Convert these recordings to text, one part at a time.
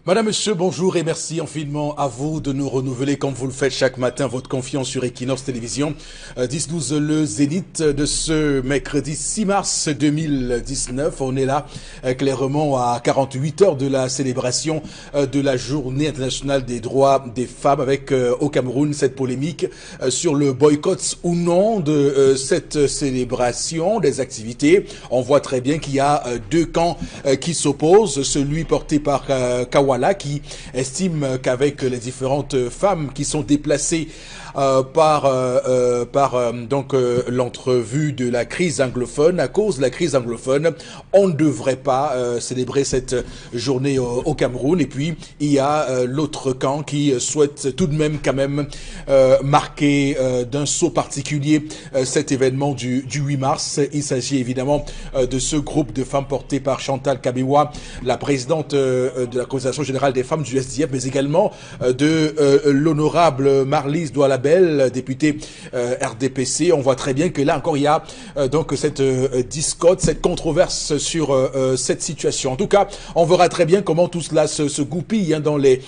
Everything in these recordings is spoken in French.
Madame, Monsieur, bonjour et merci infiniment à vous de nous renouveler comme vous le faites chaque matin votre confiance sur Equinox Télévision. 10-12 le Zénith de ce mercredi 6 mars 2019. On est là clairement à 48 heures de la célébration de la journée internationale des droits des femmes avec au Cameroun cette polémique sur le boycott ou non de cette célébration des activités. On voit très bien qu'il y a deux camps qui s'opposent, celui porté par Kawala qui estime qu'avec les différentes femmes qui sont déplacées par l'entrevue de la crise anglophone, à cause de la crise anglophone, on ne devrait pas célébrer cette journée au Cameroun. Et puis il y a l'autre camp qui souhaite tout de même quand même marquer d'un sceau particulier cet événement du 8 mars. Il s'agit évidemment de ce groupe de femmes porté par Chantal Kabewa, la présidente de la Coordination générale des femmes du SDF, mais également de l'honorable Marlise Doualabel, députée RDPC. On voit très bien que là encore il y a donc cette discorde, cette controverse sur cette situation. En tout cas, on verra très bien comment tout cela se goupille dans les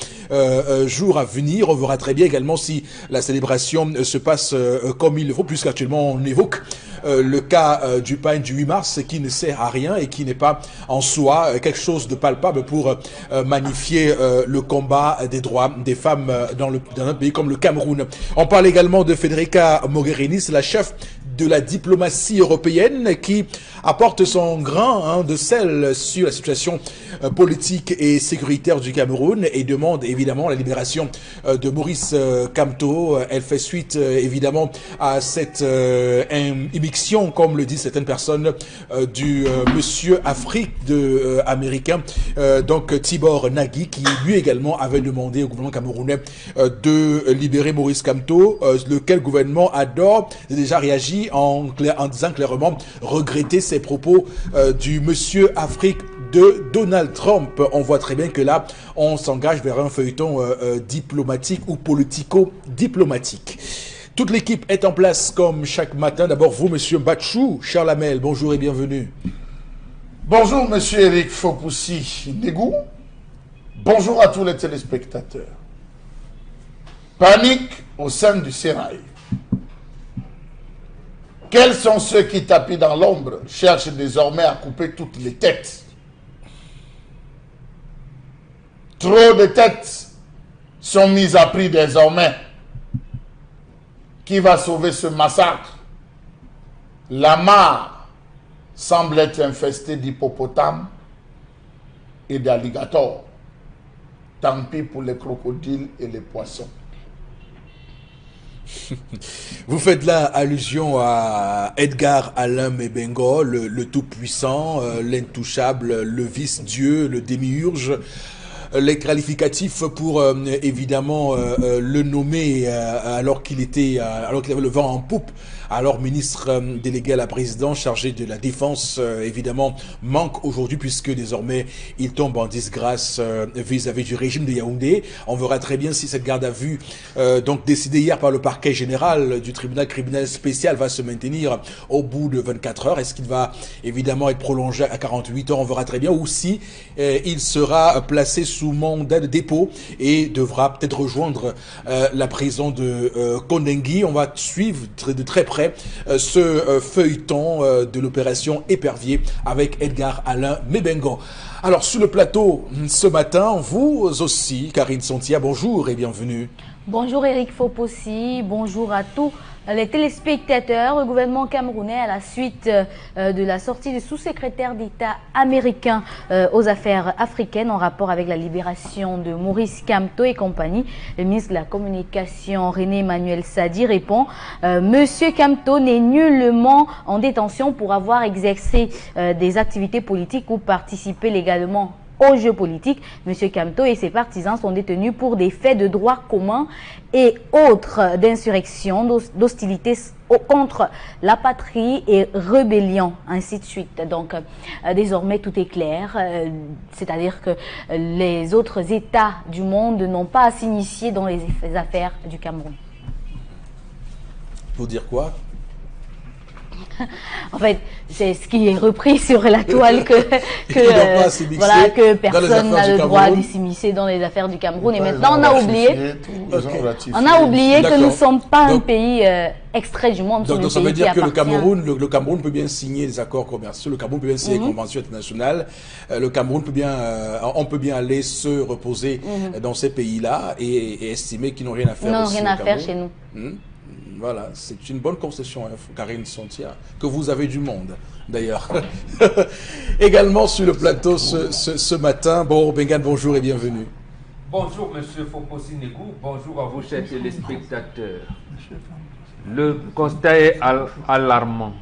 jours à venir. On verra très bien également si la célébration se passe comme il le faut, puisqu'actuellement on évoque le cas du pain du 8 mars qui ne sert à rien et qui n'est pas en soi quelque chose de palpable pour magnifier le combat des droits des femmes dans un pays comme le Cameroun. On parle également de Federica Mogherini, c'est la chef de la diplomatie européenne qui apporte son grain de sel sur la situation politique et sécuritaire du Cameroun et demande évidemment la libération de Maurice Kamto. Elle fait suite évidemment à cette immixtion, comme le disent certaines personnes, du monsieur Afrique américain, donc Tibor Nagui, qui lui également avait demandé au gouvernement camerounais de libérer Maurice Kamto, lequel gouvernement a déjà réagi en disant clairement regretter ces propos du monsieur Afrique de Donald Trump. On voit très bien que là, on s'engage vers un feuilleton diplomatique ou politico-diplomatique. Toute l'équipe est en place comme chaque matin. D'abord, vous, monsieur Batchou, Charles Hamel, bonjour et bienvenue. Bonjour, monsieur Eric Fopoussi Negou. Bonjour à tous les téléspectateurs. Panique au sein du sérail. Quels sont ceux qui, tapis dans l'ombre, cherchent désormais à couper toutes les têtes? Trop de têtes sont mises à prix désormais. Qui va sauver ce massacre? La mare semble être infestée d'hippopotames et d'alligators. Tant pis pour les crocodiles et les poissons. Vous faites là allusion à Edgar Alain Mebengo, le tout-puissant, l'intouchable, le vice-dieu, le démiurge. Les qualificatifs pour évidemment le nommer alors qu'il avait le vent en poupe. Alors, ministre délégué à la présidence, chargé de la défense, évidemment, manque aujourd'hui puisque désormais, il tombe en disgrâce vis-à-vis du régime de Yaoundé. On verra très bien si cette garde à vue, donc décidée hier par le parquet général du tribunal criminel spécial, va se maintenir au bout de 24 heures. Est-ce qu'il va évidemment être prolongé à 48 heures? On verra très bien. Ou si il sera placé sous mandat de dépôt et devra peut-être rejoindre la prison de Kondengi. On va suivre de très près ce feuilleton de l'opération Épervier avec Edgar Alain Mebengo. Alors sur le plateau ce matin, vous aussi, Karine Sontia, bonjour et bienvenue. Bonjour Eric Fopoussi, bonjour à tous les téléspectateurs. Le gouvernement camerounais, à la suite de la sortie du sous-secrétaire d'État américain aux affaires africaines en rapport avec la libération de Maurice Kamto et compagnie, le ministre de la Communication René Emmanuel Sadi répond Monsieur Kamto n'est nullement en détention pour avoir exercé des activités politiques ou participé légalement aux jeux politiques. Monsieur Kamto et ses partisans sont détenus pour des faits de droit commun et autres d'insurrection, d'hostilité contre la patrie et rébellion, ainsi de suite. Donc, désormais, tout est clair. C'est-à-dire que les autres États du monde n'ont pas à s'initier dans les affaires du Cameroun. Pour dire quoi? En fait, c'est ce qui est repris sur la toile que personne n'a le droit de s'immiscer dans les affaires du Cameroun. Et maintenant, on a oublié que nous ne sommes pas un pays extrait du monde. Donc ça veut dire que le Cameroun peut bien signer des accords commerciaux, le Cameroun peut bien signer des conventions internationales, le Cameroun peut bien, on peut bien aller se reposer dans ces pays-là et estimer qu'ils n'ont rien à faire. Non, rien à faire chez nous. Voilà, c'est une bonne concession, hein, Karine Sontia, que vous avez du monde, d'ailleurs. Également sur le plateau ce matin, bon, Bengan, bonjour et bienvenue. Bonjour, monsieur Foposi Negou, bonjour à vous, chers téléspectateurs. Le constat est alarmant.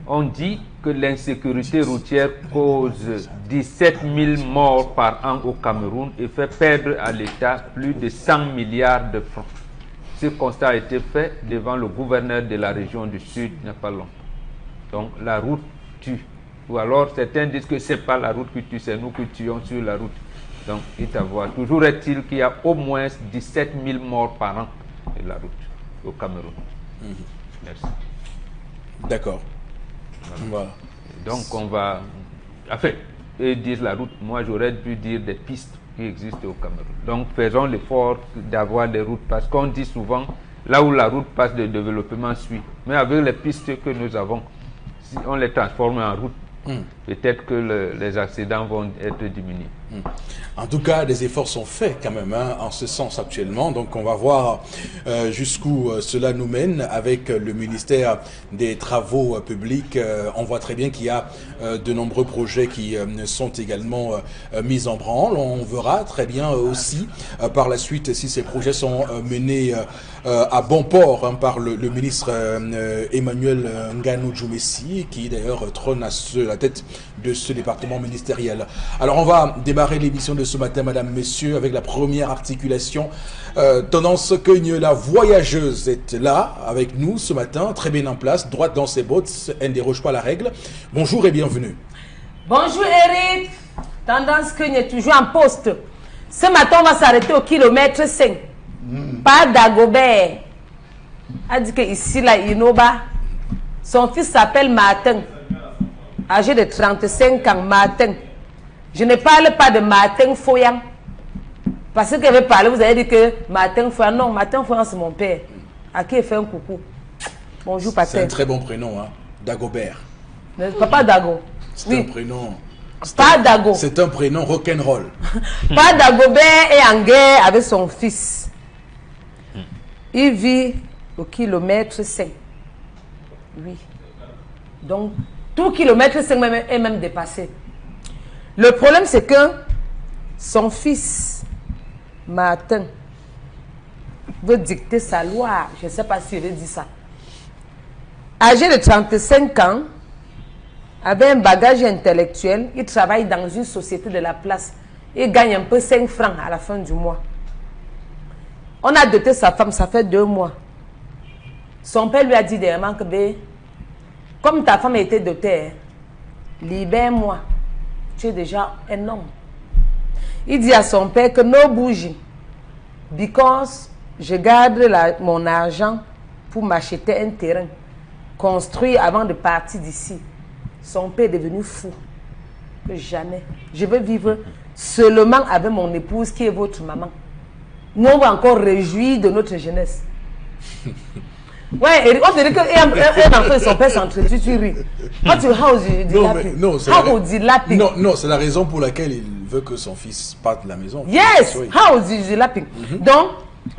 On dit que l'insécurité routière cause 17 000 morts par an au Cameroun et fait perdre à l'État plus de 100 milliards de francs. Ce constat a été fait devant le gouverneur de la région du Sud il n'y a pas longtemps. Donc la route tue. Ou alors certains disent que ce n'est pas la route qui tue, c'est nous qui tuons sur la route. Donc il à voir. Toujours est-il qu'il y a au moins 17 000 morts par an sur la route au Cameroun. Merci. D'accord. Voilà. Donc on va... Enfin, ils disent la route. Moi j'aurais dû dire des pistes qui existent au Cameroun. Donc faisons l'effort d'avoir des routes parce qu'on dit souvent là où la route passe, le développement suit. Mais avec les pistes que nous avons, si on les transforme en route, peut-être que les accidents vont être diminués. En tout cas, des efforts sont faits quand même en ce sens actuellement. Donc on va voir jusqu'où cela nous mène avec le ministère des Travaux publics. On voit très bien qu'il y a de nombreux projets qui sont également mis en branle. On verra très bien aussi par la suite si ces projets sont menés à bon port par le ministre Emmanuel Nganou Djoumessi, qui d'ailleurs trône à la tête de ce département ministériel. Alors on va démarrer l'émission de ce matin, mesdames, messieurs, avec la première articulation. Tendance que la voyageuse est là avec nous ce matin, très bien en place, droite dans ses bottes, elle ne déroge pas la règle. Bonjour et bienvenue. Bonjour Eric, tendance que est toujours en poste. Ce matin, on va s'arrêter au kilomètre 5. Pas d'Agobert. A dit que ici, là, Inoba, son fils s'appelle Martin, âgé de 35 ans, Martin. Je ne parle pas de Martin Foyan. Parce que vous parlé, vous avez dit que Martin Foyan. Non, Martin Foyan, c'est mon père. À qui il fait un coucou. Bonjour, Pater. C'est un très bon prénom, hein. Dagobert. Papa Dago. C'est un prénom. Pas Dago. C'est un prénom rock'n'roll. Pas Dagobert est en guerre avec son fils. Il vit au kilomètre 5. Oui. Donc, tout kilomètre 5 est même dépassé. Le problème, c'est que son fils, Martin, veut dicter sa loi. Je ne sais pas s'il dit ça. Âgé de 35 ans, avec un bagage intellectuel, il travaille dans une société de la place. Il gagne un peu 5 francs à la fin du mois. On a doté sa femme, ça fait 2 mois. Son père lui a dit dernièrement que, comme ta femme a été dotée, libère-moi. Tu es déjà un homme. Il dit à son père que no bougie, because je garde mon argent pour m'acheter un terrain, construire avant de partir d'ici. Son père est devenu fou. Que jamais. Je veux vivre seulement avec mon épouse qui est votre maman. Nous, on va encore réjouir de notre jeunesse. Ouais, on te dit qu'un enfant et son père s'entretient, tu ris. Quand tu non, c'est la raison pour laquelle il veut que son fils parte de la maison. Yes, how is he lapping? Donc,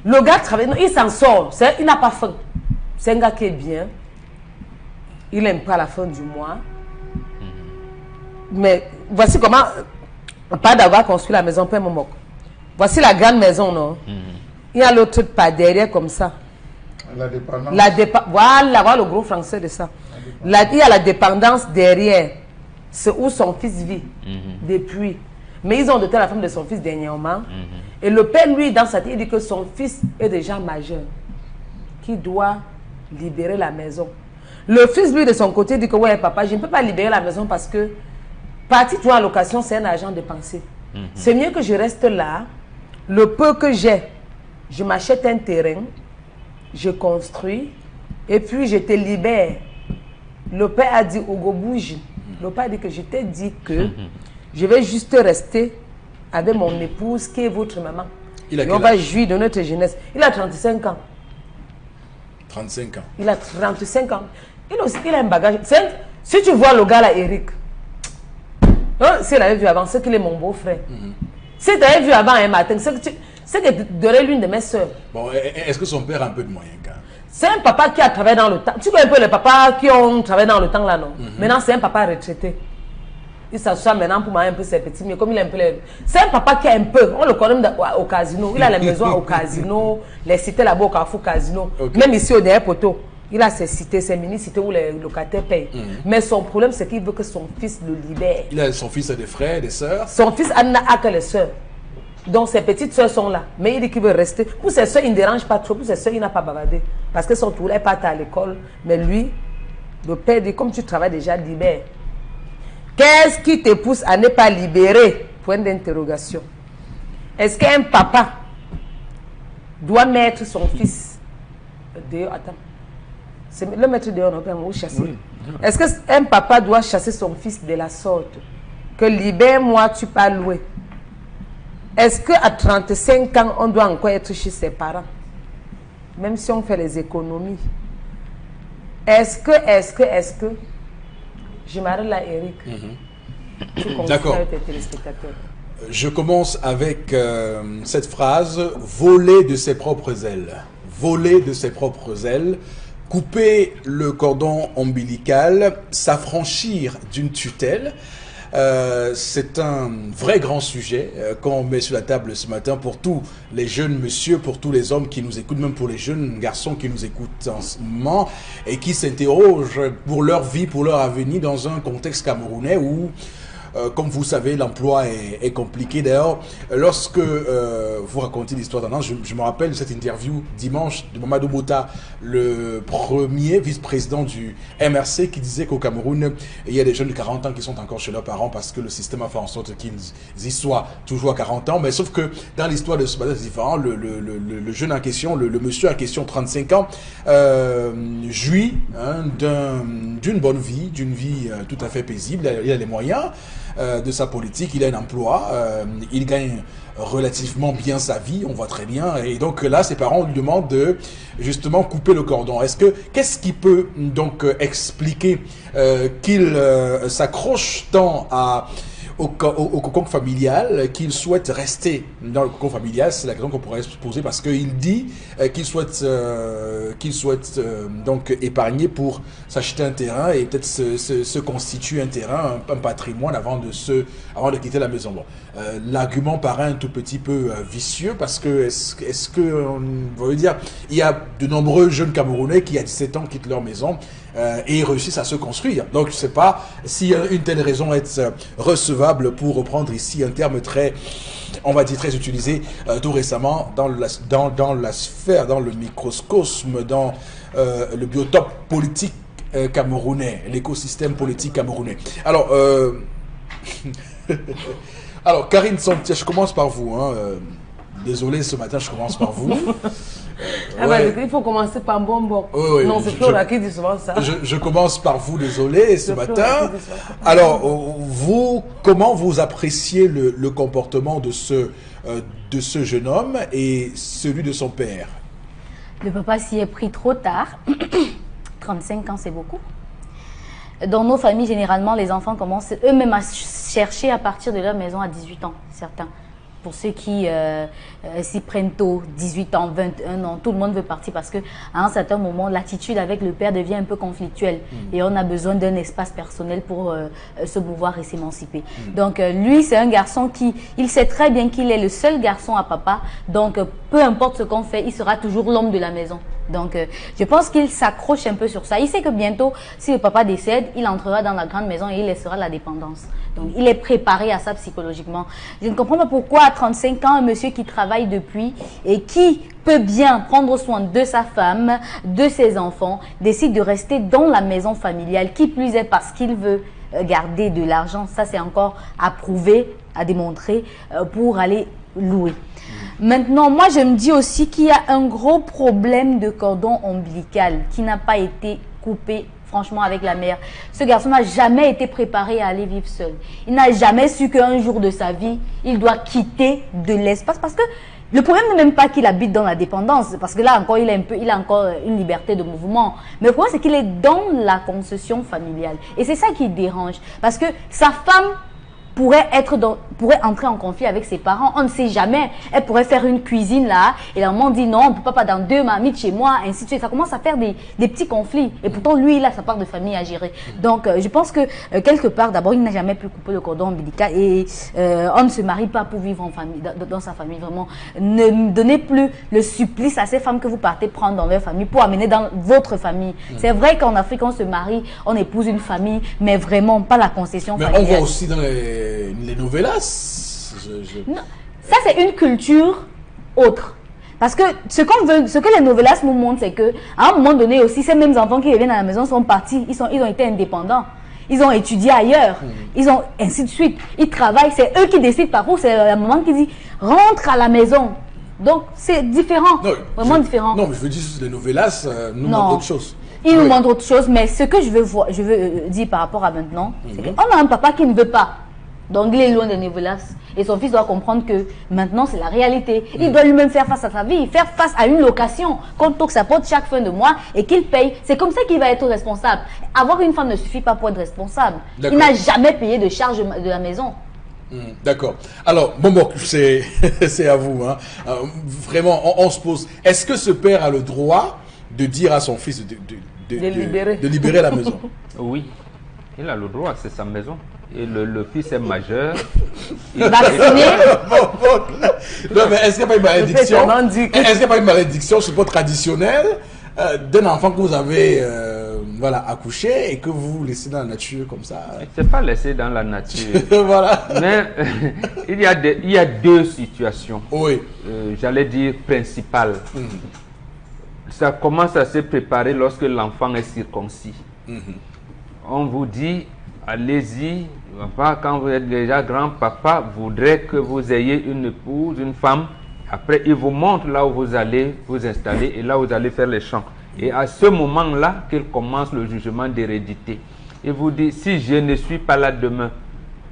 le gars travaille, il s'en sort, il n'a pas faim. C'est un gars qui est bien. Il n'aime pas la fin du mois. Mais voici comment, pas d'avoir construit la maison, peu mon. Voici la grande maison, non? Il y a l'autre pas derrière comme ça. La dépendance. Voilà le gros français de ça. Il y a la dépendance derrière. C'est où son fils vit depuis. Mais ils ont doté la femme de son fils dernièrement. Et le père, lui, dans sa tête, il dit que son fils est déjà majeur. Qui doit libérer la maison. Le fils, lui, de son côté, dit que ouais, papa, je ne peux pas libérer la maison parce que partir toi en location, c'est un argent dépensé. C'est mieux que je reste là. Le peu que j'ai, je m'achète un terrain. Je construis et puis je te libère Le père a dit, Ogo bouge. Le père a dit que je t'ai dit que je vais juste rester avec mon épouse qui est votre maman. Et on va jouir de notre jeunesse. Il a 35 ans. 35 ans. Il a 35 ans. Il a un bagage. Si tu vois le gars là, Eric, s'il avait vu avant, c'est qu'il est mon beau-frère. Si tu avais vu avant un matin, c'est que tu aurais l'une de mes soeurs. Bon, est-ce que son père a un peu de moyens quand même? C'est un papa qui a travaillé dans le temps. Tu vois un peu les papas qui ont travaillé dans le temps là, non? Maintenant, c'est un papa retraité. Il s'assoit maintenant pour manger un peu ses petits, mais comme il a un peu les... C'est un papa qui a un peu, on le connaît au casino. Il a les maisons au casino, les cités là-bas au Carrefour Casino. Okay. Même ici au derrière poteau, il a ses cités, ses mini-cités où les locataires payent. Mais son problème, c'est qu'il veut que son fils le libère. Il a son fils a des frères, des sœurs. Son fils n'a que les sœurs. Donc ses petites sœurs sont là. Mais il dit qu'il veut rester. Pour ses sœurs, il ne dérange pas trop. Pour ses sœurs, il n'a pas bavardé. Parce que son tour, elle part à l'école. Mais lui, le père dit, comme tu travailles déjà, libère. Qu'est-ce qui te pousse à ne pas libérer? Point d'interrogation. Est-ce qu'un papa doit mettre son fils dehors? Attends. Le mettre dehors, on peut chasser. Oui. Est-ce qu'un papa doit chasser son fils de la sorte? Que libère-moi, tu pas louer. Est-ce qu'à 35 ans, on doit encore être chez ses parents? Même si on fait les économies. Est-ce que... Je m'arrête là, Eric. D'accord. Je commence avec cette phrase, voler de ses propres ailes. Voler de ses propres ailes, couper le cordon ombilical, s'affranchir d'une tutelle. C'est un vrai grand sujet qu'on met sur la table ce matin pour tous les jeunes messieurs, pour tous les hommes qui nous écoutent, même pour les jeunes garçons qui nous écoutent en ce moment et qui s'interrogent pour leur vie, pour leur avenir dans un contexte camerounais où comme vous savez, l'emploi est compliqué. D'ailleurs, lorsque vous racontez l'histoire d'un an, je me rappelle de cette interview dimanche de Mamadou Bota, le premier vice-président du MRC, qui disait qu'au Cameroun, il y a des jeunes de 40 ans qui sont encore chez leurs parents parce que le système a fait en sorte qu'ils y soient toujours à 40 ans. Mais sauf que dans l'histoire de ce matin, c'est différent. Le jeune en question, le monsieur en question, 35 ans, jouit d'une bonne vie, d'une vie tout à fait paisible. Il a les moyens de sa politique, il a un emploi, il gagne relativement bien sa vie, on voit très bien, et donc là ses parents lui demandent de justement couper le cordon. Qu'est-ce qui peut donc expliquer qu'il s'accroche tant au cocon familial, qu'il souhaite rester dans le cocon familial? C'est la question qu'on pourrait se poser, parce qu'il dit qu'il souhaite donc épargner pour s'acheter un terrain et peut-être se constituer un terrain, un patrimoine avant de quitter la maison. Bon, l'argument paraît un tout petit peu vicieux, parce que est-ce que on veut dire, il y a de nombreux jeunes Camerounais qui à 17 ans quittent leur maison et réussissent à se construire. Donc je ne sais pas si une telle raison est recevable, pour reprendre ici un terme très, on va dire, très utilisé tout récemment dans la sphère, dans le microcosme, dans le biotope politique camerounais, l'écosystème politique camerounais. Alors, alors Karine Santia, je commence par vous. Désolé, ce matin, je commence par vous. Il faut commencer par bonbon. Non, c'est Flora qui dit souvent ça. Je commence par vous, désolé, ce matin. Alors, vous, comment vous appréciez le comportement de ce jeune homme et celui de son père? Le papa s'y est pris trop tard. 35 ans, c'est beaucoup. Dans nos familles, généralement, les enfants commencent eux-mêmes à chercher à partir de leur maison à 18 ans, certains. Pour ceux qui s'y prennent tôt, 18 ans, 21 ans, tout le monde veut partir parce qu'à un certain moment, l'attitude avec le père devient un peu conflictuelle et on a besoin d'un espace personnel pour se mouvoir et s'émanciper. Donc lui, c'est un garçon il sait très bien qu'il est le seul garçon à papa, donc peu importe ce qu'on fait, il sera toujours l'homme de la maison. Donc, je pense qu'il s'accroche un peu sur ça. Il sait que bientôt, si le papa décède, il entrera dans la grande maison et il laissera la dépendance. Donc, il est préparé à ça psychologiquement. Je ne comprends pas pourquoi, à 35 ans, un monsieur qui travaille depuis et qui peut bien prendre soin de sa femme, de ses enfants, décide de rester dans la maison familiale, qui plus est parce qu'il veut garder de l'argent. Ça, c'est encore à prouver, à démontrer pour aller louer. Maintenant, moi, je me dis aussi qu'il y a un gros problème de cordon ombilical qui n'a pas été coupé franchement, avec la mère. Ce garçon n'a jamais été préparé à aller vivre seul. Il n'a jamais su qu'un jour de sa vie, il doit quitter de l'espace. Parce que le problème n'est même pas qu'il habite dans la dépendance. Parce que là encore, il a encore une liberté de mouvement. Mais le problème, c'est qu'il est dans la concession familiale. Et c'est ça qui dérange. Parce que sa femme pourrait entrer en conflit avec ses parents. On ne sait jamais. Elle pourrait faire une cuisine là et la maman dit non, on ne peut pas dans 2 marmites chez moi, ainsi de suite. Ça commence à faire des petits conflits. Et pourtant, lui, il a sa part de famille à gérer. Donc, je pense que quelque part, d'abord, il n'a jamais pu couper le cordon ombilical et on ne se marie pas pour vivre en famille, dans sa famille, vraiment. Ne donnez plus le supplice à ces femmes que vous partez prendre dans leur famille pour amener dans votre famille. C'est vrai qu'en Afrique, on se marie, on épouse une famille, mais vraiment pas la concession familiale. Mais on voit aussi dans les novellas. Non, ça c'est une culture autre. Parce que ce que les novellas nous montrent, c'est que à un moment donné aussi, ces mêmes enfants qui reviennent à la maison sont partis, ils ont été indépendants. Ils ont étudié ailleurs, ils ont ainsi de suite. Ils travaillent, c'est eux qui décident par contre, c'est la maman qui dit rentre à la maison. Donc c'est différent, non, vraiment différent. Non, mais je veux dire, les novellas nous montrent autre chose. Il nous montre autre chose, mais ce que je veux dire par rapport à maintenant, c'est qu'on a un papa qui ne veut pas. Donc il est loin des novellas. Et son fils doit comprendre que maintenant c'est la réalité. Il doit lui-même faire face à sa vie, faire face à une location qu'on toque sa porte chaque fin de mois et qu'il paye. C'est comme ça qu'il va être responsable. Avoir une femme ne suffit pas pour être responsable. Il n'a jamais payé de charge de la maison. D'accord. Alors, bon, c'est à vous. Hein. Vraiment, on se pose. Est-ce que ce père a le droit de dire à son fils de libérer la maison? Oui, il a le droit, c'est sa maison. Et le fils est majeur. Vacciné. Non, mais est-ce qu'il n'y a pas une malédiction? Est-ce qu'il n'y a pas une malédiction, je sais pas, traditionnelle d'un enfant que vous avez accouché et que vous laissez dans la nature comme ça? C'est pas laissé dans la nature. Voilà. Mais il y a 2 situations. Oui. J'allais dire principales. Ça commence à se préparer lorsque l'enfant est circoncis. On vous dit, allez-y, quand vous êtes déjà grand-papa, voudrait que vous ayez une épouse, une femme. Après, il vous montre là où vous allez vous installer et là où vous allez faire les champs. Et à ce moment-là, qu'il commence le jugement d'hérédité. Il vous dit, si je ne suis pas là demain,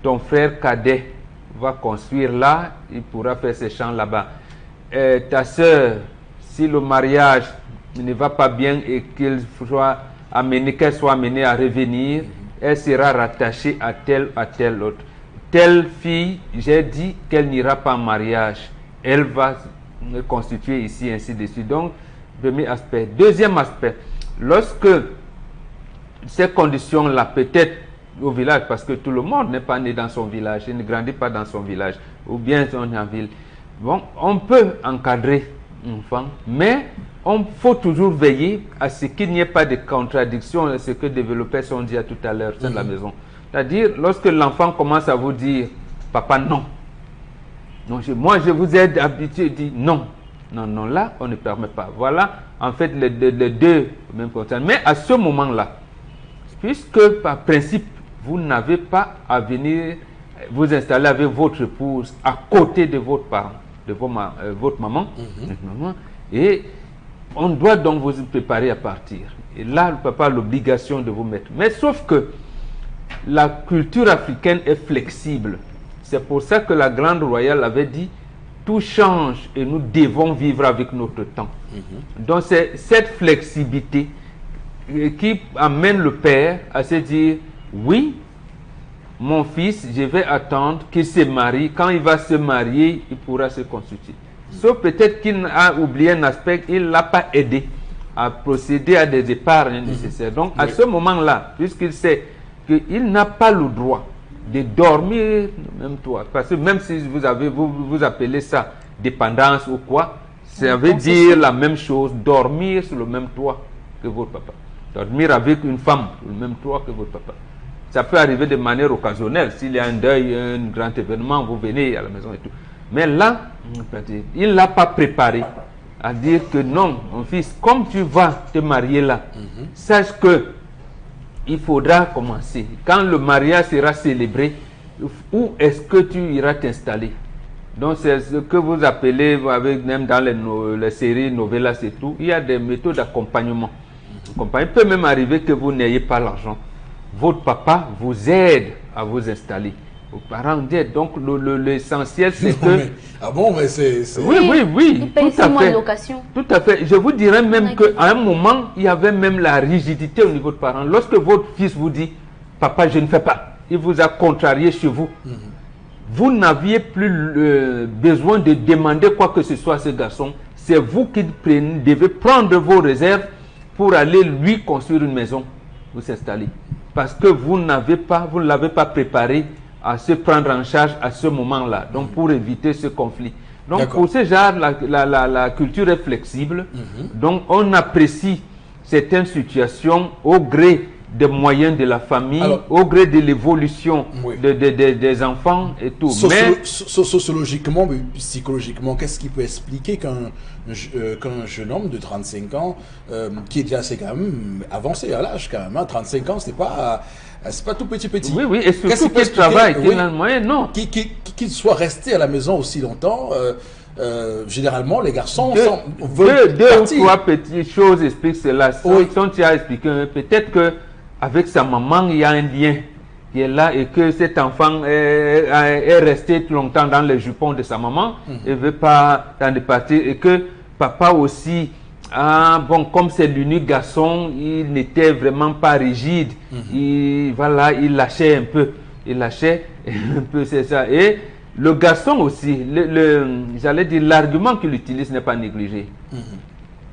ton frère cadet va construire là, il pourra faire ses champs là-bas. Ta soeur, si le mariage ne va pas bien et qu'elle soit amenée à revenir, elle sera rattachée à tel autre. Telle fille, j'ai dit qu'elle n'ira pas en mariage. Elle va me constituer ici, ainsi de suite. Donc, premier aspect. Deuxième aspect, lorsque ces conditions-là, peut-être au village, parce que tout le monde n'est pas né dans son village, il ne grandit pas dans son village, ou bien on est en ville. Bon, on peut encadrer l'enfant, mais il faut toujours veiller à ce qu'il n'y ait pas de contradiction, ce que développait Sondia tout à l'heure de la maison. C'est-à-dire, lorsque l'enfant commence à vous dire, papa, non. Non, moi, je vous ai habitué, dit non. Non, là, on ne permet pas. Voilà, en fait, les deux même concernent. Mais à ce moment-là, puisque par principe, vous n'avez pas à venir vous installer avec votre épouse à côté de votre parent, de votre maman, et on doit donc vous préparer à partir. Et là, le papa a l'obligation de vous mettre. Mais sauf que la culture africaine est flexible. C'est pour ça que la Grande Royale avait dit tout change et nous devons vivre avec notre temps. Donc c'est cette flexibilité qui amène le père à se dire oui, mon fils, je vais attendre qu'il se marie. Quand il va se marier, il pourra se constituer. Sauf peut-être qu'il a oublié un aspect, il ne l'a pas aidé à procéder à des épargnes nécessaires. Donc à ce moment-là, puisqu'il sait qu'il n'a pas le droit de dormir même toi, parce que même si vous appelez ça dépendance ou quoi, ça veut dire la même chose, dormir sur le même toit que votre papa, dormir avec une femme sur le même toit que votre papa. Ça peut arriver de manière occasionnelle, s'il y a un deuil, un grand événement, vous venez à la maison et tout. Mais là, il ne l'a pas préparé à dire que non, mon fils, comme tu vas te marier là, sache que il faudra commencer. Quand le mariage sera célébré, où est-ce que tu iras t'installer? Donc c'est ce que vous appelez, avec, même dans les séries, novellas et tout, il y a des méthodes d'accompagnement. compagnie. Il peut même arriver que vous n'ayez pas l'argent. Votre papa vous aide à vous installer. Vos parents aident. Donc l'essentiel, c'est que... Ah bon, mais c'est... Oui, Il paye 6 mois de location. Tout à fait. Je vous dirais même qu'à un moment, il y avait même la rigidité au niveau de parents. Lorsque votre fils vous dit, papa, je ne fais pas, il vous a contrarié chez vous. Vous n'aviez plus besoin de demander quoi que ce soit à ce garçon. C'est vous qui devez prendre vos réserves pour aller lui construire une maison, vous s'installer. Parce que vous ne l'avez pas préparé à se prendre en charge à ce moment-là. Donc, pour éviter ce conflit. Donc, pour ce genre, la culture est flexible. Donc, on apprécie certaines situations au gré des moyens de la famille, au gré de l'évolution des enfants et tout. Sociologiquement, mais psychologiquement, qu'est-ce qui peut expliquer qu'un jeune homme de 35 ans, qui est déjà assez quand même avancé à l'âge quand même, 35 ans, c'est pas tout petit. Oui, et surtout qu'il travaille, qu'il a le moyen, non. Qu'il soit resté à la maison aussi longtemps, généralement, les garçons veulent deux ou trois petites choses expliquent cela. Sans tu as expliqué, peut-être que avec sa maman, il y a un lien qui est là et que cet enfant est resté longtemps dans les jupons de sa maman et ne veut pas en partir. Et que papa aussi, comme c'est l'unique garçon, il n'était vraiment pas rigide. Il lâchait un peu. Il lâchait un peu, c'est ça. Et le garçon aussi, j'allais dire, l'argument qu'il utilise n'est pas négligé.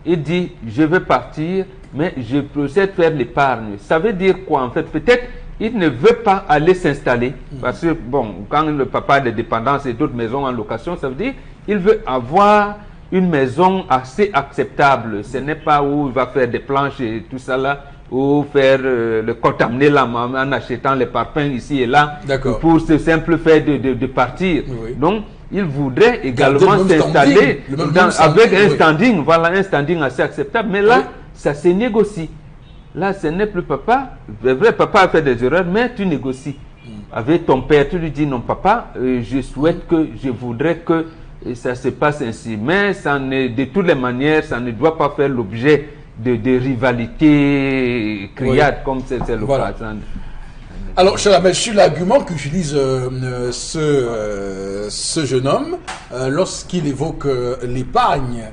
Il dit, je vais partir, mais je procède faire l'épargne. Ça veut dire quoi en fait? Peut-être il ne veut pas aller s'installer. Parce que, quand le papa a des dépendances et d'autres maisons en location, ça veut dire qu'il veut avoir une maison assez acceptable. Ce n'est pas où il va faire des planches et tout ça là, ou faire le contaminé là, en achetant les parpaings ici et là, pour ce simple fait de partir. Donc, il voudrait également s'installer avec un standing, un standing assez acceptable. Mais là, ça se négocie. Là, ce n'est plus papa. C'est vrai, papa a fait des erreurs, mais tu négocies. Avec ton père, tu lui dis, non papa, je voudrais que ça se passe ainsi. Mais de toutes les manières, ça ne doit pas faire l'objet de rivalité criarde comme c'est le cas. Alors, cher Amel, sur l'argument qu'utilise ce jeune homme lorsqu'il évoque l'épargne,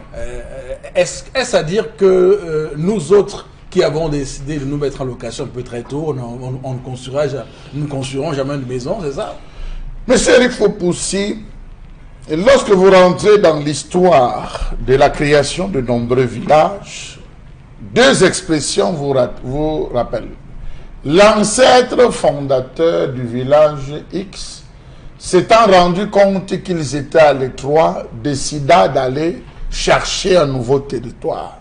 est-ce à dire que nous autres qui avons décidé de nous mettre en location un peu très tôt, on ne construirons jamais une maison, c'est ça? Monsieur Eric Fopoussi, lorsque vous rentrez dans l'histoire de la création de nombreux villages, deux expressions vous rappellent. L'ancêtre fondateur du village X, s'étant rendu compte qu'ils étaient à l'étroit, décida d'aller chercher un nouveau territoire.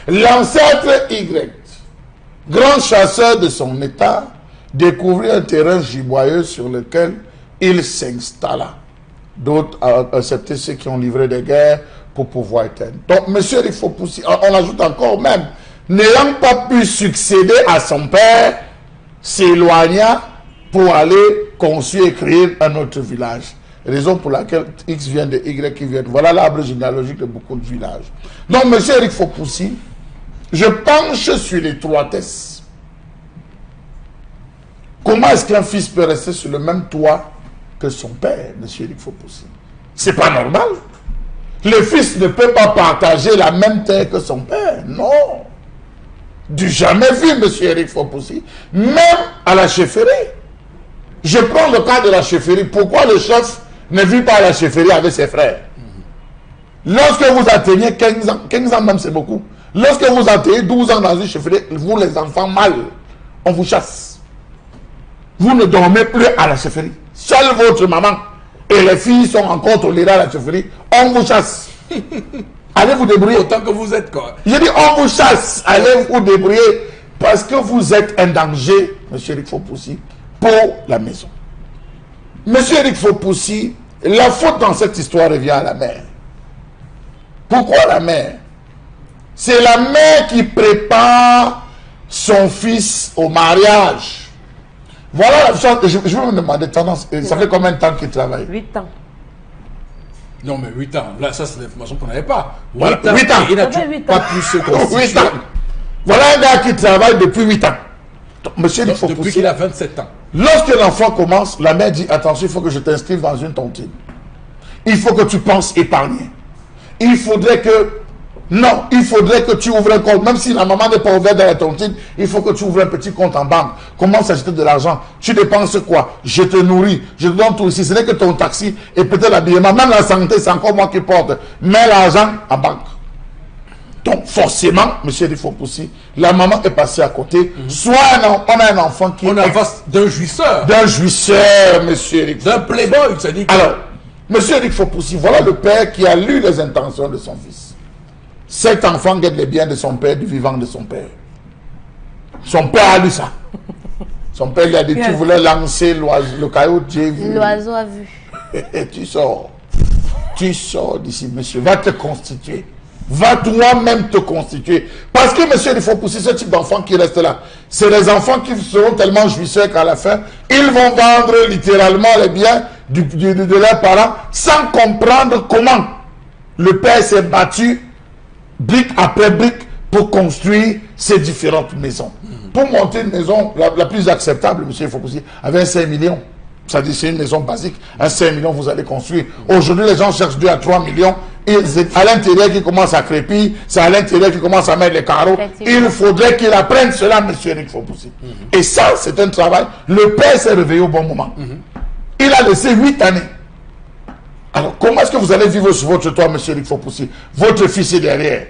L'ancêtre Y, grand chasseur de son état, découvrit un terrain giboyeux sur lequel il s'installa. D'autres acceptaient ceux qui ont livré des guerres pour pouvoir éteindre. Donc, monsieur Eric Fopoussi, on ajoute encore même, n'ayant pas pu succéder à son père, s'éloigna pour aller construire et créer un autre village. Raison pour laquelle X vient de Y qui vient de... Voilà l'arbre généalogique de beaucoup de villages. Donc, monsieur Eric Fopoussi, je penche sur l'étroitesse. Comment est-ce qu'un fils peut rester sur le même toit que son père, monsieur Eric Fopoussi? C'est pas normal. Le fils ne peut pas partager la même terre que son père. Non. Du jamais vu, monsieur Eric Fopoussi. Même à la chefferie. Je prends le cas de la chefferie. Pourquoi le chef ne vit pas à la chefferie avec ses frères? Lorsque vous atteignez 15 ans même c'est beaucoup. Lorsque vous atteignez 12 ans dans une chefferie, vous les enfants mâles, on vous chasse. Vous ne dormez plus à la chefferie. Seule votre maman et les filles sont encore tolérées à la chefferie. On vous chasse. Allez vous débrouiller. Autant que vous êtes quoi. Je dis on vous chasse. Allez vous débrouiller parce que vous êtes un danger, monsieur Eric Fopoussi, pour la maison. Monsieur Eric Fopoussi, la faute dans cette histoire revient à la mère. Pourquoi la mère? C'est la mère qui prépare son fils au mariage. Voilà la chose. Je vais me demander, tendance, ça fait combien de temps qu'il travaille? 8 ans. Non, mais 8 ans. Là, ça, c'est l'information qu'on n'avait pas. 8 Voilà, ans. 8 ans. Il n'a Ça fait 8 pas ans. pu se constituer. 8 ans. Voilà un gars qui travaille depuis 8 ans. Donc, monsieur, il faut Depuis pousser. qu'il a 27 ans. Lorsque l'enfant commence, la mère dit, attention, il faut que je t'inscrive dans une tontine. Il faut que tu penses épargner. Il faudrait que... Non, il faudrait que tu ouvres un compte. Même si la maman n'est pas ouverte dans la tontine, il faut que tu ouvres un petit compte en banque. Commence à acheter de l'argent. Tu dépenses quoi? Je te nourris. Je te donne tout ici. Ce n'est que ton taxi et peut-être l'habillement. Même la santé, c'est encore moi qui porte. Mets l'argent en banque. Donc, forcément, monsieur Rifopoussi, la maman est passée à côté. Soit on a un enfant qui On est en face d'un jouisseur. d'un jouisseur, monsieur Rifopoussi. D'un playboy, ça dit. Alors, monsieur Rifopoussi, voilà le père qui a lu les intentions de son fils. Cet enfant guette les biens de son père, du vivant de son père. Son père a lu ça. Son père lui a dit, tu voulais lancer le caillou, j'ai vu. L'oiseau a vu. Et tu sors. Tu sors d'ici, monsieur. Va te constituer. Va toi-même te constituer. Parce que, monsieur, il faut pousser ce type d'enfants qui restent là. C'est les enfants qui seront tellement jouisseurs qu'à la fin, ils vont vendre littéralement les biens de leurs parents sans comprendre comment le père s'est battu brique après brique pour construire ces différentes maisons. Pour monter une maison la plus acceptable, monsieur Fopoussi, avec 5 millions. Ça dit c'est une maison basique. Un 5 millions, vous allez construire. Aujourd'hui, les gens cherchent 2 à 3 millions. Et c'est à l'intérieur qui commence à crépir. C'est à l'intérieur qui commence à mettre les carreaux. Il faudrait qu'il apprenne cela, monsieur Eric Fopoussi. Et ça, c'est un travail. Le père s'est réveillé au bon moment. Il a laissé 8 années. Alors, comment est-ce que vous allez vivre sur votre toit, monsieur Eric Fopoussi? Votre fils est derrière.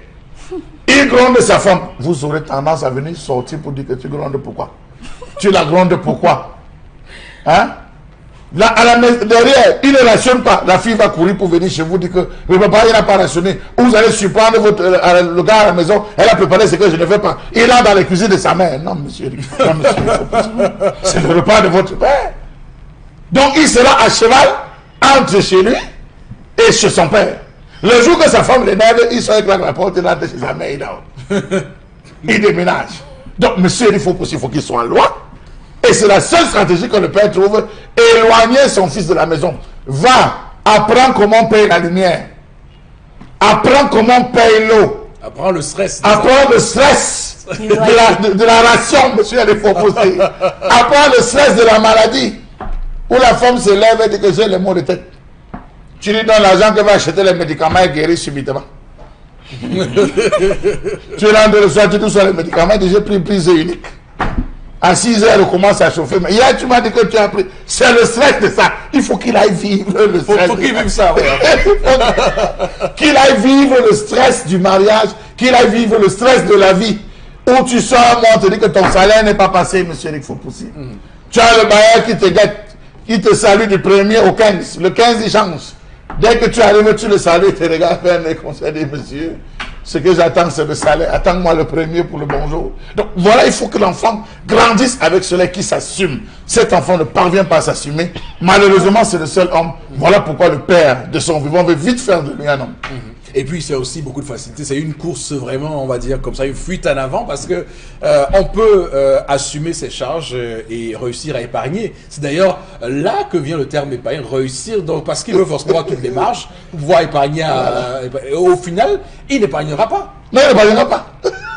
Il gronde sa femme. Vous aurez tendance à venir sortir pour dire que tu grondes pourquoi? Tu la grondes pourquoi? Hein? Là, à la maison, derrière, il ne rationne pas. La fille va courir pour venir chez vous dire que le papa, il n'a pas rationné. Vous allez surprendre le gars à la maison. Elle a préparé ce que je ne fais pas. Il est dans la cuisine de sa mère. Non, monsieur. Non, monsieur. C'est le repas de votre père. Donc, il sera à cheval entre chez lui et chez son père. Le jour que sa femme l'énerve, il sort avec la porte, il entre chez sa mère, il dort. Il déménage. Donc, monsieur, il faut qu'il soit en loi. Et c'est la seule stratégie que le père trouve. Éloigner son fils de la maison. Va, apprends comment payer la lumière. Apprends comment payer l'eau. Apprends le stress. Apprends le stress de la ration, monsieur, il faut poser. Apprends le stress de la maladie. Où la femme se lève et dit que j'ai les maux de tête. Tu lui donnes l'argent qu'elle va acheter les médicaments et guérir subitement. Tu rentres le soir, tu touches les médicaments, déjà pris prise unique. À 6 heures, elle commence à chauffer. Mais hier, tu m'as dit que tu as pris. C'est le stress de ça. Il faut qu'il aille vivre le stress. Faut qu'il vive ça. Ouais. Qu'il aille vivre le stress du mariage, qu'il aille vivre le stress de la vie. Où tu sors, moi, on te dit que ton salaire n'est pas passé, monsieur Eric Fopoussi. Tu as le bailleur qui te guette, qui te salue du 1er au 15. Le 15, il change. Dès que tu arrives, tu le salues, tu te regardes faire un conseil dit, monsieur, ce que j'attends, c'est le salaire. Attends-moi le 1er pour le bonjour. Donc voilà, il faut que l'enfant grandisse avec cela qui s'assume. Cet enfant ne parvient pas à s'assumer. Malheureusement, c'est le seul homme. Voilà pourquoi le père de son vivant veut vite faire de lui un homme. Et puis c'est aussi beaucoup de facilité. C'est une course vraiment, on va dire comme ça, une fuite en avant parce que on peut assumer ses charges et réussir à épargner. C'est d'ailleurs là que vient le terme épargne, réussir. Donc parce qu'il veut forcément toutes les marges pour pouvoir épargner. Au final, il n'épargnera pas. Non, il n'épargnera pas.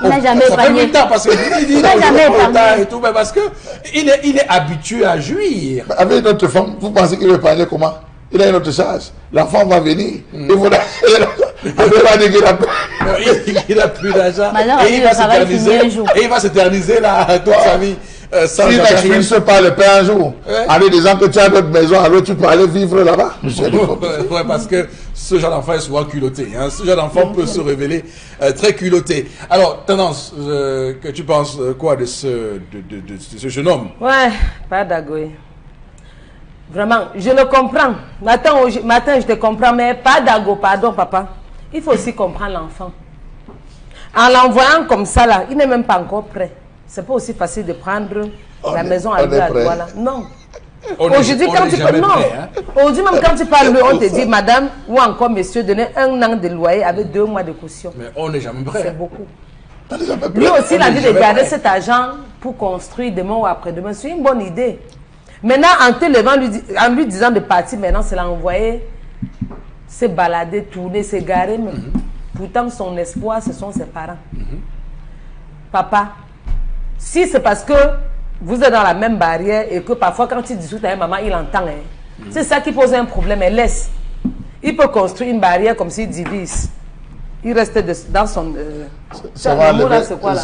Il n'a jamais Ça fait épargné. 8 ans parce qu'il dit Il n'a jamais épargné. et tout, mais parce que il est habitué à jouir. Avec notre femme, vous pensez qu'il va épargner comment? Il a une autre charge. L'enfant va venir. Il va Il n'a plus d'argent. Maintenant, Et il va le travail finit un s'éterniser. jour. Et il va s'éterniser là toute sa vie. Sans S'il jamais rien. n'expulse pas le père un jour, Ouais. en lui disant que tu as notre maison, alors tu peux aller vivre là-bas. Monsieur Eric Fopoussi. Ouais, parce que ce genre d'enfant est souvent culotté. Hein. Ce genre d'enfant peut se révéler très culotté. Alors, Tendance, que tu penses quoi de ce jeune homme? Ouais, pas d'Agoé. Vraiment, je le comprends. Matin, je te comprends, mais pas d'Ago, pardon, papa. Il faut aussi comprendre l'enfant. En l'envoyant comme ça, là, il n'est même pas encore prêt. C'est pas aussi facile de prendre la maison à lui à toi, là. Non. Aujourd'hui, quand tu parles, non. Aujourd'hui, même quand tu parles, on te dit, madame, ou encore monsieur, donnez 1 an de loyer avec 2 mois de caution. Mais on n'est jamais prêt. C'est beaucoup. On n'est jamais Lui prêt. aussi, il a dit de garder cet argent pour construire demain ou après-demain. C'est une bonne idée. Maintenant, en te levant, en lui disant de partir, maintenant, c'est l'envoyer se balader, tourner, se garer. Pourtant, son espoir, ce sont ses parents. papa, si c'est parce que vous êtes dans la même barrière et que parfois quand il discute avec maman, il entend. Hein. C'est ça qui pose un problème. Elle laisse. Il peut construire une barrière comme s'il divise. Il reste dans son... ça va lever,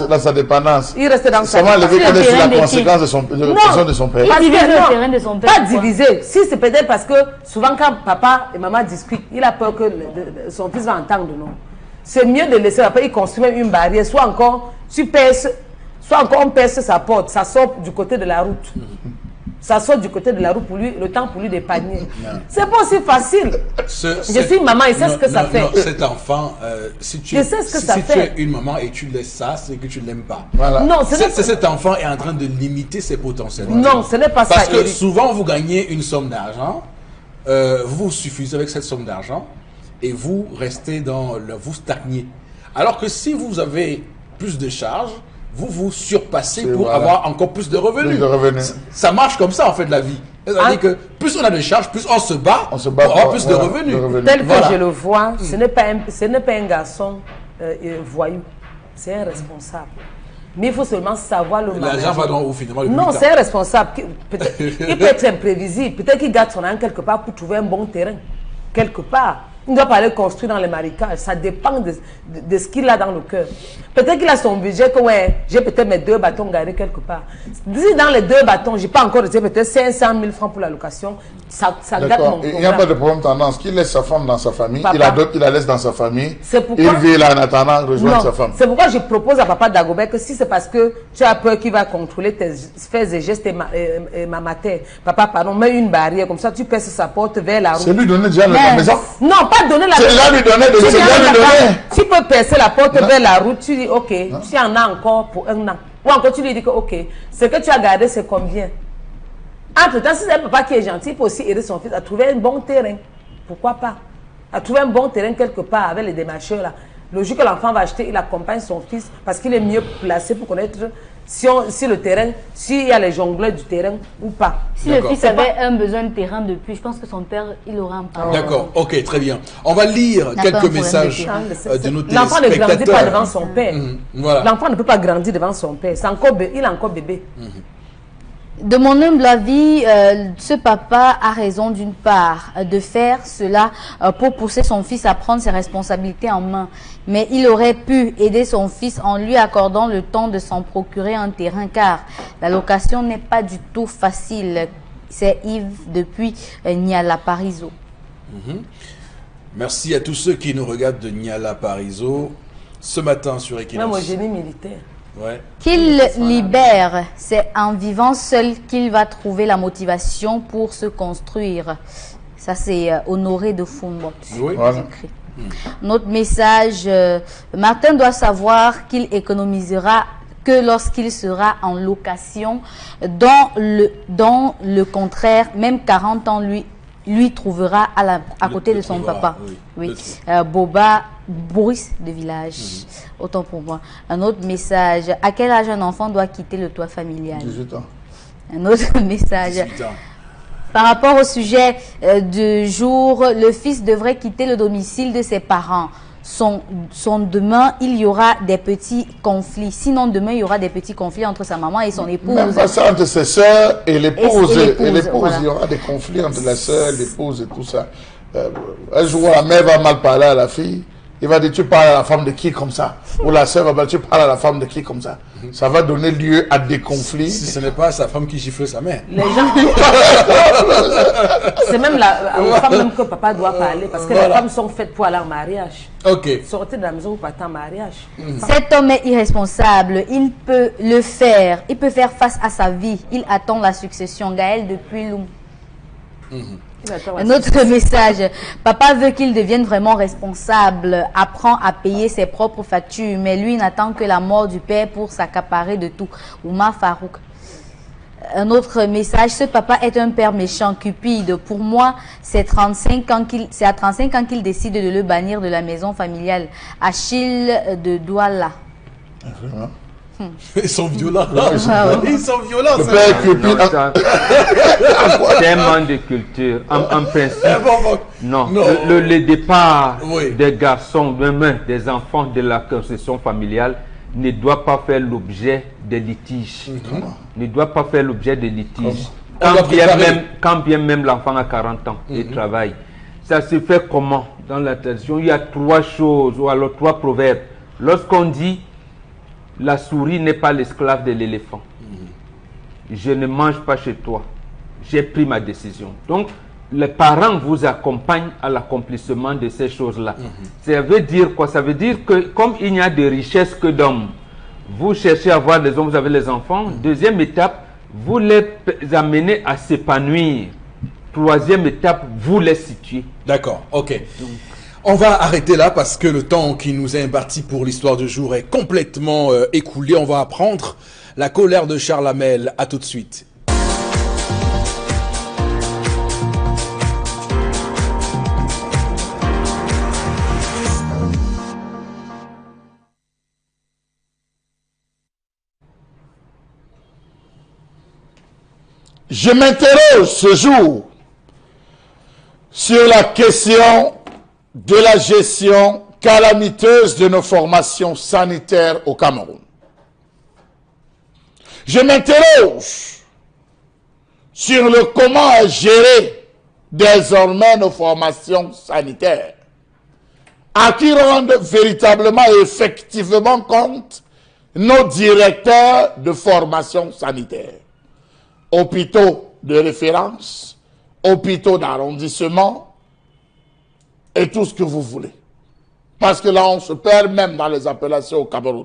dans sa dépendance. Il reste dans sa dépendance. Ça va lever connaître la conséquence de son père. Pas diviser le terrain de son père. Pas diviser. Si c'est peut-être parce que souvent quand papa et maman discutent, il a peur que son fils va entendre non. C'est mieux de laisser après, il construit même une barrière. Soit encore, on perce sa porte, ça sort du côté de la route. Ça sort du côté de la route pour lui, le temps pour lui d'épargner. C'est pas aussi facile. Je suis maman, il sait ce que ça fait. Non, cet enfant, si tu es une maman et tu laisses ça, c'est que tu ne l'aimes pas. Voilà. Non, cet enfant est en train de limiter ses potentiels. Non, ce n'est pas ça. Parce que souvent, vous gagnez une somme d'argent, vous vous suffisez avec cette somme d'argent et vous restez vous stagnez. Alors que si vous avez plus de charges, vous surpassez pour avoir encore plus de revenus. Ça marche comme ça en fait la vie. C'est-à-dire que plus on a de charges, plus on se bat pour avoir plus de revenus. Tel que je le vois, ce n'est pas un garçon voyou, c'est un responsable. Mais il faut seulement savoir le manager. L'argent va dans où finalement le Non, c'est un responsable. Il peut être imprévisible. Peut-être qu'il garde son argent quelque part pour trouver un bon terrain. Quelque part. Il ne doit pas aller construire dans les marécages. Ça dépend de ce qu'il a dans le cœur. Peut-être qu'il a son budget, que ouais, j'ai peut-être mes 2 bâtons garés quelque part. Si dans les 2 bâtons, je n'ai pas encore retiré peut-être 500 000 francs pour la location, ça gâte mon programme. Il n'y a pas de problème tendance. Qu'il laisse sa femme dans sa famille, Papa, il adopte, il la laisse dans sa famille, pourquoi, il vit là en attendant de rejoindre sa femme. C'est pourquoi je propose à papa Dagobert que si c'est parce que tu as peur qu'il va contrôler tes faits et gestes et ma matière, papa, pardon, mets une barrière, comme ça tu perces sa porte vers la route. C'est lui donner déjà la maison. Non, pas donner la maison. C'est là lui donner de donner. Tu peux percer la porte vers la route, tu dis ok, tu en as encore pour 1 an. Ou encore tu lui dis que ok, ce que tu as gardé c'est combien? Entre-temps, si c'est un papa qui est gentil, il peut aussi aider son fils à trouver un bon terrain. Pourquoi pas? À trouver un bon terrain quelque part avec les démarcheurs là. Le jour que l'enfant va acheter, il accompagne son fils parce qu'il est mieux placé pour connaître si le terrain, s'il y a les jongleurs du terrain ou pas. Si le fils avait un besoin de terrain depuis, je pense que son père, il aura un parent. D'accord, ok, très bien. On va lire quelques messages de nos téléspectateurs. L'enfant ne grandit pas devant son père. Voilà. L'enfant ne peut pas grandir devant son père. Il est encore bébé. De mon humble avis, ce papa a raison d'une part de faire cela pour pousser son fils à prendre ses responsabilités en main. Mais il aurait pu aider son fils en lui accordant le temps de s'en procurer un terrain car la location n'est pas du tout facile. C'est Yves depuis Niala Parizeau. Merci à tous ceux qui nous regardent de Niala Parizeau ce matin sur Equinox. Même au génie militaire. Ouais. Qu'il libère, c'est en vivant seul qu'il va trouver la motivation pour se construire. Ça, c'est Honoré de Fumbo. Oui. Voilà. Notre message, Martin doit savoir qu'il économisera que lorsqu'il sera en location. Dans le contraire, même 40 ans, lui trouvera à côté de son papa. Oui. Boba, Boris de village. Autant pour moi. Un autre message. À quel âge un enfant doit quitter le toit familial? 18 ans. Un autre message. 18 ans. Par rapport au sujet du jour, le fils devrait quitter le domicile de ses parents. Demain, il y aura des petits conflits. Sinon, demain, il y aura des petits conflits entre sa maman et son épouse. Même pas ça entre ses soeurs et l'épouse. Voilà. Il y aura des conflits entre la soeur, l'épouse et tout ça. Un jour, la mère va mal parler à la fille. Il va dire, tu parles à la femme de qui comme ça? Ou la soeur va dire, tu parles à la femme de qui comme ça? Ça va donner lieu à des conflits. Si ce n'est pas sa femme qui gifle sa mère. Les gens... C'est même la femme même que papa doit parler. Parce que les femmes sont faites pour aller en mariage. Ok. Sortir de la maison pour partir en mariage. Cet homme est irresponsable. Il peut le faire. Il peut faire face à sa vie. Il attend la succession. Gaël depuis Loum. Un autre message. Papa veut qu'il devienne vraiment responsable, apprend à payer ses propres factures, mais lui n'attend que la mort du père pour s'accaparer de tout. Oumar Farouk. Un autre message. Ce papa est un père méchant, cupide. Pour moi, c'est à 35 ans qu'il décide de le bannir de la maison familiale. Achille de Douala. Vraiment. Ils sont violents. Ils sont violents. Le père cupide. C'est un manque de culture. En principe, non. Non. Le départ Oui. des garçons, même des enfants de la concession familiale, ne doit pas faire l'objet de litiges. Ne doit pas faire l'objet de litiges. Quand bien même l'enfant a 40 ans et travaille. Ça se fait comment? Dans la tradition, il y a 3 choses, ou alors 3 proverbes. Lorsqu'on dit la souris n'est pas l'esclave de l'éléphant, je ne mange pas chez toi, j'ai pris ma décision. Donc, les parents vous accompagnent à l'accomplissement de ces choses-là. Ça veut dire quoi? Ça veut dire que comme il n'y a de richesse que d'hommes, vous cherchez à avoir des hommes, vous avez les enfants. Deuxième étape, vous les amenez à s'épanouir. Troisième étape, vous les situez. D'accord, ok. On va arrêter là parce que le temps qui nous est imparti pour l'histoire du jour est complètement écoulé. On va apprendre la colère de Charles Hamel. À tout de suite. Je m'interroge ce jour sur la question de la gestion calamiteuse de nos formations sanitaires au Cameroun. Je m'interroge sur le comment gérer désormais nos formations sanitaires, à qui rendent véritablement et effectivement compte nos directeurs de formation sanitaire. Hôpitaux de référence, hôpitaux d'arrondissement et tout ce que vous voulez. Parce que là, on se perd même dans les appellations au Cameroun.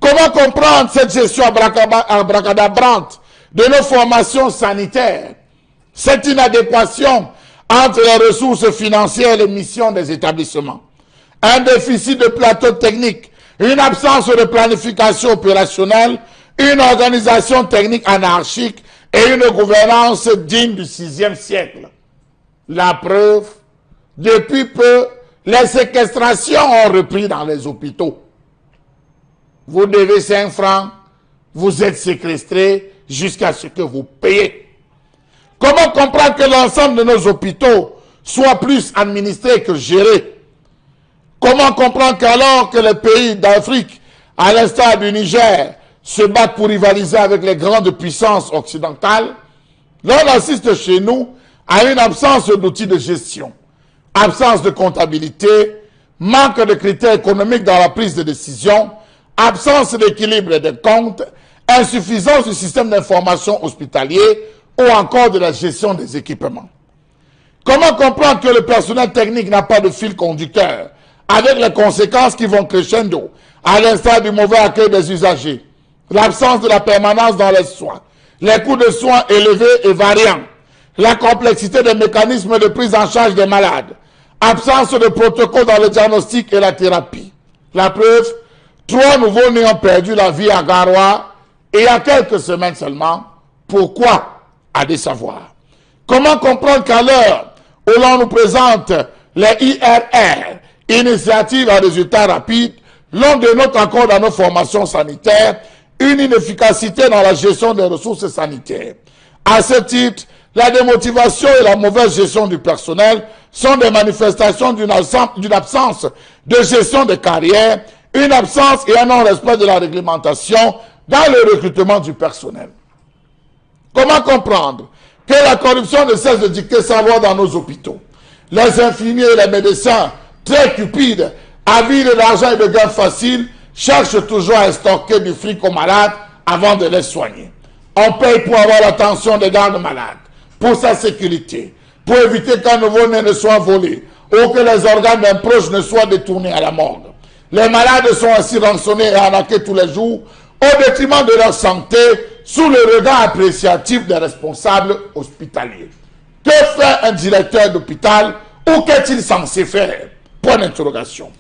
Comment comprendre cette gestion abracadabrante de nos formations sanitaires? Cette inadéquation entre les ressources financières et les missions des établissements. Un déficit de plateau technique, une absence de planification opérationnelle, une organisation technique anarchique et une gouvernance digne du 6e siècle. La preuve, depuis peu, les séquestrations ont repris dans les hôpitaux. Vous devez 5 francs, vous êtes séquestré jusqu'à ce que vous payez. Comment comprendre que l'ensemble de nos hôpitaux soit plus administré que géré? Comment comprendre qu'alors que les pays d'Afrique, à l'instar du Niger, se battent pour rivaliser avec les grandes puissances occidentales, l'on assiste chez nous à une absence d'outils de gestion, absence de comptabilité, manque de critères économiques dans la prise de décision, absence d'équilibre des comptes, insuffisance du système d'information hospitalier ou encore de la gestion des équipements. Comment comprendre que le personnel technique n'a pas de fil conducteur, avec les conséquences qui vont crescendo, à l'instar du mauvais accueil des usagers, l'absence de la permanence dans les soins, les coûts de soins élevés et variants, la complexité des mécanismes de prise en charge des malades, absence de protocole dans le diagnostic et la thérapie. La preuve, 3 nouveaux-nés ont perdu la vie à Garoua et il y a quelques semaines seulement. Pourquoi? À des savoirs. Comment comprendre qu'à l'heure où l'on nous présente les IRR, initiatives à résultats rapides, l'on dénote encore dans nos formations sanitaires une inefficacité dans la gestion des ressources sanitaires. À ce titre, la démotivation et la mauvaise gestion du personnel sont des manifestations d'une absence de gestion des carrières, une absence et un non-respect de la réglementation dans le recrutement du personnel. Comment comprendre que la corruption ne cesse de dicter sa loi dans nos hôpitaux? Les infirmiers et les médecins, très cupides, avides d'argent et de gains faciles, cherchent toujours à stocker du fric aux malades avant de les soigner. On paye pour avoir l'attention des gardes malades, pour sa sécurité, pour éviter qu'un nouveau-né ne soit volé ou que les organes d'un proche ne soient détournés à la morgue. Les malades sont ainsi rançonnés et arnaqués tous les jours au détriment de leur santé sous le regard appréciatif des responsables hospitaliers. Que fait un directeur d'hôpital ou qu'est-il censé faire? Point d'interrogation.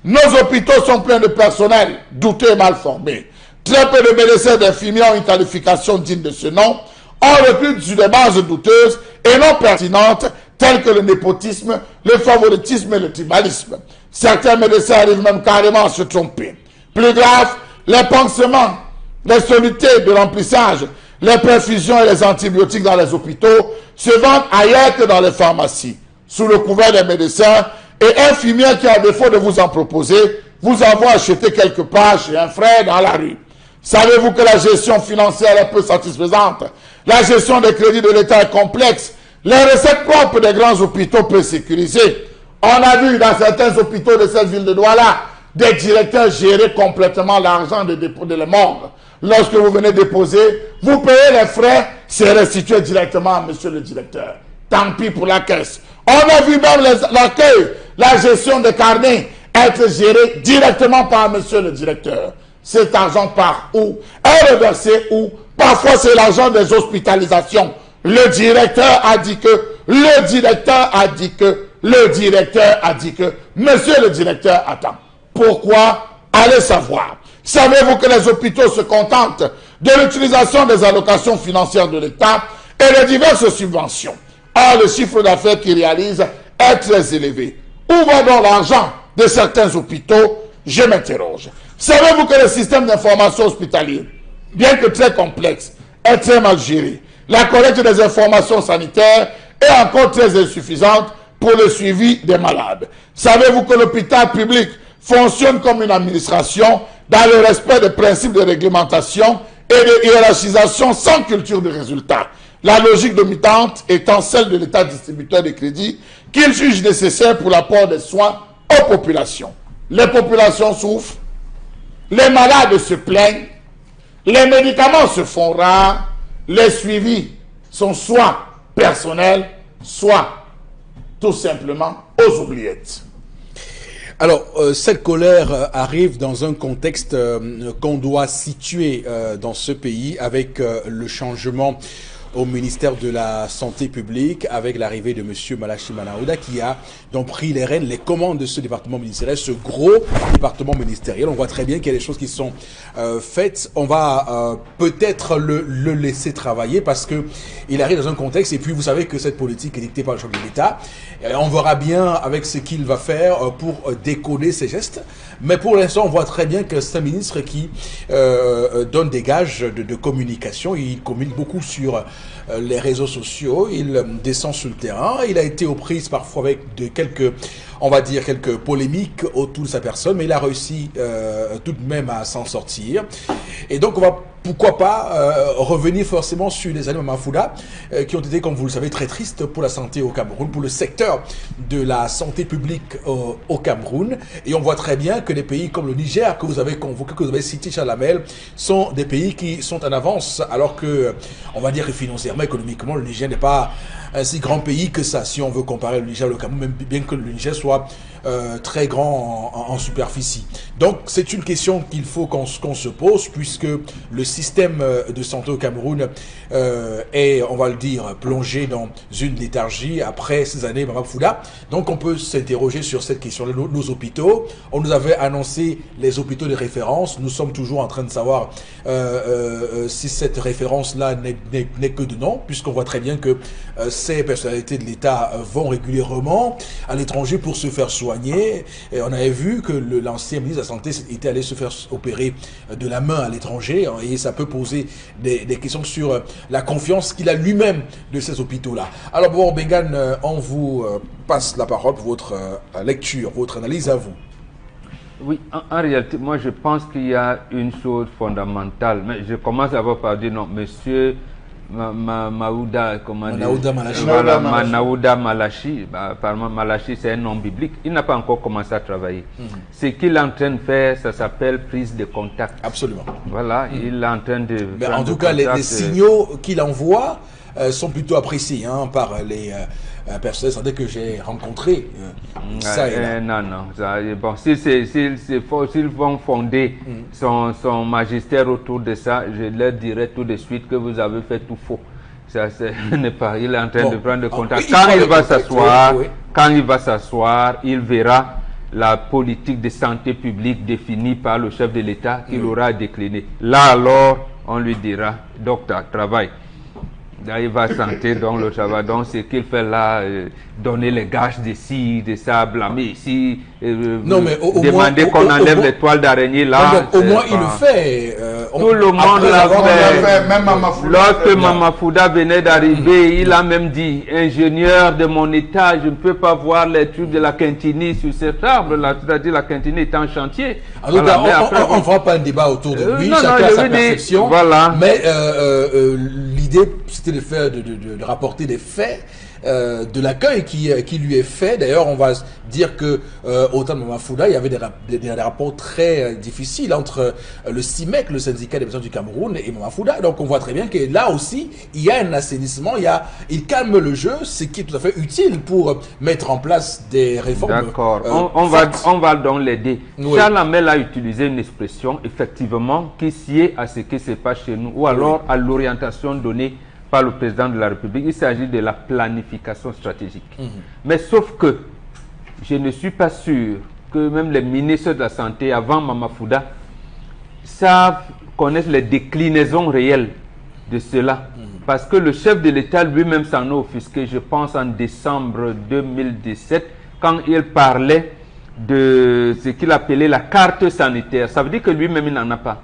Nos hôpitaux sont pleins de personnel douteux et mal formés. Très peu de médecins et d'infirmiers ont une qualification digne de ce nom. On recrute sur des bases douteuses et non pertinentes telles que le népotisme, le favoritisme et le tribalisme. Certains médecins arrivent même carrément à se tromper. Plus grave, les pansements, les solutés de remplissage, les perfusions et les antibiotiques dans les hôpitaux se vendent ailleurs que dans les pharmacies, sous le couvert des médecins et infirmiers qui, à défaut de vous en proposer, vous avoir acheté quelque part chez un frère dans la rue. Savez-vous que la gestion financière est peu satisfaisante? La gestion des crédits de l'État est complexe. Les recettes propres des grands hôpitaux peu sécurisées. On a vu dans certains hôpitaux de cette ville de Douala des directeurs gérer complètement l'argent de dépôt de la morgue. Lorsque vous venez déposer, vous payez les frais, c'est restitué directement à monsieur le directeur. Tant pis pour la caisse. On a vu même l'accueil, la gestion des carnets être gérée directement par monsieur le directeur. Cet argent part où? Est reversé où? Parfois c'est l'argent des hospitalisations. Le directeur a dit que, le directeur a dit que, le directeur a dit que, monsieur le directeur attend. Pourquoi? Allez savoir. Savez-vous que les hôpitaux se contentent de l'utilisation des allocations financières de l'État et de diverses subventions? Or, le chiffre d'affaires qu'ils réalisent est très élevé. Où va donc l'argent de certains hôpitaux? Je m'interroge. Savez-vous que le système d'information hospitalier, bien que très complexe, est très mal géré? La collecte des informations sanitaires est encore très insuffisante pour le suivi des malades. Savez-vous que l'hôpital public fonctionne comme une administration dans le respect des principes de réglementation et de hiérarchisation sans culture de résultat? La logique dominante étant celle de l'État distributeur de crédit qu'il juge nécessaire pour l'apport des soins aux populations. Les populations souffrent, les malades se plaignent, les médicaments se font rares, les suivis sont soit personnels, soit tout simplement aux oubliettes. Alors, cette colère arrive dans un contexte qu'on doit situer dans ce pays avec le changement au ministère de la Santé publique avec l'arrivée de M. Malachi Manaouda qui a donc pris les rênes, les commandes de ce département ministériel, ce gros département ministériel. On voit très bien qu'il y a des choses qui sont faites. On va peut-être le laisser travailler parce que il arrive dans un contexte et puis vous savez que cette politique est dictée par le chef de l'État. On verra bien avec ce qu'il va faire pour décoder ses gestes. Mais pour l'instant, on voit très bien que c'est un ministre qui donne des gages de communication. Il communique beaucoup sur les réseaux sociaux, il descend sur le terrain, il a été aux prises parfois avec de quelques, on va dire, quelques polémiques autour de sa personne, mais il a réussi tout de même à s'en sortir. Et donc on va, pourquoi pas, revenir forcément sur les années Mafouda, qui ont été, comme vous le savez, très tristes pour la santé au Cameroun, pour le secteur de la santé publique au Cameroun. Et on voit très bien que des pays comme le Niger, que vous avez convoqué, que vous avez cité, Chalamel, sont des pays qui sont en avance, alors que, on va dire que financièrement, économiquement, le Niger n'est pas un si grand pays que ça, si on veut comparer le Niger et le Cameroun, même bien que le Niger soit très grand en superficie. Donc c'est une question qu'il faut qu'on se pose, puisque le système de santé au Cameroun est, on va le dire, plongé dans une léthargie après ces années Mafouda. Donc on peut s'interroger sur cette question. Nos hôpitaux, on nous avait annoncé les hôpitaux de référence. Nous sommes toujours en train de savoir si cette référence-là n'est que de nom, puisqu'on voit très bien que ces personnalités de l'État vont régulièrement à l'étranger pour se faire soigner. Et on avait vu que l'ancien ministre de la Santé était allé se faire opérer de la main à l'étranger, et ça peut poser des questions sur la confiance qu'il a lui-même de ces hôpitaux-là. Alors bon, Bengan, on vous passe la parole pour votre lecture, votre analyse à vous. Oui, en réalité, moi je pense qu'il y a une chose fondamentale, mais je commence d'abord par dire non, monsieur Manaouda Malachi, apparemment Malachi c'est un nom biblique, il n'a pas encore commencé à travailler. Ce qu'il est en train de faire, ça s'appelle prise de contact. Absolument. Voilà, il est en train de... Mais en tout cas, les signaux qu'il envoie sont plutôt appréciés par les personnes de santé que j'ai rencontrées. Bon, s'ils vont fonder son magistère autour de ça, je leur dirai tout de suite que vous avez fait tout faux. Ça, n'est pas. Il est en train de prendre contact. Quand il va s'asseoir, il verra la politique de santé publique définie par le chef de l'État qu'il aura déclinée. Là alors, on lui dira, docteur, travail. Là, il va sentir donc le travail. Donc, ce qu'il fait là, donner les gages d'ici, de ça, blâmer ici, non, mais demander qu'on enlève les toiles d'araignée là. Au moins, il le fait. Tout le monde l'a fait. Même Mamafouda. Lorsque Mamafouda venait d'arriver, il a même dit, ingénieur de mon état, je ne peux pas voir les trucs de la Quintini sur cet arbre là. C'est-à-dire la Quintini est en chantier. En tout cas, on ne fera pas un débat autour de lui, non, chacun a sa perception. Voilà. Mais l'idée, c'était de faire, de rapporter des faits. De l'accueil qui lui est fait. D'ailleurs, on va dire que au temps de Mamafouda, il y avait des rapports très difficiles entre le CIMEC, le syndicat des médecins du Cameroun, et Mamafouda. Donc, on voit très bien que là aussi, il y a un assainissement, il calme le jeu, ce qui est tout à fait utile pour mettre en place des réformes. D'accord. On va donc l'aider. Oui. Charles Hamel a utilisé une expression, effectivement, qui sied à ce qui se passe chez nous, ou alors à l'orientation donnée par le président de la République. Il s'agit de la planification stratégique. Mais sauf que je ne suis pas sûr que même les ministres de la Santé avant Mamafouda connaissent les déclinaisons réelles de cela. Parce que le chef de l'État lui-même s'en a offusqué, je pense en décembre 2017, quand il parlait de ce qu'il appelait la carte sanitaire. Ça veut dire que lui-même il n'en a pas.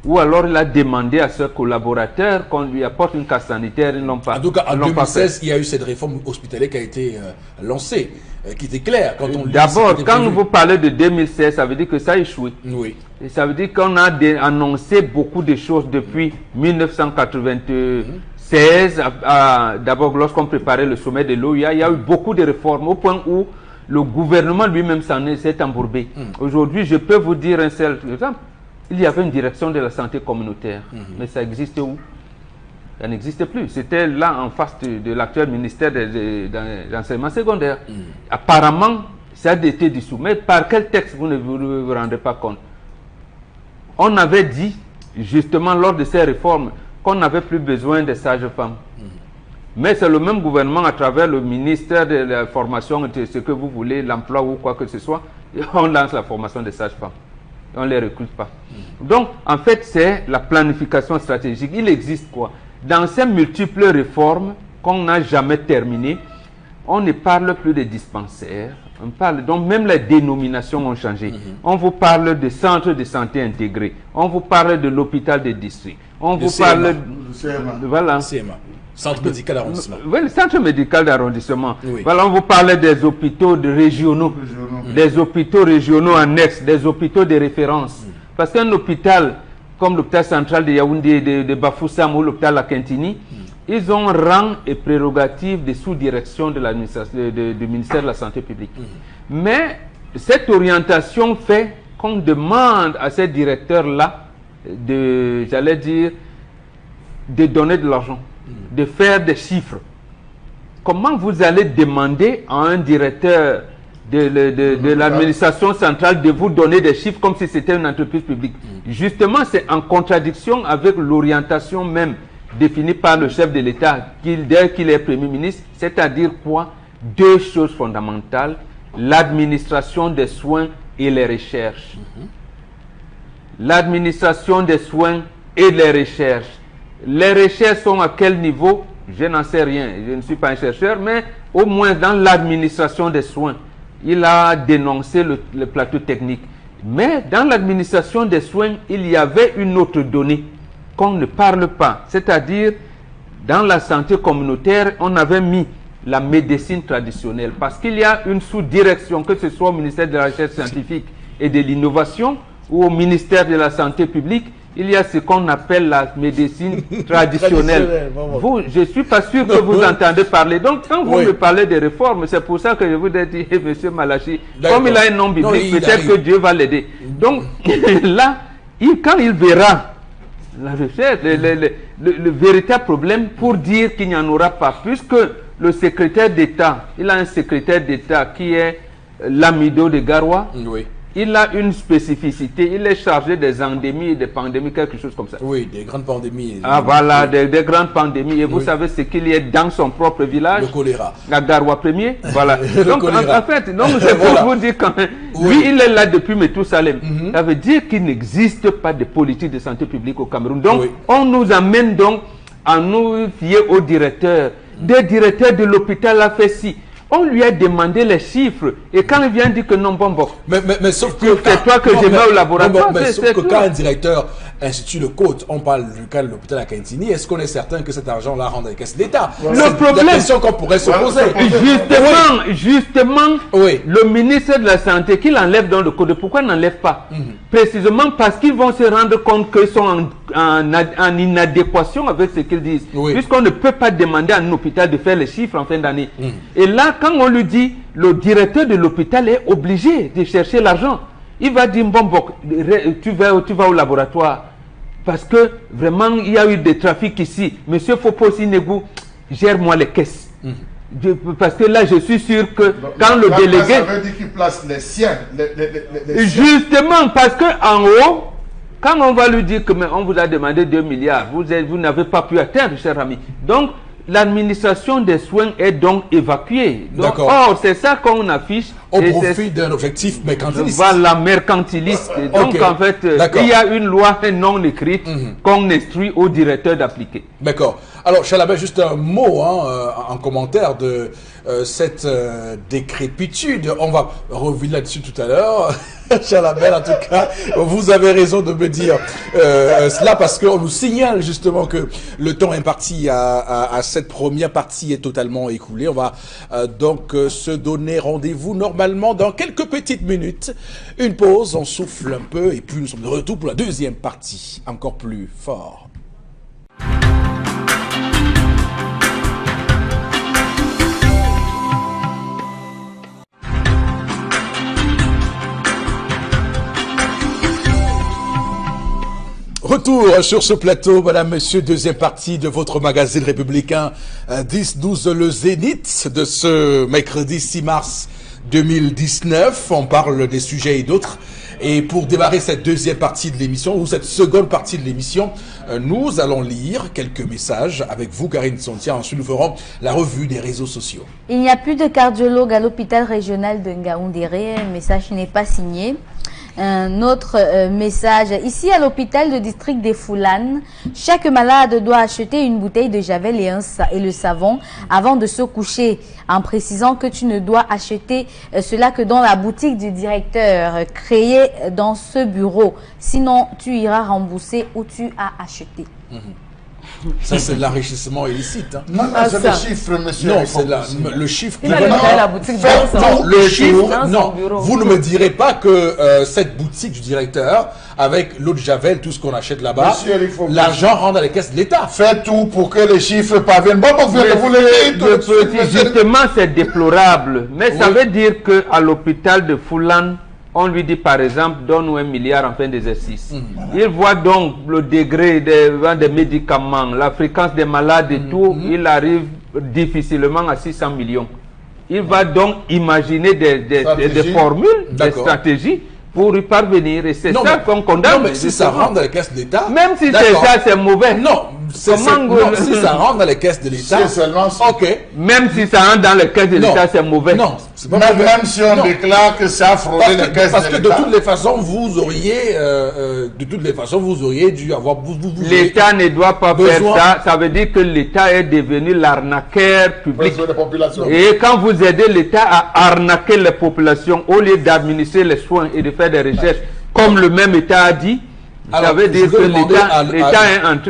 Ou alors il a demandé à ses collaborateurs qu'on lui apporte une carte sanitaire, ils n'ont pas. En tout cas, en 2016, il y a eu cette réforme hospitalière qui a été lancée, qui était claire. D'abord, quand vous parlez de 2016, ça veut dire que ça a échoué. Oui. Et ça veut dire qu'on a annoncé beaucoup de choses depuis 1996. D'abord, lorsqu'on préparait le sommet de l'OUA, il y a eu beaucoup de réformes au point où le gouvernement lui-même s'est embourbé. Aujourd'hui, je peux vous dire un seul exemple. Il y avait une direction de la santé communautaire, mais ça existe où? Ça n'existe plus. C'était là en face de l'actuel ministère de l'enseignement secondaire. Apparemment, ça a été dissous. Mais par quel texte vous ne vous rendez pas compte? On avait dit, justement, lors de ces réformes, qu'on n'avait plus besoin de sages-femmes. Mais c'est le même gouvernement, à travers le ministère de la formation, de ce que vous voulez, l'emploi ou quoi que ce soit, on lance la formation des sages-femmes. On ne les recrute pas. Donc, en fait, c'est la planification stratégique. Il existe quoi? Dans ces multiples réformes qu'on n'a jamais terminées, on ne parle plus de dispensaires. On parle, donc, même les dénominations ont changé. On vous parle de centre de santé intégré. On vous parle de l'hôpital de district. On vous parle de... Voilà. CMA. Centre médical d'arrondissement. Oui, le centre médical d'arrondissement. Oui. Voilà, on vous parle des hôpitaux régionaux, des hôpitaux régionaux annexes, des hôpitaux de référence. Parce qu'un hôpital, comme l'hôpital central de Yaoundé, de Bafoussam ou l'hôpital La Quintini, ils ont rang et prérogatives de sous-direction de l'administration du ministère de la Santé publique. Mais cette orientation fait qu'on demande à ces directeurs-là j'allais dire, de donner de l'argent, de faire des chiffres. Comment vous allez demander à un directeur de l'administration centrale de vous donner des chiffres comme si c'était une entreprise publique? Justement, c'est en contradiction avec l'orientation même définie par le chef de l'État dès qu'il est Premier ministre, c'est-à-dire quoi? Deux choses fondamentales, l'administration des soins et les recherches. L'administration des soins et les recherches. Les recherches sont à quel niveau? Je n'en sais rien, je ne suis pas un chercheur, mais au moins dans l'administration des soins, il a dénoncé le plateau technique. Mais dans l'administration des soins, il y avait une autre donnée qu'on ne parle pas. C'est-à-dire, dans la santé communautaire, on avait mis la médecine traditionnelle. Parce qu'il y a une sous-direction, que ce soit au ministère de la Recherche scientifique et de l'innovation ou au ministère de la Santé publique, il y a ce qu'on appelle la médecine traditionnelle. Vous, je ne suis pas sûr que vous entendez parler. Donc, quand vous me parlez de réformes, c'est pour ça que je vous ai dit, M. Malachi, comme il a un nom biblique, peut-être que Dieu va l'aider. Donc, là, quand il verra la recherche, le véritable problème, pour dire qu'il n'y en aura pas, puisque le secrétaire d'État, il a un secrétaire d'État qui est Lamido de Garoua. Oui. Il a une spécificité, il est chargé des endémies et des pandémies, quelque chose comme ça. Oui, des grandes pandémies. Ah voilà, des grandes pandémies. Et vous savez ce qu'il y a dans son propre village? Le choléra. La Garoua premier, voilà. Donc en fait, c'est pour vous dire quand même, lui il est là depuis Methusalem. Ça veut dire qu'il n'existe pas de politique de santé publique au Cameroun. Donc on nous amène donc à nous fier au directeur. Des directeurs de l'hôpital a fait ci. On lui a demandé les chiffres et quand il vient dire que non, bon. Mais sauf que c'est toi que j'ai mis au laboratoire. Mais sauf que quand un directeur institue le code, on parle du cas de l'hôpital à Kintini, est-ce qu'on est certain que cet argent-là rentre dans les caisses de l'État? Le problème, la question qu'on pourrait se poser. Justement, oui. Le ministre de la Santé qui l'enlève dans le code, pourquoi il n'enlève pas? Précisément parce qu'ils vont se rendre compte qu'ils sont en inadéquation avec ce qu'ils disent. Oui. Puisqu'on ne peut pas demander à un hôpital de faire les chiffres en fin d'année. Et là, quand on lui dit, le directeur de l'hôpital est obligé de chercher l'argent. Il va dire, bon, tu vas au laboratoire. Parce que vraiment, il y a eu des trafics ici. Monsieur Foposi Negou, gère-moi les caisses. Parce que là, je suis sûr que quand le délégué... Ça veut dire qu'il place les siens. Les justement, parce qu'en haut, quand on va lui dire que mais on vous a demandé 2 milliards, vous n'avez pas pu atteindre, cher ami. Donc, l'administration des soins est donc évacuée. Or, c'est ça qu'on affiche. Au profit d'un objectif mercantiliste. Voilà, mercantiliste. Donc, en fait, il y a une loi non écrite qu'on instruit au directeur d'appliquer. D'accord. Alors, Chalabel, juste un mot en commentaire de cette décrépitude. On va revenir là-dessus tout à l'heure. Chalabel, en tout cas, vous avez raison de me dire cela parce qu'on nous signale justement que le temps imparti à cette première partie est totalement écoulé. On va donc se donner rendez-vous normalement dans quelques petites minutes. Une pause, on souffle un peu et puis nous sommes de retour pour la deuxième partie, encore plus fort. Retour sur ce plateau, madame, monsieur, deuxième partie de votre magazine républicain 10-12, le Zénith de ce mercredi 6 mars 2019. On parle des sujets et d'autres. Et pour démarrer cette deuxième partie de l'émission, ou cette seconde partie de l'émission, nous allons lire quelques messages avec vous, Karine Sontia. Ensuite, nous ferons la revue des réseaux sociaux. Il n'y a plus de cardiologue à l'hôpital régional de Ngaoundéré. Un message n'est pas signé. Un autre message, ici à l'hôpital de district des Foulanes, chaque malade doit acheter une bouteille de javel et le savon avant de se coucher, en précisant que tu ne dois acheter cela que dans la boutique du directeur créée dans ce bureau, sinon tu iras rembourser où tu as acheté. Ça, c'est l'enrichissement illicite. Hein. Non, c'est le chiffre, monsieur. Non, c'est le chiffre. Il a la boutique le chiffre. Non, vous ne me direz pas que cette boutique du directeur, avec l'eau de Javel, tout ce qu'on achète là-bas, l'argent rentre dans les caisses de l'État. Faites tout pour que les chiffres parviennent. Bon, vous les justement, c'est déplorable. Mais ça veut dire qu'à l'hôpital de Foulane, on lui dit par exemple, donne-nous 1 milliard en fin d'exercice. Il voit donc le degré des médicaments, la fréquence des malades et tout, il arrive difficilement à 600 millions. Il va donc imaginer des formules, des stratégies pour y parvenir. Et c'est ça qu'on condamne. Non, mais si ça rentre dans les caisses de l'État... Même si c'est ça, c'est mauvais. Non, si ça rentre dans les caisses de l'État... C'est seulement ça. Ok. Même si ça rentre dans les caisses de l'État, c'est mauvais. Non, même si on déclare que ça a fraudé les caisses de l'État. Parce que de toutes les façons, vous auriez dû avoir... L'État ne doit pas faire ça. Ça veut dire que l'État est devenu l'arnaqueur public. Et quand vous aidez l'État à arnaquer les populations, au lieu d'administrer les soins et de faire des recherches, comme le même État a dit, ça veut dire que l'État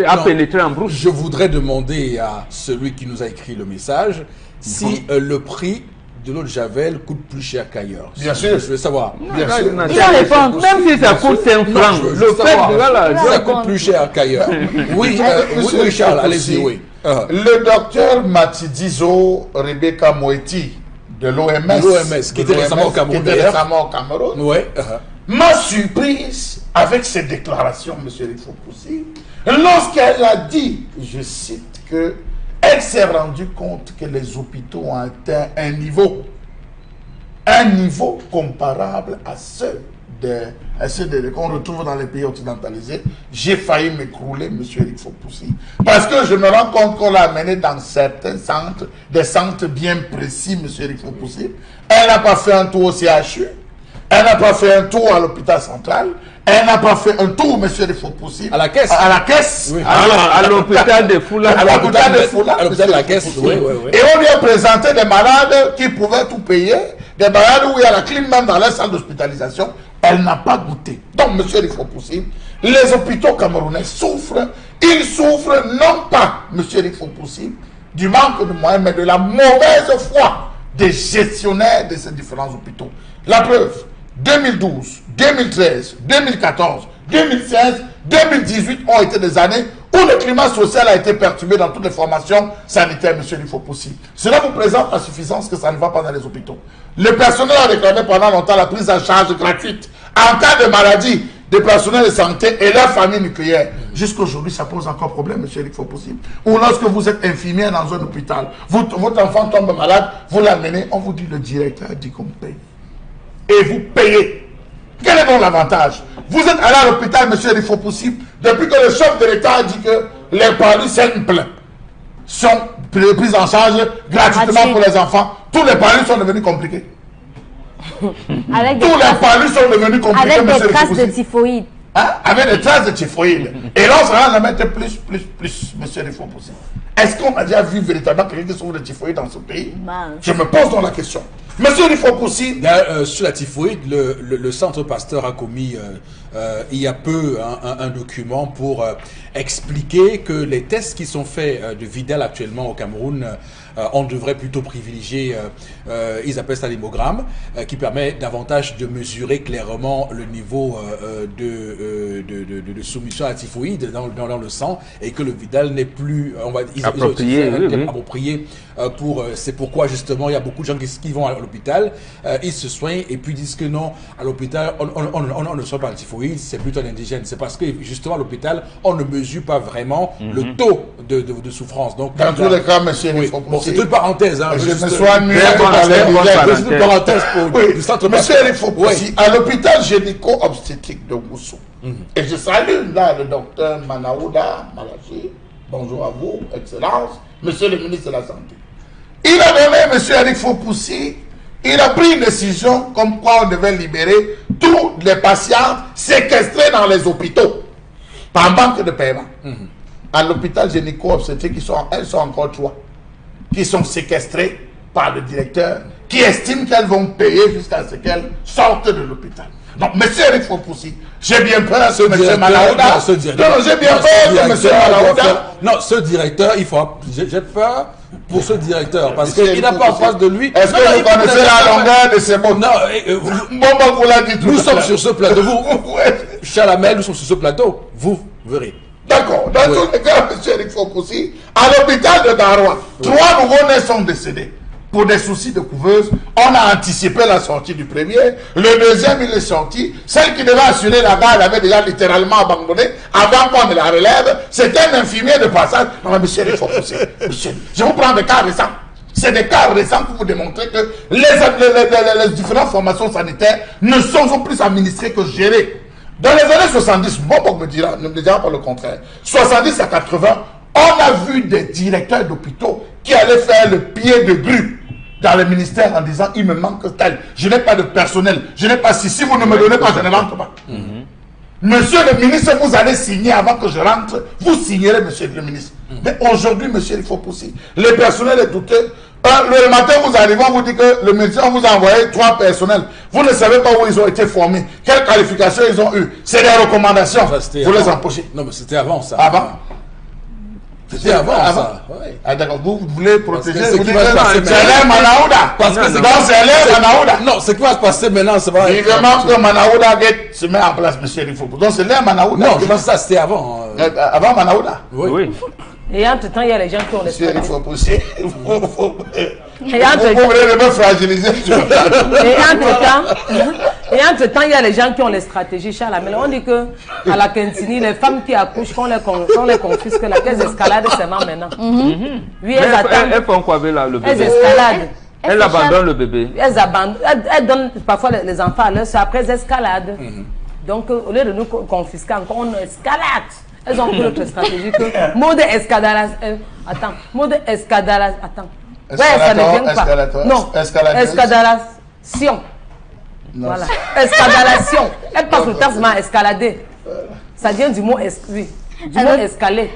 a pénétré en brousse. Je voudrais demander à celui qui nous a écrit le message si le prix de l'eau de Javel coûte plus cher qu'ailleurs. Bien sûr. Je veux savoir. Bien sûr. Même si ça coûte 5 francs, le fait de ça coûte plus cher qu'ailleurs. Oui, Charles, allez-y, oui. Le docteur Matidizo Rebecca Moeti de l'OMS, qui était récemment au Cameroun, m'a surprise avec ses déclarations, M. Rifopoussi, lorsqu'elle a dit, je cite, que elle s'est rendue compte que les hôpitaux ont atteint un niveau comparable à ceux qu'on retrouve dans les pays occidentalisés. J'ai failli m'écrouler, M. Rifopoussi, parce que je me rends compte qu'on l'a amené dans certains centres, des centres bien précis, M. Rifopoussi. Elle n'a pas fait un tour au CHU. Elle n'a pas fait un tour à l'hôpital central. Elle n'a pas fait un tour, monsieur il faut possible. À la caisse. À la caisse. Oui. À l'hôpital de Foula. À l'hôpital de Foula. À l'hôpital de la caisse. Oui, oui, oui. Et on lui a présenté des malades qui pouvaient tout payer, des malades où il y a la clim même dans la salle d'hospitalisation. Elle n'a pas goûté. Donc, monsieur il faut possible, les hôpitaux camerounais souffrent. Ils souffrent non pas, monsieur il faut possible, du manque de moyens, mais de la mauvaise foi des gestionnaires de ces différents hôpitaux. La preuve, 2012, 2013, 2014, 2016, 2018 ont été des années où le climat social a été perturbé dans toutes les formations sanitaires, monsieur il faut possible. Cela vous présente la suffisance que ça ne va pas dans les hôpitaux. Le personnel a réclamé pendant longtemps la prise en charge gratuite en cas de maladie des personnels de santé et leur famille nucléaire. Jusqu'aujourd'hui, ça pose encore problème, monsieur il faut possible. Ou lorsque vous êtes infirmière dans un hôpital, votre enfant tombe malade, vous l'amenez, on vous dit le directeur dit qu'on paye. Et vous payez. Quel est donc l'avantage? Vous êtes allé à l'hôpital, monsieur il faut possible, depuis que le chef de l'État a dit que les palus simples sont pris en charge gratuitement pour les enfants. Tous les palus sont devenus compliqués. Avec Tous les palus sont devenus compliqués, avec monsieur des il faut traces de possible. typhoïde. Hein? Avec des traces de typhoïde. Et là, on sera à mettre plus, monsieur il faut possible. Est-ce qu'on a déjà vu véritablement quelqu'un qui souffre de typhoïde dans ce pays? Je me pose donc la question. Monsieur il faut possible. Sur la typhoïde, le Centre Pasteur a commis il y a peu un document pour expliquer que les tests qui sont faits de Vidal actuellement au Cameroun, on devrait plutôt privilégier, ils appellent ça l'hémogramme, qui permet davantage de mesurer clairement le niveau de soumission à la typhoïde dans le sang, et que le Vidal n'est plus approprié. Approprié pour, c'est pourquoi justement il y a beaucoup de gens qui vont à l'hôpital, ils se soignent et puis disent que non, à l'hôpital on ne soigne pas la typhoïde, c'est plutôt un indigène. C'est parce que justement à l'hôpital on ne mesure pas vraiment le taux de souffrance. Donc dans tous les cas, monsieur, oui, bon, c'est une parenthèse. Hein, je me soigne mieux c'est une parenthèse pour oui. du centre. Monsieur, il faut aussi, à l'hôpital gynéco-obstétrique de Moussou, et je salue là le docteur Manaouda Malachi, bonjour à vous, Excellence, monsieur le ministre de la Santé. Il a donné, monsieur Eric Fopoussi, il a pris une décision comme quoi on devait libérer tous les patients séquestrés dans les hôpitaux par manque de paiement. À l'hôpital gynéco-obstétrique, elles sont encore 3 qui sont séquestrées par le directeur qui estime qu'elles vont payer jusqu'à ce qu'elles sortent de l'hôpital. Donc, monsieur Eric Fopoussi, j'ai bien peur que monsieur Manaouda. Non, j'ai bien peur que monsieur Manaouda. Non, ce directeur, j'ai peur pour ce directeur parce qu'il n'a pas en face de lui. Est-ce que vous connaissez la longueur de ces mots? Non, bon, vous l'avez dit tout. Nous sommes sur ce plateau. Vous, Chalamel, nous sommes sur ce plateau. Vous verrez. D'accord. Dans tous les cas, monsieur Eric Fopoussi, à l'hôpital de Daroua, 3 nouveaux-nés sont décédés. Pour des soucis de couveuse, on a anticipé la sortie du premier. Le deuxième, il est sorti. Celle qui devait assurer la garde avait déjà littéralement abandonné avant qu'on ne la relève. C'était un infirmier de passage. Non, mais monsieur, il faut pousser. Monsieur, je vous prends des cas récents. C'est des cas récents pour vous démontrer que les différentes formations sanitaires ne sont plus administrées que gérées. Dans les années 70, Bob ne me dira pas le contraire. 70 à 80, on a vu des directeurs d'hôpitaux qui allaient faire le pied de grue dans le ministère en disant il me manque tel, je n'ai pas de personnel, je n'ai pas si vous ne me donnez pas, je ne rentre pas. Monsieur le ministre, vous allez signer avant que je rentre, vous signerez, monsieur le ministre. Mais aujourd'hui, monsieur, il faut pousser. Le personnel est douteux. Le matin, vous arrivez, on vous dit que le médecin vous a envoyé 3 personnels. Vous ne savez pas où ils ont été formés, quelles qualifications ils ont eues. C'est des recommandations. Vous les empochez. Non, mais c'était avant ça. Avant. C'était avant ça. Ouais. Ah, d'accord, vous voulez protéger. Parce que Vous ce qui dites va se passer que c'est l'air Manaouda. Parce que c'est l'air Manaouda. Non, ce qui va se passer maintenant, c'est vrai. Évidemment que Manaouda se met en place, monsieur Rifo. Donc c'est l'air Manaouda. Non, je pense que ça c'était avant. Avant Manaouda. Oui. Et entre-temps, il y a les gens qui ont les Monsieur Rifo pousser. Vous Et entre-temps, voulez me fragiliser. Et entre-temps, il y a les gens qui ont les stratégies. Chalamel, on dit que à la Kentini, les femmes qui accouchent, qu'on les confisque, la caisse escalade seulement maintenant. Oui, elles attendent. Elles font quoi avec le bébé? Elles escaladent. Elles abandonnent le bébé. Elles abandonnent. Elles donnent parfois les enfants à leur soeur, après elles escaladent. Donc, au lieu de nous confisquer encore, on escalade. Elles ont pris notre stratégie que mode escadalas. Attends, mode escadalas. Attends. Ouais, ça ne vient pas. Non, escadalation. Non, Voilà. Escalation. Elle passe le temps seulement à escalader. Ça vient du mot escaler.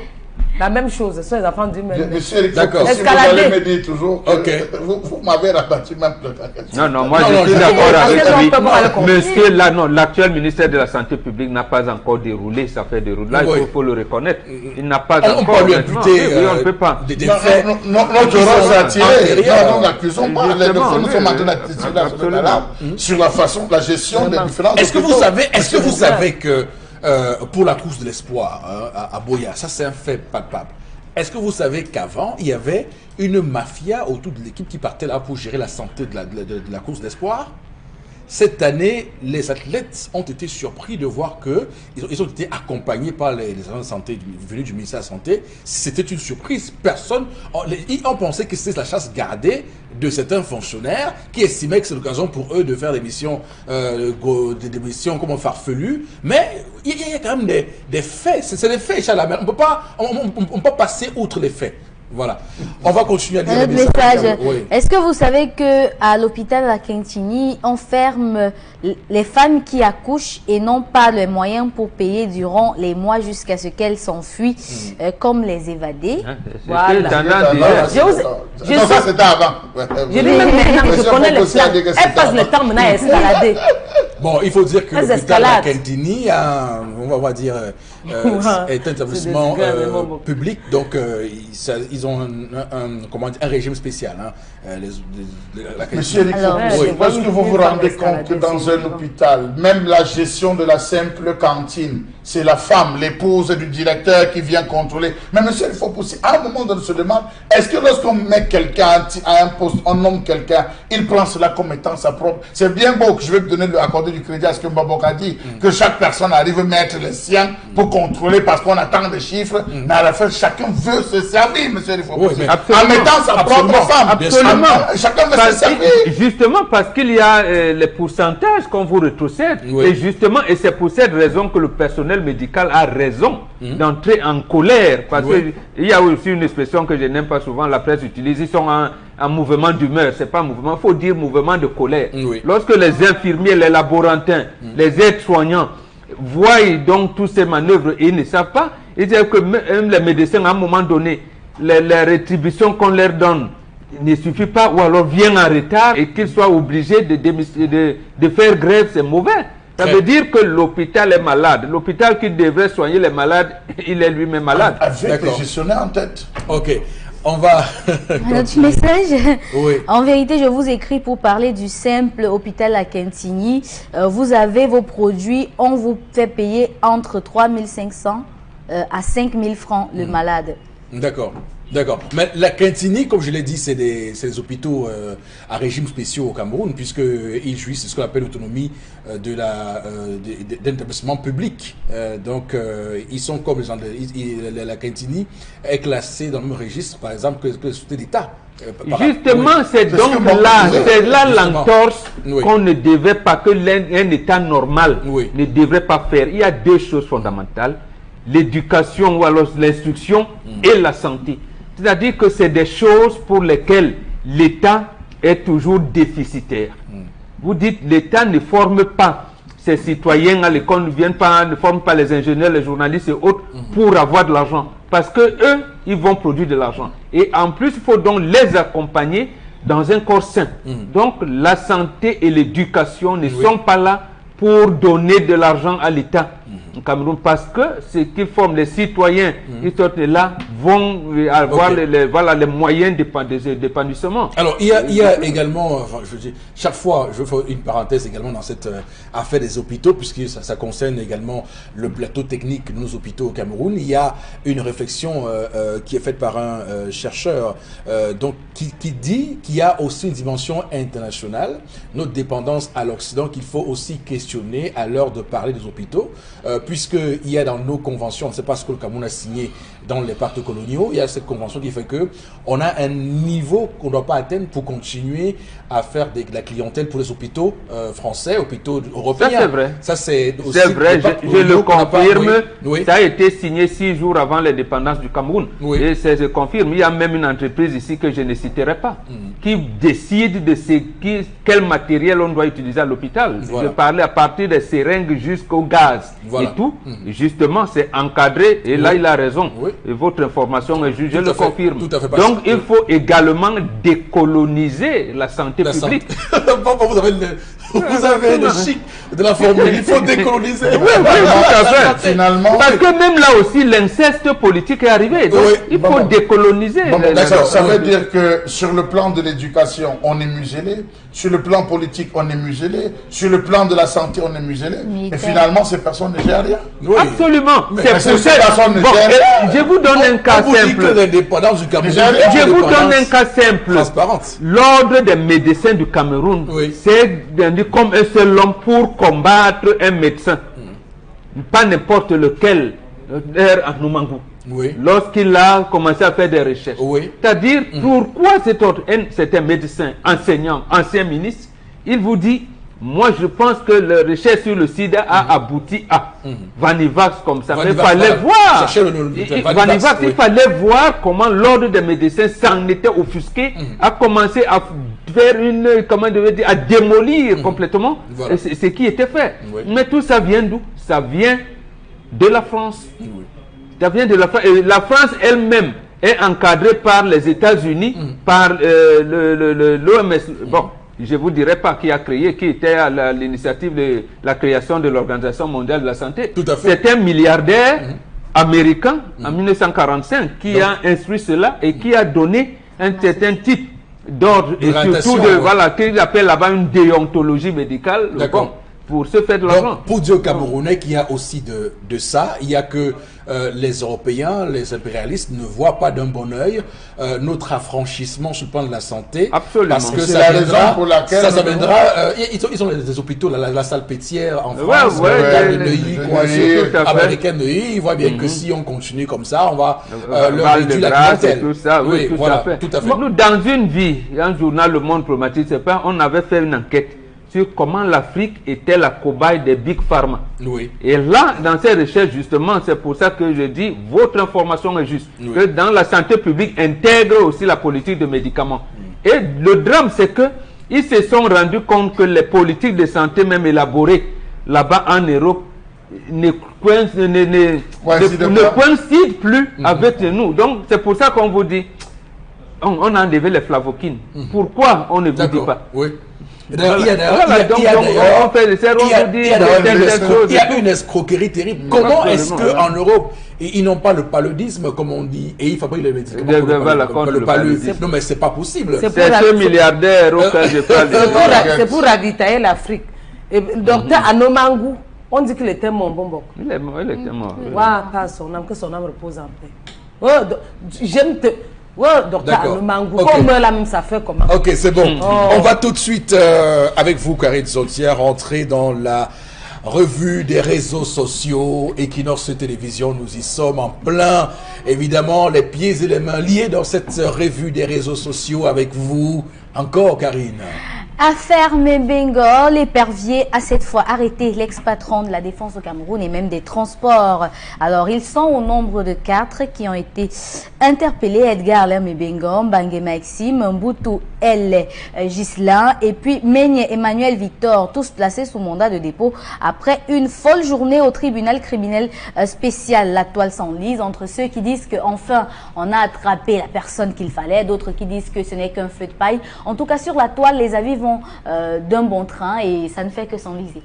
La même chose, ce sont les enfants du même. Monsieur Eric, D'accord. si vous Escalader. allez me dire toujours que Ok. vous m'avez rabattu même le Non, non, moi Non, non, je suis je- d'accord Parce avec que lui. l'on peut voir le compte. Monsieur, là, non, l'actuel ministère de la Santé publique n'a pas encore déroulé sa feuille de route. Là, Oui. il faut le reconnaître. Il n'a pas On encore. peut lui honnêtement. imputer Oui, on ne peut pas. des Non, faits. notre qui rôle sont c'est attiré. antérieurs. Non, n'accusons pas. Justement, Nous oui, sommes en train oui. d'activer la Absolument. d'alarme sur la façon, la gestion des différents Est-ce que vous hôpitaux. savez, est-ce que vous Monsieur savez que pour la course de l'espoir à Boya, ça c'est un fait palpable. Est-ce que vous savez qu'avant, il y avait une mafia autour de l'équipe qui partait là pour gérer la santé de la course d'espoir? Cette année, les athlètes ont été surpris de voir que ils ont été accompagnés par les agents de santé venus du ministère de la Santé. C'était une surprise. Personne, ils ont pensé que c'était la chasse gardée de certains fonctionnaires qui estimaient que c'est l'occasion pour eux de faire des missions, des missions comme farfelues. Mais il y a quand même des faits. C'est des faits, Charles. On peut pas passer outre les faits. Voilà. On va continuer à lire Un autre les messages. message. Oui. Est-ce que vous savez que à l'hôpital La Quintini, on ferme les femmes qui accouchent et n'ont pas les moyens pour payer durant les mois jusqu'à ce qu'elles s'enfuient, comme les évadés? Hein, c'est Voilà. ce que Dana disait. Non, ça c'était avant. Je dis même maintenant, je Monsieur connais les Foposi a plans. dit que Elle c'était passe le avant. temps maintenant à escalader. Bon, il faut dire que Elles l'hôpital La escaladent. Quintini est un établissement public, donc ils ont un régime spécial. Hein, la Quintini. Monsieur Rico, Alors, est-ce je vois que vous vous une femme rendez compte que escalader, dans c'est un évident. hôpital, même la gestion de la simple cantine, c'est la femme, l'épouse du directeur qui vient contrôler. Mais monsieur, il faut pousser. À un moment, on se demande, est-ce que lorsqu'on met quelqu'un à un poste, on nomme quelqu'un, il prend cela comme étant sa propre. C'est bien beau que je vais donner accorder du crédit à ce que Mbabok a dit, que chaque personne arrive à mettre les siens pour contrôler parce qu'on attend des chiffres, mais à la fin, chacun veut se servir, monsieur, il faut Oui, pousser. mais En absolument. mettant sa Absolument. propre femme. Absolument. Chacun veut se Parce- servir. justement parce qu'il y a les pourcentages qu'on vous rétrocède. Oui. Et justement, et c'est pour cette raison que le personnel médical a raison d'entrer en colère. Parce Oui. qu'il y a aussi une expression que je n'aime pas souvent, la presse utilise, ils sont en mouvement d'humeur. C'est pas mouvement, il faut dire mouvement de colère. Oui. Lorsque les infirmiers, les laborantins, les aides-soignants voient donc tous ces manœuvres et ils ne savent pas, ils disent que même les médecins, à un moment donné, les rétributions qu'on leur donne ne suffit pas ou alors viennent en retard et qu'ils soient obligés de faire grève, c'est mauvais. Ça Très veut dire que l'hôpital est malade. L'hôpital qui devrait soigner les malades, il est lui-même malade. Avec les D'accord. gestionnaires en tête. Ok, on va. Un autre message. Oui. En vérité, je vous écris pour parler du simple hôpital à Quintigny. Vous avez vos produits, on vous fait payer entre 3 500 à 5 000 francs le malade. D'accord. D'accord. Mais la Quintini, comme je l'ai dit, c'est des hôpitaux à régime spéciaux au Cameroun, puisqu'ils jouissent de ce qu'on appelle l'autonomie d'un établissement public. Donc, ils sont comme les gens la Quintini est classée dans le même registre, par exemple, que les sociétés d'État. Justement, Oui. c'est ce donc que moi, là, oui, c'est là justement. l'entorse Oui. qu'on ne devait pas, que un État normal Oui. ne devrait pas faire. Il y a deux choses fondamentales, l'éducation ou alors l'instruction et la santé. C'est-à-dire que c'est des choses pour lesquelles l'État est toujours déficitaire. Vous dites l'État ne forme pas ses citoyens à l'école, ne forme pas les ingénieurs, les journalistes et autres pour avoir de l'argent. Parce que eux, ils vont produire de l'argent. Et en plus, il faut donc les accompagner dans un corps sain. Donc la santé et l'éducation ne sont pas là pour donner de l'argent à l'État au Cameroun, parce que ce qui forme les citoyens, ils sont là, vont avoir les moyens d'épanouissement. Alors, il y a également, enfin, je veux dire, chaque fois, je fais une parenthèse également dans cette affaire des hôpitaux, puisque ça concerne également le plateau technique de nos hôpitaux au Cameroun. Il y a une réflexion qui est faite par un chercheur donc, qui dit qu'il y a aussi une dimension internationale, notre dépendance à l'Occident, qu'il faut aussi questionner à l'heure de parler des hôpitaux, puisqu'il y a dans nos conventions, on ne sait pas ce que le Cameroun a signé dans les pactes coloniaux, il y a cette convention qui fait que on a un niveau qu'on ne doit pas atteindre pour continuer à faire de la clientèle pour les hôpitaux français, hôpitaux européens. Ça, c'est vrai. Ça, c'est C'est vrai, je le confirme. Oui. Ça a été signé 6 jours avant l'indépendance du Cameroun. Oui. Et je confirme, il y a même une entreprise ici que je ne citerai pas, qui décide de quel matériel on doit utiliser à l'hôpital. Voilà. Je parlais à partir des seringues jusqu'au gaz Voilà. et tout. Justement, c'est encadré et là, il a raison. Oui. Et votre information est juste, je Tout le à fait, confirme. tout à fait, Donc, il faut également décoloniser la santé publique. Vous avez le chic de la formule. Il faut décoloniser. Oui, tout à fait. Finalement, Parce que même là aussi, l'inceste politique est arrivé. Donc, Oui. il faut décoloniser. d'accord, ça veut dire que sur le plan de l'éducation, on est muselé. Sur le plan politique, on est muselé. Sur le plan de la santé, on est muselé. Et finalement, ces personnes ne gèrent rien. Oui. Absolument. Mais C'est pour ça. Bon, je vous donne un cas On vous dit que simple. l'indépendance du Cameroun. Je Je vous donne un cas simple. Transparente. L'ordre des médecins du Cameroun, Oui. c'est comme un seul homme pour combattre un médecin. Pas n'importe lequel. En Noumangou. Oui. Lorsqu'il a commencé à faire des recherches. Oui. C'est-à-dire, pourquoi c'est un médecin, enseignant, ancien ministre, il vous dit, moi je pense que la recherche sur le sida a abouti à Vanivax comme ça. Mais il Vanivax, fallait voilà. voir. Cherchez le Vanivax, Vanivax, oui. il fallait voir comment l'ordre des médecins s'en était offusqué, a commencé à faire une, comment on devait dire, à démolir complètement Voilà. ce qui était fait. Oui. Mais tout ça vient d'où? Ça vient de la France. Oui. Ça vient de la France. Et la France elle-même est encadrée par les États-Unis, par l'OMS. Bon, je ne vous dirai pas qui a créé, qui était à l'initiative de la création de l'Organisation mondiale de la santé. Tout à fait. C'est un milliardaire américain en 1945 qui a instruit cela et qui a donné un certain type d'ordre et surtout de, voilà, qu'il appelle là-bas une déontologie médicale. D'accord. Bon, pour se faire de l'argent. Donc, pour dire aux Camerounais qu'il y a aussi de ça, il y a que les Européens, les impérialistes ne voient pas d'un bon œil notre affranchissement sur le plan de la santé. Absolument. Parce que C'est ça la viendra, raison pour laquelle ça viendra. Ils ont des hôpitaux, la Salpêtrière en France, ouais, le Neuilly, quoi, tout à fait. américain Neuilly. Ils voient bien que si on continue comme ça, on va leur Val de réduire la Grâce et clientèle. tout ça, oui, tout voilà, à fait. tout à fait. Nous, dans une vie, un journal Le Monde Promatique, c'est pas, on avait fait une enquête sur comment l'Afrique était la cobaye des Big Pharma. Oui. Et là, dans ces recherches, justement, c'est pour ça que je dis, votre information est juste. Oui. Que dans la santé publique, intègre aussi la politique de médicaments. Et le drame, c'est que ils se sont rendus compte que les politiques de santé, même élaborées là-bas en Europe, ne coïncident plus avec nous. Donc, c'est pour ça qu'on vous dit, on a enlevé les flavokines. Pourquoi on ne vous dit pas? Oui. Il y a une escroquerie terrible. Comment est-ce qu'en Europe, ils n'ont pas le paludisme, comme on dit, et ils fabriquent les médicaments pour le paludisme? Non, mais c'est pas possible. C'est C'est ce milliardaire auquel je parle. C'est pour ravitailler l'Afrique. Et docteur Anomangou, on dit qu'il était mon bonbon. Il est mort. Pas son âme, que son âme repose en paix. Oh, j'aime te. Ouais, docteur Anomangou, comme là même ça fait comment? Ok, c'est bon. On va tout de suite, avec vous, Karine Zautière, rentrer dans la revue des réseaux sociaux. Equinox Télévision, nous y sommes en plein. Évidemment, les pieds et les mains liés dans cette revue des réseaux sociaux avec vous. Encore, Karine. Affaire Mbengo, l'épervier a cette fois arrêté l'ex-patron de la défense au Cameroun et même des transports. Alors, ils sont au nombre de 4 qui ont été interpellés. Edgar Alain Mbengo, Mbangue Maxime, Mbutu L. Gislain et puis Meigne Emmanuel Victor, tous placés sous mandat de dépôt après une folle journée au tribunal criminel spécial. La toile s'enlise entre ceux qui disent qu'enfin on a attrapé la personne qu'il fallait, d'autres qui disent que ce n'est qu'un feu de paille. En tout cas, sur la toile, les avis vont d'un bon train et ça ne fait que s'enliser.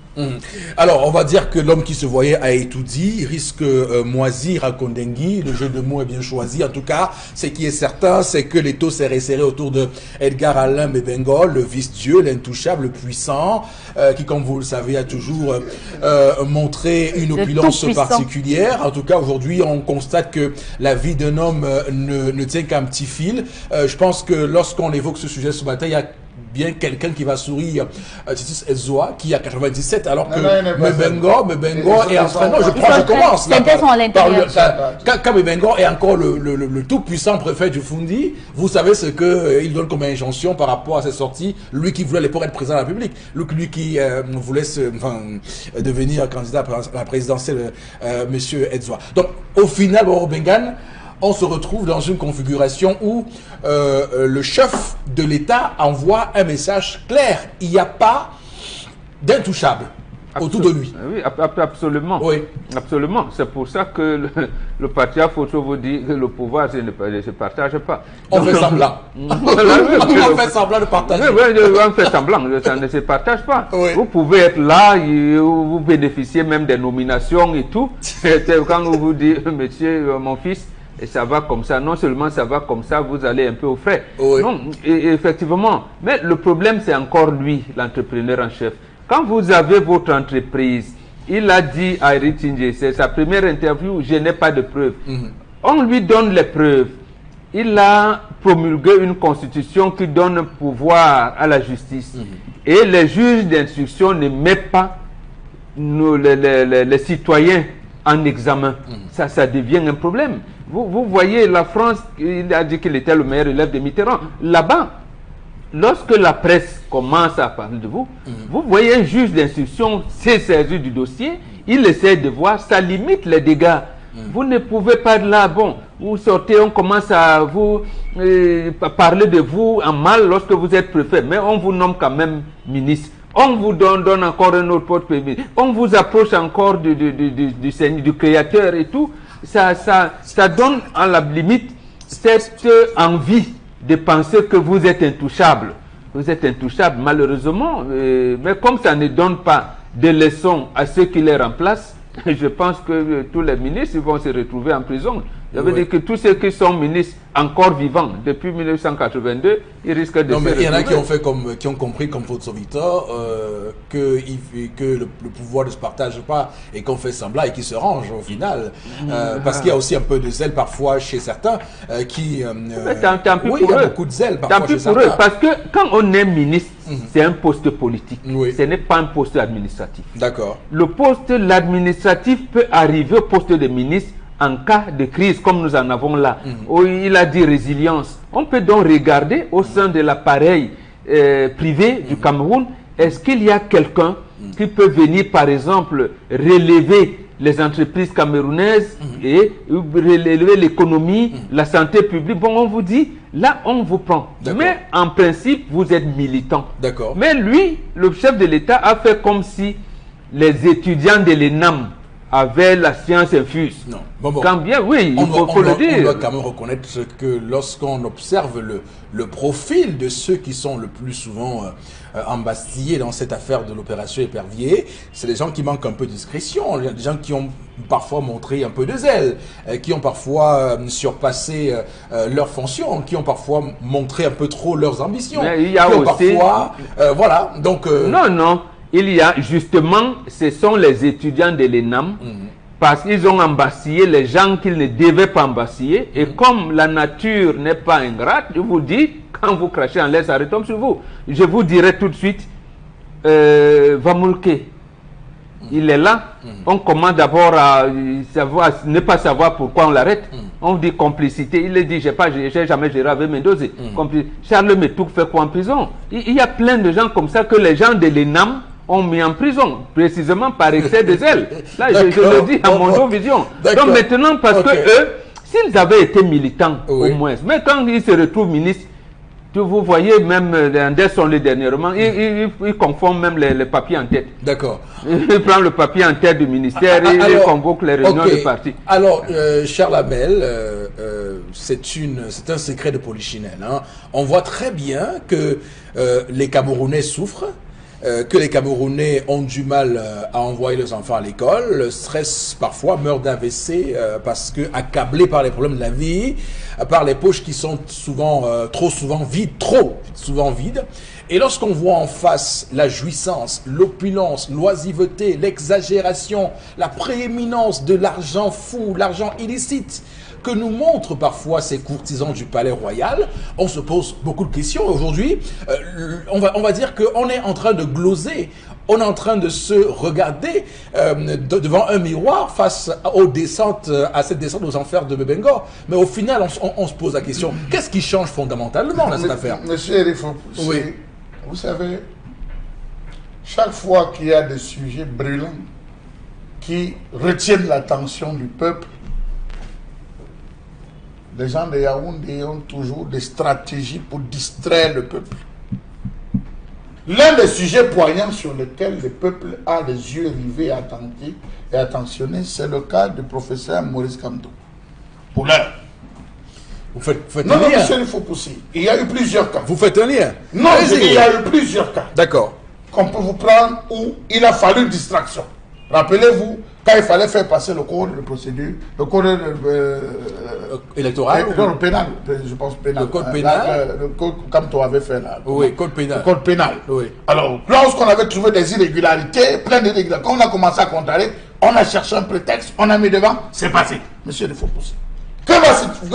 Alors, on va dire que l'homme qui se voyait à Etoudi risque moisir à Kondengui. Le jeu de mots est bien choisi. En tout cas, ce qui est certain, c'est que l'étau s'est resserré autour de Edgar Alain Mbengo, le vice-dieu, l'intouchable, le puissant, qui, comme vous le savez, a toujours montré une opulence particulière. En tout cas, aujourd'hui, on constate que la vie d'un homme ne tient qu'un petit fil. Je pense que lorsqu'on évoque ce sujet ce matin, il y a bien quelqu'un qui va sourire Titus Edzoa qui a 97 alors que Non, il n'est pas Mebengo est en train... Non, je commence là. Certains sont à l'intérieur. Quand Mebengo est encore le tout-puissant préfet du Fundi, vous savez ce qu'il donne comme injonction par rapport à ses sorties, lui qui voulait à l'époque être président de la République, lui qui voulait devenir candidat à la présidentielle, monsieur Edzoa. Donc, au final, Bengan, on se retrouve dans une configuration où le chef de l'État envoie un message clair. Il n'y a pas d'intouchable autour de lui. Oui, absolument. Oui. Absolument. C'est pour ça que le patriarche Focho vous dit que le pouvoir ne se partage pas. On fait semblant. On fait semblant de partager. Oui, on fait semblant. Ça ne se partage pas. Oui. Vous pouvez être là, vous bénéficiez même des nominations et tout. Quand on vous dit, monsieur, mon fils, et ça va comme ça. Non seulement ça va comme ça, vous allez un peu au frais. Oui. Non, effectivement. Mais le problème, c'est encore lui, l'entrepreneur en chef. Quand vous avez votre entreprise, il a dit à Eric Tindje, c'est sa première interview, je n'ai pas de preuves. On lui donne les preuves. Il a promulgué une constitution qui donne pouvoir à la justice. Et les juges d'instruction ne mettent pas les citoyens en examen. Ça devient un problème. Vous voyez, la France, il a dit qu'il était le meilleur élève de Mitterrand. Là-bas, lorsque la presse commence à parler de vous, vous voyez un juge d'instruction s'est saisi du dossier, il essaie de voir, ça limite les dégâts. Vous ne pouvez pas de là, bon, vous sortez, on commence à vous parler de vous en mal lorsque vous êtes préfet, mais on vous nomme quand même ministre. On vous donne encore un autre porte-président. On vous approche encore du créateur et tout. Ça donne à la limite cette envie de penser que vous êtes intouchable. Vous êtes intouchable, malheureusement. Mais comme ça ne donne pas de leçons à ceux qui les remplacent, je pense que tous les ministres vont se retrouver en prison. Ça veut dire que tous ceux qui sont ministres encore vivants depuis 1982, ils risquent de se retrouver. Mais il y en a qui ont compris comme Foto Victor que le pouvoir ne se partage pas et qu'on fait semblant et qui se rangent au final. Parce qu'il y a aussi un peu de zèle parfois chez certains qui... oui, il y a beaucoup de zèle parfois chez certains. Parce que quand on est ministre, c'est un poste politique. Oui. Ce n'est pas un poste administratif. D'accord. Le poste, l'administratif peut arriver au poste de ministre en cas de crise, comme nous en avons là. Il a dit résilience. On peut donc regarder au sein de l'appareil privé du Cameroun, est-ce qu'il y a quelqu'un qui peut venir, par exemple, relever les entreprises camerounaises et relever l'économie, la santé publique. Bon, on vous dit, là, on vous prend. Mais en principe, vous êtes militant. D'accord. Mais lui, le chef de l'État, a fait comme si les étudiants de l'ENAM avaient la science infuse. Non. Bon. Quand bien, oui, il faut le dire. On doit quand même reconnaître que lorsqu'on observe le profil de ceux qui sont le plus souvent embastillés dans cette affaire de l'opération Épervier, c'est des gens qui manquent un peu de discrétion, des gens qui ont parfois montré un peu de zèle, qui ont parfois surpassé leurs fonctions, qui ont parfois montré un peu trop leurs ambitions. Mais il y a aussi... parfois, voilà, donc... Non. Il y a justement, ce sont les étudiants de l'ENAM, parce qu'ils ont embastillé les gens qu'ils ne devaient pas embastiller. Et comme la nature n'est pas ingrate, je vous dis, quand vous crachez en l'air, ça retombe sur vous. Je vous dirai tout de suite, Vamulke, il est là. On commence d'abord à ne pas savoir pourquoi on l'arrête. On dit complicité. Il dit, j'ai jamais géré avec Mendoza. Charles Metouk fait quoi en prison? Il y a plein de gens comme ça que les gens de l'ENAM ont mis en prison, précisément par excès de zèle. Là, je le dis à mon vision. Donc maintenant, parce que eux, s'ils avaient été militants, au moins, mais quand ils se retrouvent ministres, vous voyez, même Anderson, dernièrement, il confond même les papiers en tête. D'accord. Il prend le papier en tête du ministère et il convoque les réunions de parti. Alors, Charles Abel, c'est un secret de polichinelle. Hein. On voit très bien que les Camerounais souffrent, que les Camerounais ont du mal à envoyer leurs enfants à l'école, le stress parfois meurt d'AVC parce que accablés par les problèmes de la vie, par les poches qui sont souvent trop souvent vides, Et lorsqu'on voit en face la jouissance, l'opulence, l'oisiveté, l'exagération, la prééminence de l'argent fou, l'argent illicite, que nous montrent parfois ces courtisans du palais royal, on se pose beaucoup de questions. Aujourd'hui, on va dire qu'on est en train de gloser, on est en train de se regarder devant un miroir face à cette descente aux enfers de Bebengo. Mais au final, on se pose la question, qu'est-ce qui change fondamentalement dans cette affaire? Monsieur Erifo, oui. Vous savez, chaque fois qu'il y a des sujets brûlants qui retiennent l'attention du peuple, les gens de Yaoundé ont toujours des stratégies pour distraire le peuple. L'un des sujets poignants sur lesquels le peuple a les yeux rivés, attentifs et attentionnés, c'est le cas du professeur Maurice Kamto. Pour l'heure. Vous faites Non, un lien. monsieur, il faut pousser. Il y a eu plusieurs cas. Vous faites un lien. Non, il y a eu plusieurs cas. D'accord. Qu'on peut vous prendre où il a fallu une distraction. Rappelez-vous, quand il fallait faire passer le code de procédure, le code électoral le pénal, je pense pénal. Le code pénal. Le code comme tu avais fait là. Oui, code pénal. Le code pénal. Oui. Alors, lorsqu'on avait trouvé des irrégularités, plein d'irrégularités, quand on a commencé à contrarier, on a cherché un prétexte, on a mis devant, c'est passé. Monsieur, il faut pousser. Que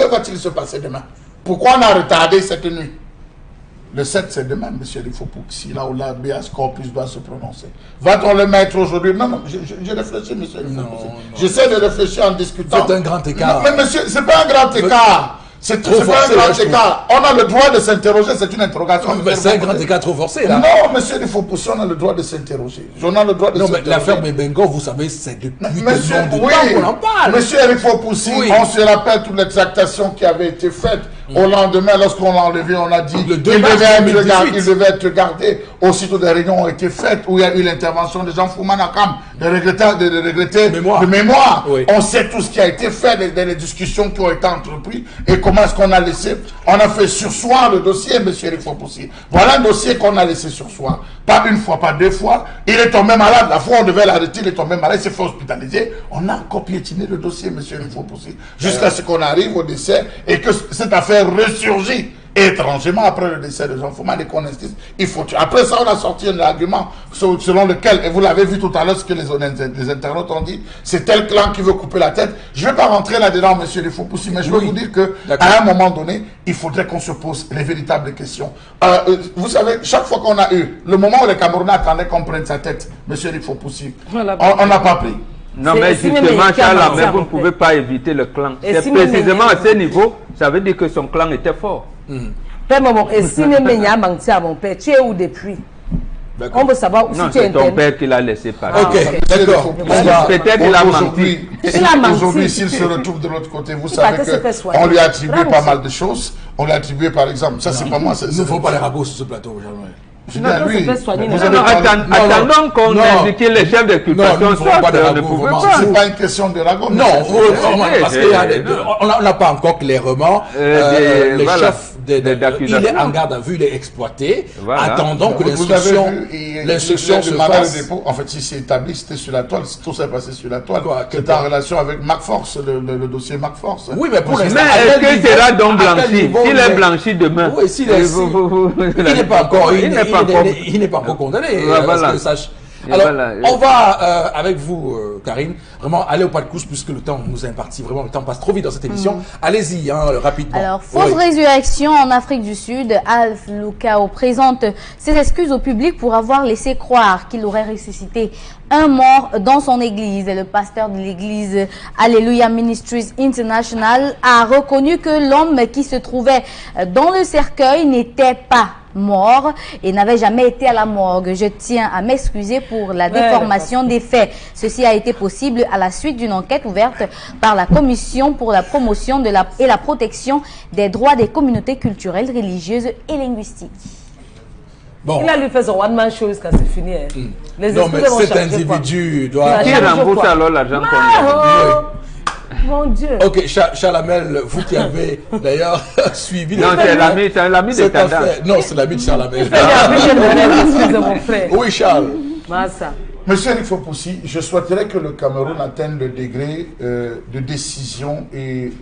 va-t-il se passer demain? Pourquoi on a retardé cette nuit? Le 7, c'est demain, monsieur il faut pour que si là où la BS Corpus doit se prononcer. Va-t-on le mettre aujourd'hui? Non, non, je réfléchis, monsieur. J'essaie de réfléchir en discutant. C'est un grand écart. Mais monsieur, c'est pas un grand écart. C'est pas un grand écart. On a le droit de s'interroger, c'est une interrogation. C'est un grand écart trop forcé, là. Non, monsieur, il faut pousser, on a le droit de s'interroger. On a le droit de s'interroger. Non, mais l'affaire Bebengo, vous savez, c'est depuis monsieur, tellement de temps qu'on en parle. Monsieur Eric Fopoussi, on se rappelle toute l'exactation qui avait été faite au lendemain, lorsqu'on l'a enlevé, on a dit qu'il devait être gardé. Aussitôt des réunions ont été faites où il y a eu l'intervention de Jean Foumanakam, de regretter de mémoire. Oui. On sait tout ce qui a été fait, les discussions qui ont été entreprises et comment est-ce qu'on a laissé. On a fait sursoir le dossier, monsieur Eric Fopoussi. Voilà un dossier qu'on a laissé sursoir. Pas une fois, pas deux fois. Il est tombé malade. La fois où on devait l'arrêter, il est tombé malade, il s'est fait hospitaliser. On a encore piétiné le dossier, monsieur Eric Fopoussi, jusqu'à ce qu'on arrive au décès et que cette affaire ressurgit étrangement après le décès de Jean Fouman et qu'on insiste, il faut tuer. Après ça, on a sorti un argument selon lequel, et vous l'avez vu tout à l'heure, ce que les internautes ont dit, c'est tel clan qui veut couper la tête. Je ne vais pas rentrer là-dedans, monsieur Le Faux-Poussi, mais je veux vous dire qu'à un moment donné, il faudrait qu'on se pose les véritables questions. Vous savez, chaque fois qu'on a eu, le moment où les Camerounais attendaient qu'on prenne sa tête, monsieur Le Faux-Poussi, on n'a pas pris. Non, mais justement, Charles, mais vous ne pouvez pas éviter le clan. C'est précisément à ce niveau, ça veut dire que son clan était fort. Père maman, et si mes ménias menti à mon père, tu es où depuis? On veut savoir où non, tu es. C'est ton père qui l'a laissé partir. Ok, d'accord. Peut-être qu'il a menti. Aujourd'hui, s'il se retrouve de l'autre côté, vous savez qu'on lui a attribué pas mal de choses. On lui a attribué, par exemple, ça c'est pas moi. Il ne faut pas les ragots sur ce plateau, jamais. Attendons qu'on indique les chefs de culpation. C'est pas une question de ragot. Non, parce qu'on n'a pas encore clairement les chefs il est en garde à vue, il est exploité. Attendons que l'instruction se fasse. En fait, si c'est établi, c'était sur la toile. Tout s'est passé sur la toile. C'était en relation avec MacForce, le dossier MacForce. Oui, mais pour l'instant. Mais est-ce qu'il sera donc blanchi? S'il est blanchi demain. Oui, il n'est pas encore. Il n'est pas encore condamné. Alors, on va, avec vous, Karine, vraiment aller au pas de course puisque le temps nous est imparti. Vraiment, le temps passe trop vite dans cette émission. Allez-y, rapidement. Alors, fausse résurrection en Afrique du Sud. Alpha Lukao présente ses excuses au public pour avoir laissé croire qu'il aurait ressuscité un mort dans son église. Le pasteur de l'église Alleluia Ministries International a reconnu que l'homme qui se trouvait dans le cercueil n'était pas mort et n'avait jamais été à la morgue. Je tiens à m'excuser pour la déformation des faits. Ceci a été possible à la suite d'une enquête ouverte par la Commission pour la promotion et la protection des droits des communautés culturelles, religieuses et linguistiques. Bon. Il a lui fait son one-man show quand c'est fini. Les non, mais cet individu doit... Qui rembourse alors l'argent qu'on Mon Dieu. Ok, Charles Hamel, vous qui avez d'ailleurs suivi... Non, c'est l'ami de Tendance. Non, c'est l'ami de Charles Hamel. C'est l'ami de mon frère. Oui, Charles. Massa. Monsieur Eric Fopoussi, je souhaiterais que le Cameroun atteigne le degré de décision et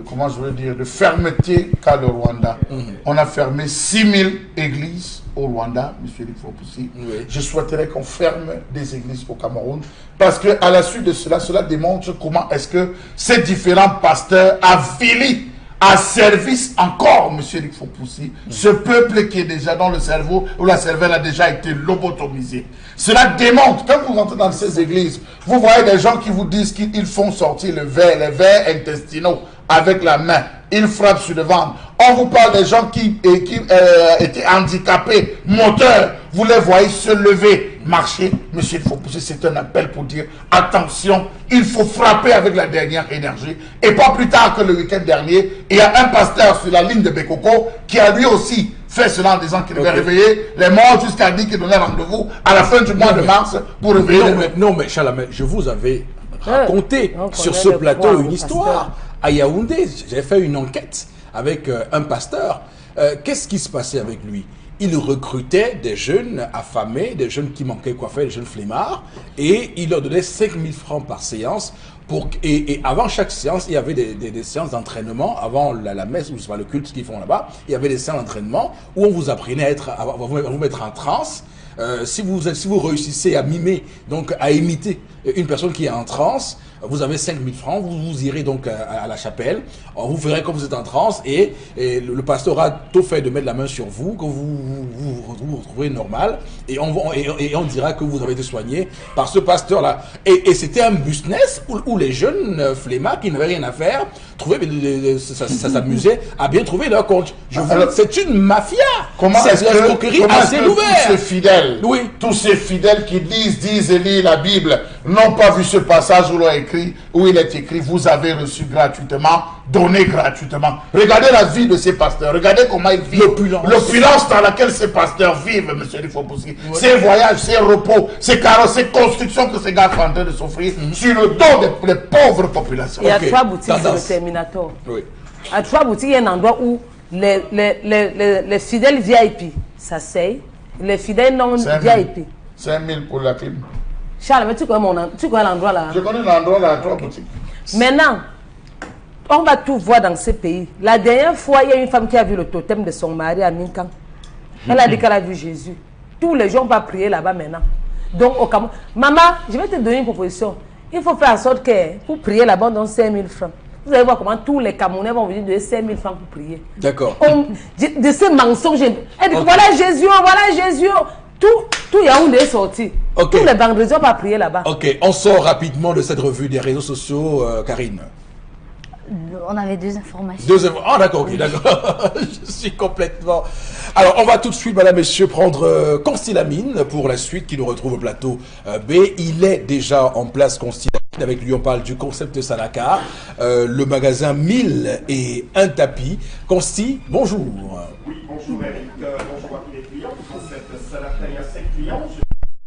comment je veux dire, de fermeté qu'a le Rwanda. On a fermé 6000 églises au Rwanda, monsieur Eric Fopoussi. Oui. Je souhaiterais qu'on ferme des églises au Cameroun parce qu'à la suite de cela, cela démontre comment est-ce que ces différents pasteurs avilis à service encore, monsieur Eric Fopoussi, ce peuple qui est déjà dans le cerveau, où la cervelle a déjà été lobotomisée. Cela démontre, quand vous rentrez dans ces églises, vous voyez des gens qui vous disent qu'ils font sortir les vers intestinaux avec la main. Ils frappent sur le ventre. On vous parle des gens qui étaient handicapés, moteurs. Vous les voyez se lever, marcher. Monsieur, il faut pousser, c'est un appel pour dire attention, il faut frapper avec la dernière énergie. Et pas plus tard que le week-end dernier, il y a un pasteur sur la ligne de Bekoko qui a lui aussi fait cela en disant qu'il devait réveiller les morts jusqu'à dire qu'il donnait rendez-vous à la fin du mois de mars pour réveiller. Non, mais Chalamé, je vous avais raconté sur ce plateau une histoire. À Yaoundé, j'ai fait une enquête avec un pasteur. Qu'est-ce qui se passait avec lui? Il recrutait des jeunes affamés, des jeunes qui manquaient quoi faire, des jeunes flemmards, et il leur donnait 5000 francs par séance. Et avant chaque séance, il y avait des séances d'entraînement, avant la messe, ou le culte qu'ils font là-bas, il y avait des séances d'entraînement où on vous apprenait à vous mettre en transe. Si vous réussissez à mimer, donc à imiter une personne qui est en transe, vous avez 5000 francs, vous irez donc à la chapelle, vous verrez comme vous êtes en transe et le pasteur aura tout fait de mettre la main sur vous, que vous retrouverez normal et on dira que vous avez été soigné par ce pasteur-là. Et c'était un business où les jeunes flemmards qui n'avaient rien à faire ça s'amusait à bien trouver leur compte. C'est une mafia. C'est une escroquerie assez ouverte. Tous ces fidèles qui disent et lisent la Bible n'ont pas vu ce passage où il est écrit, vous avez reçu gratuitement, donné gratuitement. Regardez la vie de ces pasteurs, regardez comment ils vivent. L'opulence dans laquelle ces pasteurs vivent, monsieur Fopoussi. Ces voyages, ces repos, ces carrosses, ces constructions que ces gars sont en train de s'offrir sur le dos des pauvres populations. Il y a 3 boutiques sur le Terminator. À 3 boutiques, il y a un endroit où les fidèles VIP s'asseyent, les fidèles non VIP. 5000 pour la clim. Charles, mais tu connais l'endroit là? Je connais l'endroit là, 3 boutiques. Maintenant, on va tout voir dans ce pays. La dernière fois, il y a une femme qui a vu le totem de son mari à Minkan. Elle a dit qu'elle a vu Jésus. Tous les gens vont prier là-bas maintenant. Donc, au Cameroun, maman, je vais te donner une proposition. Il faut faire en sorte que pour prier là-bas, on donne 5000 francs. Vous allez voir comment tous les Camerounais vont venir donner 5000 francs pour prier. D'accord. De ces mensonges. Elle dit, voilà Jésus, voilà Jésus. Tout Yaoundé est sorti. Tous les vendredis, on va prier là-bas. Ok, on sort rapidement de cette revue des réseaux sociaux, Karine. On avait 2 informations. Ah d'accord, ok, d'accord. Je suis complètement... Alors, on va tout de suite, madame, messieurs, prendre Constilamine pour la suite qui nous retrouve au plateau B. Il est déjà en place, Constilamine. Avec lui, on parle du concept Salaka, le magasin 1001 tapis. Consti, bonjour. Oui, bonjour Eric, bonjour à tous les clients du concept Salaka. Il y a 5 clients.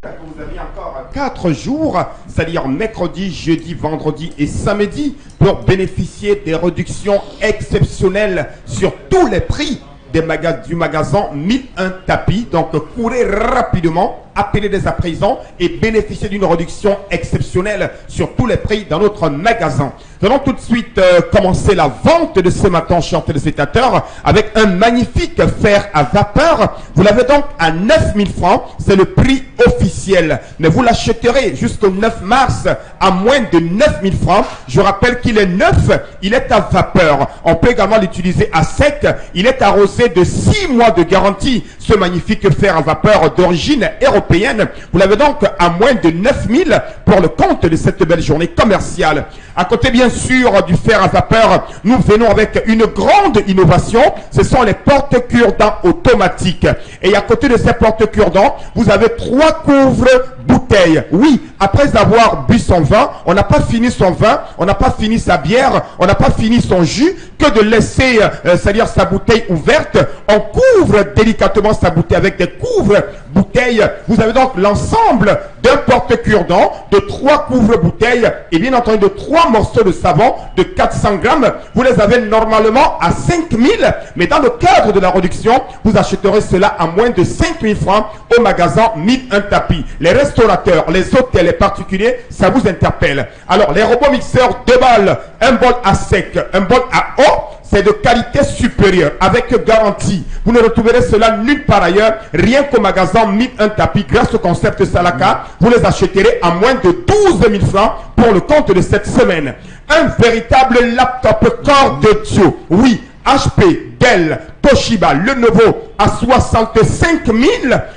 Vous avez encore 4 jours, c'est-à-dire mercredi, jeudi, vendredi et samedi, pour bénéficier des réductions exceptionnelles sur tous les prix du magasin 1001 tapis. Donc courez rapidement, appelez dès à présent et bénéficiez d'une réduction exceptionnelle sur tous les prix dans notre magasin. Nous allons tout de suite commencer la vente de ce matin, chers téléspectateurs, avec un magnifique fer à vapeur. Vous l'avez donc à 9000 francs, c'est le prix officiel. Mais vous l'achèterez jusqu'au 9 mars à moins de 9000 francs. Je rappelle qu'il est neuf, il est à vapeur. On peut également l'utiliser à sec. Il est arrosé de 6 mois de garantie. Ce magnifique fer à vapeur d'origine européenne. Vous l'avez donc à moins de 9000 pour le compte de cette belle journée commerciale. À côté bien sûr du fer à vapeur, nous venons avec une grande innovation. Ce sont les porte-cure-dents automatiques. Et à côté de ces porte-cure-dents, vous avez 3 couvre-bouteilles. Oui, après avoir bu son vin, on n'a pas fini son vin, on n'a pas fini sa bière, on n'a pas fini son jus, que de laisser, c'est-à-dire sa bouteille ouverte. On couvre délicatement sa bouteille avec des couvre-bouteilles. Vous avez donc l'ensemble d'un porte-cure-dents, de 3 couvre-bouteilles et bien entendu de 3 morceaux de savon de 400 grammes. Vous les avez normalement à 5000, mais dans le cadre de la réduction, vous achèterez cela à moins de 5000 francs au magasin 1001 tapis. Les restaurateurs restaurateurs, les hôtels, les particuliers, ça vous interpelle. Alors, les robots mixeurs 2 balles, un bol à sec, un bol à eau, c'est de qualité supérieure, avec garantie. Vous ne retrouverez cela nulle part ailleurs, rien qu'au magasin 1001 tapis. Grâce au concept Salaka, vous les acheterez à moins de 12 000 francs pour le compte de cette semaine. Un véritable laptop corps de Dieu. Oui, HP, Dell, Toshiba, Lenovo à 65 000,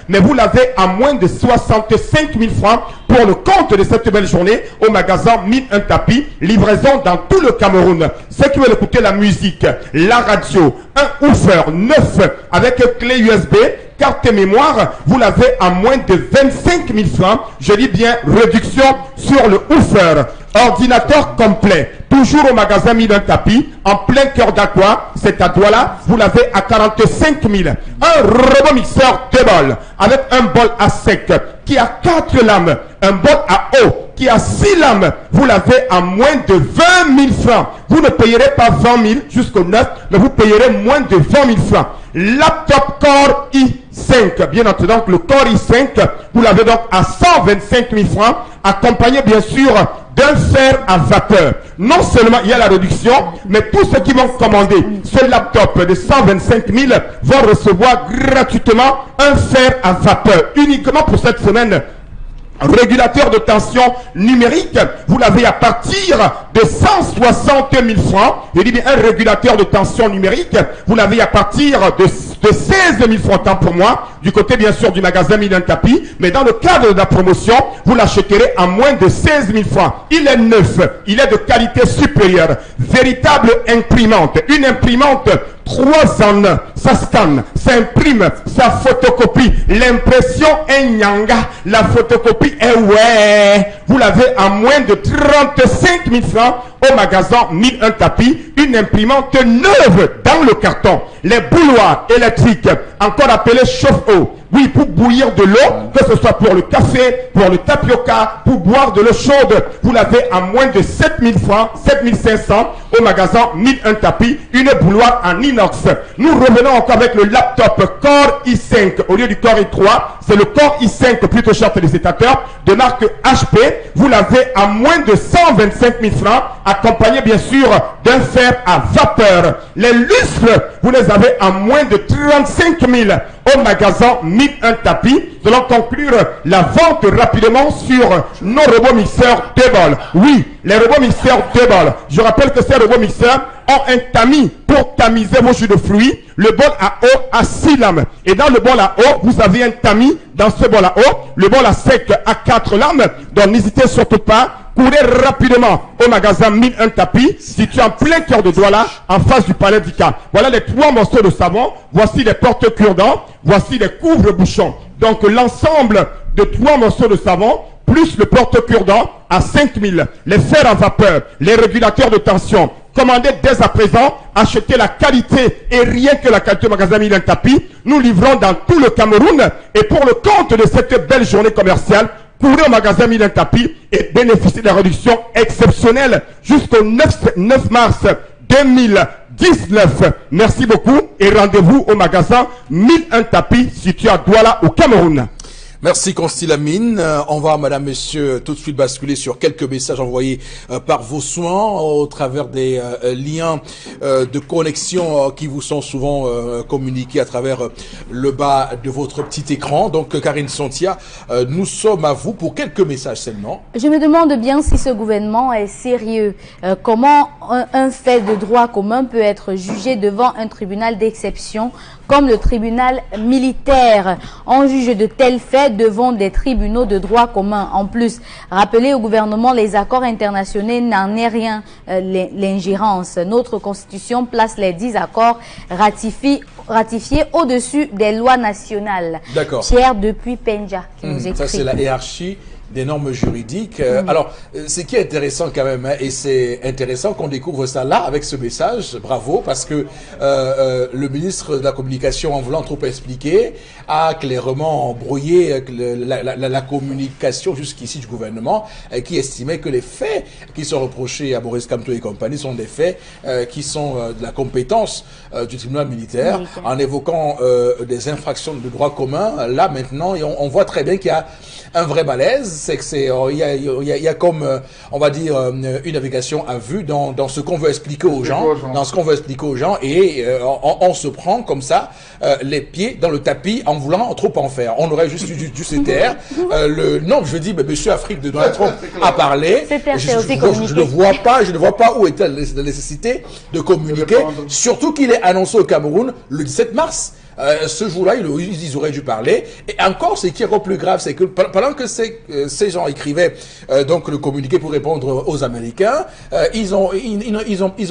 mais vous l'avez à moins de 65 000 francs pour le compte de cette belle journée au magasin 1001 tapis, livraison dans tout le Cameroun. Ceux qui veulent écouter la musique, la radio, un woofer neuf avec clé USB, carte mémoire, vous l'avez à moins de 25 000 francs. Je dis bien réduction sur le woofer. Ordinateur complet, toujours au magasin 1001 tapis, en plein cœur d'Aqua, c'est à Douala, vous l'avez à 45 000. Un robot mixeur 2 bols, avec un bol à sec, qui a 4 lames, un bol à eau, qui a 6 lames, vous l'avez à moins de 20 000 francs. Vous ne payerez pas 20 000 jusqu'au 9, mais vous payerez moins de 20 000 francs. Laptop Core i5, bien entendu, donc le Core i5, vous l'avez donc à 125 000 francs, accompagné bien sûr d'un fer à vapeur. Non seulement il y a la réduction, mais tous ceux qui vont commander ce laptop de 125 000 vont recevoir gratuitement un fer à vapeur. Uniquement pour cette semaine. Régulateur de tension numérique, vous l'avez à partir de 160 000 francs. Je dis bien un régulateur de tension numérique, vous l'avez à partir de 16 000 francs, tant pour moi, du côté bien sûr du magasin 1001 tapis, mais dans le cadre de la promotion, vous l'achèterez à moins de 16 000 francs. Il est neuf, il est de qualité supérieure, véritable imprimante, une imprimante 3 en 1, ça scanne, ça imprime, ça photocopie. L'impression est nyanga, la photocopie est ouais. Vous l'avez à moins de 35 000 francs au magasin 1001 tapis, une imprimante neuve dans le carton. Les bouilloires électriques, encore appelés chauffe-eau. Oui, pour bouillir de l'eau, que ce soit pour le café, pour le tapioca, pour boire de l'eau chaude, vous l'avez à moins de 7 000 francs, 7 500 au magasin 1001 tapis, une bouilloire en inox. Nous revenons encore avec le laptop Core i5 au lieu du Core i3. C'est le Core i5 plutôt cher téléspectateur de marque HP. Vous l'avez à moins de 125 000 francs, accompagné bien sûr d'un fer à vapeur. Les lustres, vous les avez à moins de 35 000 au magasin 1001 tapis. Nous allons conclure la vente rapidement sur nos robots mixeurs 2 bols. Oui, les robots mixeurs 2 bols. Je rappelle que ces robots mixeurs ont un tamis pour tamiser vos jus de fruits. Le bol à eau a 6 lames. Et dans le bol à eau, vous avez un tamis dans ce bol à eau. Le bol à sec a 4 lames. Donc n'hésitez surtout pas. Courez rapidement au magasin 1001 tapis, situé en plein cœur de Douala, en face du palais d'Ika. Voilà les 3 morceaux de savon. Voici les porte cure-dents. Voici les couvre-bouchons. Donc l'ensemble de 3 morceaux de savon, plus le porte cure-dents à 5 000. Les fers à vapeur, les régulateurs de tension. Commandez dès à présent, achetez la qualité et rien que la qualité au magasin 1001 tapis. Nous livrons dans tout le Cameroun. Et pour le compte de cette belle journée commerciale, courez au magasin 1001 tapis et bénéficiez de la réduction exceptionnelle jusqu'au 9 mars 2019. Merci beaucoup et rendez-vous au magasin 1001 tapis situé à Douala au Cameroun. Merci Constilamine. On va, madame, messieurs, tout de suite basculer sur quelques messages envoyés par vos soins au travers des liens de connexion qui vous sont souvent communiqués à travers le bas de votre petit écran. Donc, Karine Sontia, nous sommes à vous pour quelques messages seulement. Je me demande bien si ce gouvernement est sérieux. Comment un fait de droit commun peut être jugé devant un tribunal d'exception comme le tribunal militaire? On juge de tels faits devant des tribunaux de droit commun. En plus, rappeler au gouvernement les accords internationaux n'en est rien, l'ingérence. Notre constitution place les 10 accords ratifiés au-dessus des lois nationales. D'accord. Pierre depuis Penja qui nous écrit. Ça, c'est la hiérarchie des normes juridiques. Alors, ce qui est intéressant quand même, hein, et c'est intéressant qu'on découvre ça là avec ce message, bravo, parce que le ministre de la Communication, en voulant trop expliquer, a clairement embrouillé la communication jusqu'ici du gouvernement, qui estimait que les faits qui sont reprochés à Maurice Kamto et compagnie sont des faits qui sont de la compétence du tribunal militaire, en évoquant des infractions de droit commun. Là maintenant, on voit très bien qu'il y a un vrai malaise, c'est que il y a comme on va dire une navigation à vue dans ce qu'on veut expliquer aux gens, et on se prend comme ça les pieds dans le tapis en voulant trop en faire. On aurait juste dû se taire. Non, je dis, mais Monsieur Afrique de Donald Trump a parlé. Je ne vois pas où était la nécessité de communiquer, surtout qu'il est annoncé au Cameroun le 17 mars. Ce jour-là, ils auraient dû parler. Et encore, ce qui est encore plus grave, c'est que pendant que ces gens écrivaient donc le communiqué pour répondre aux Américains, ils ont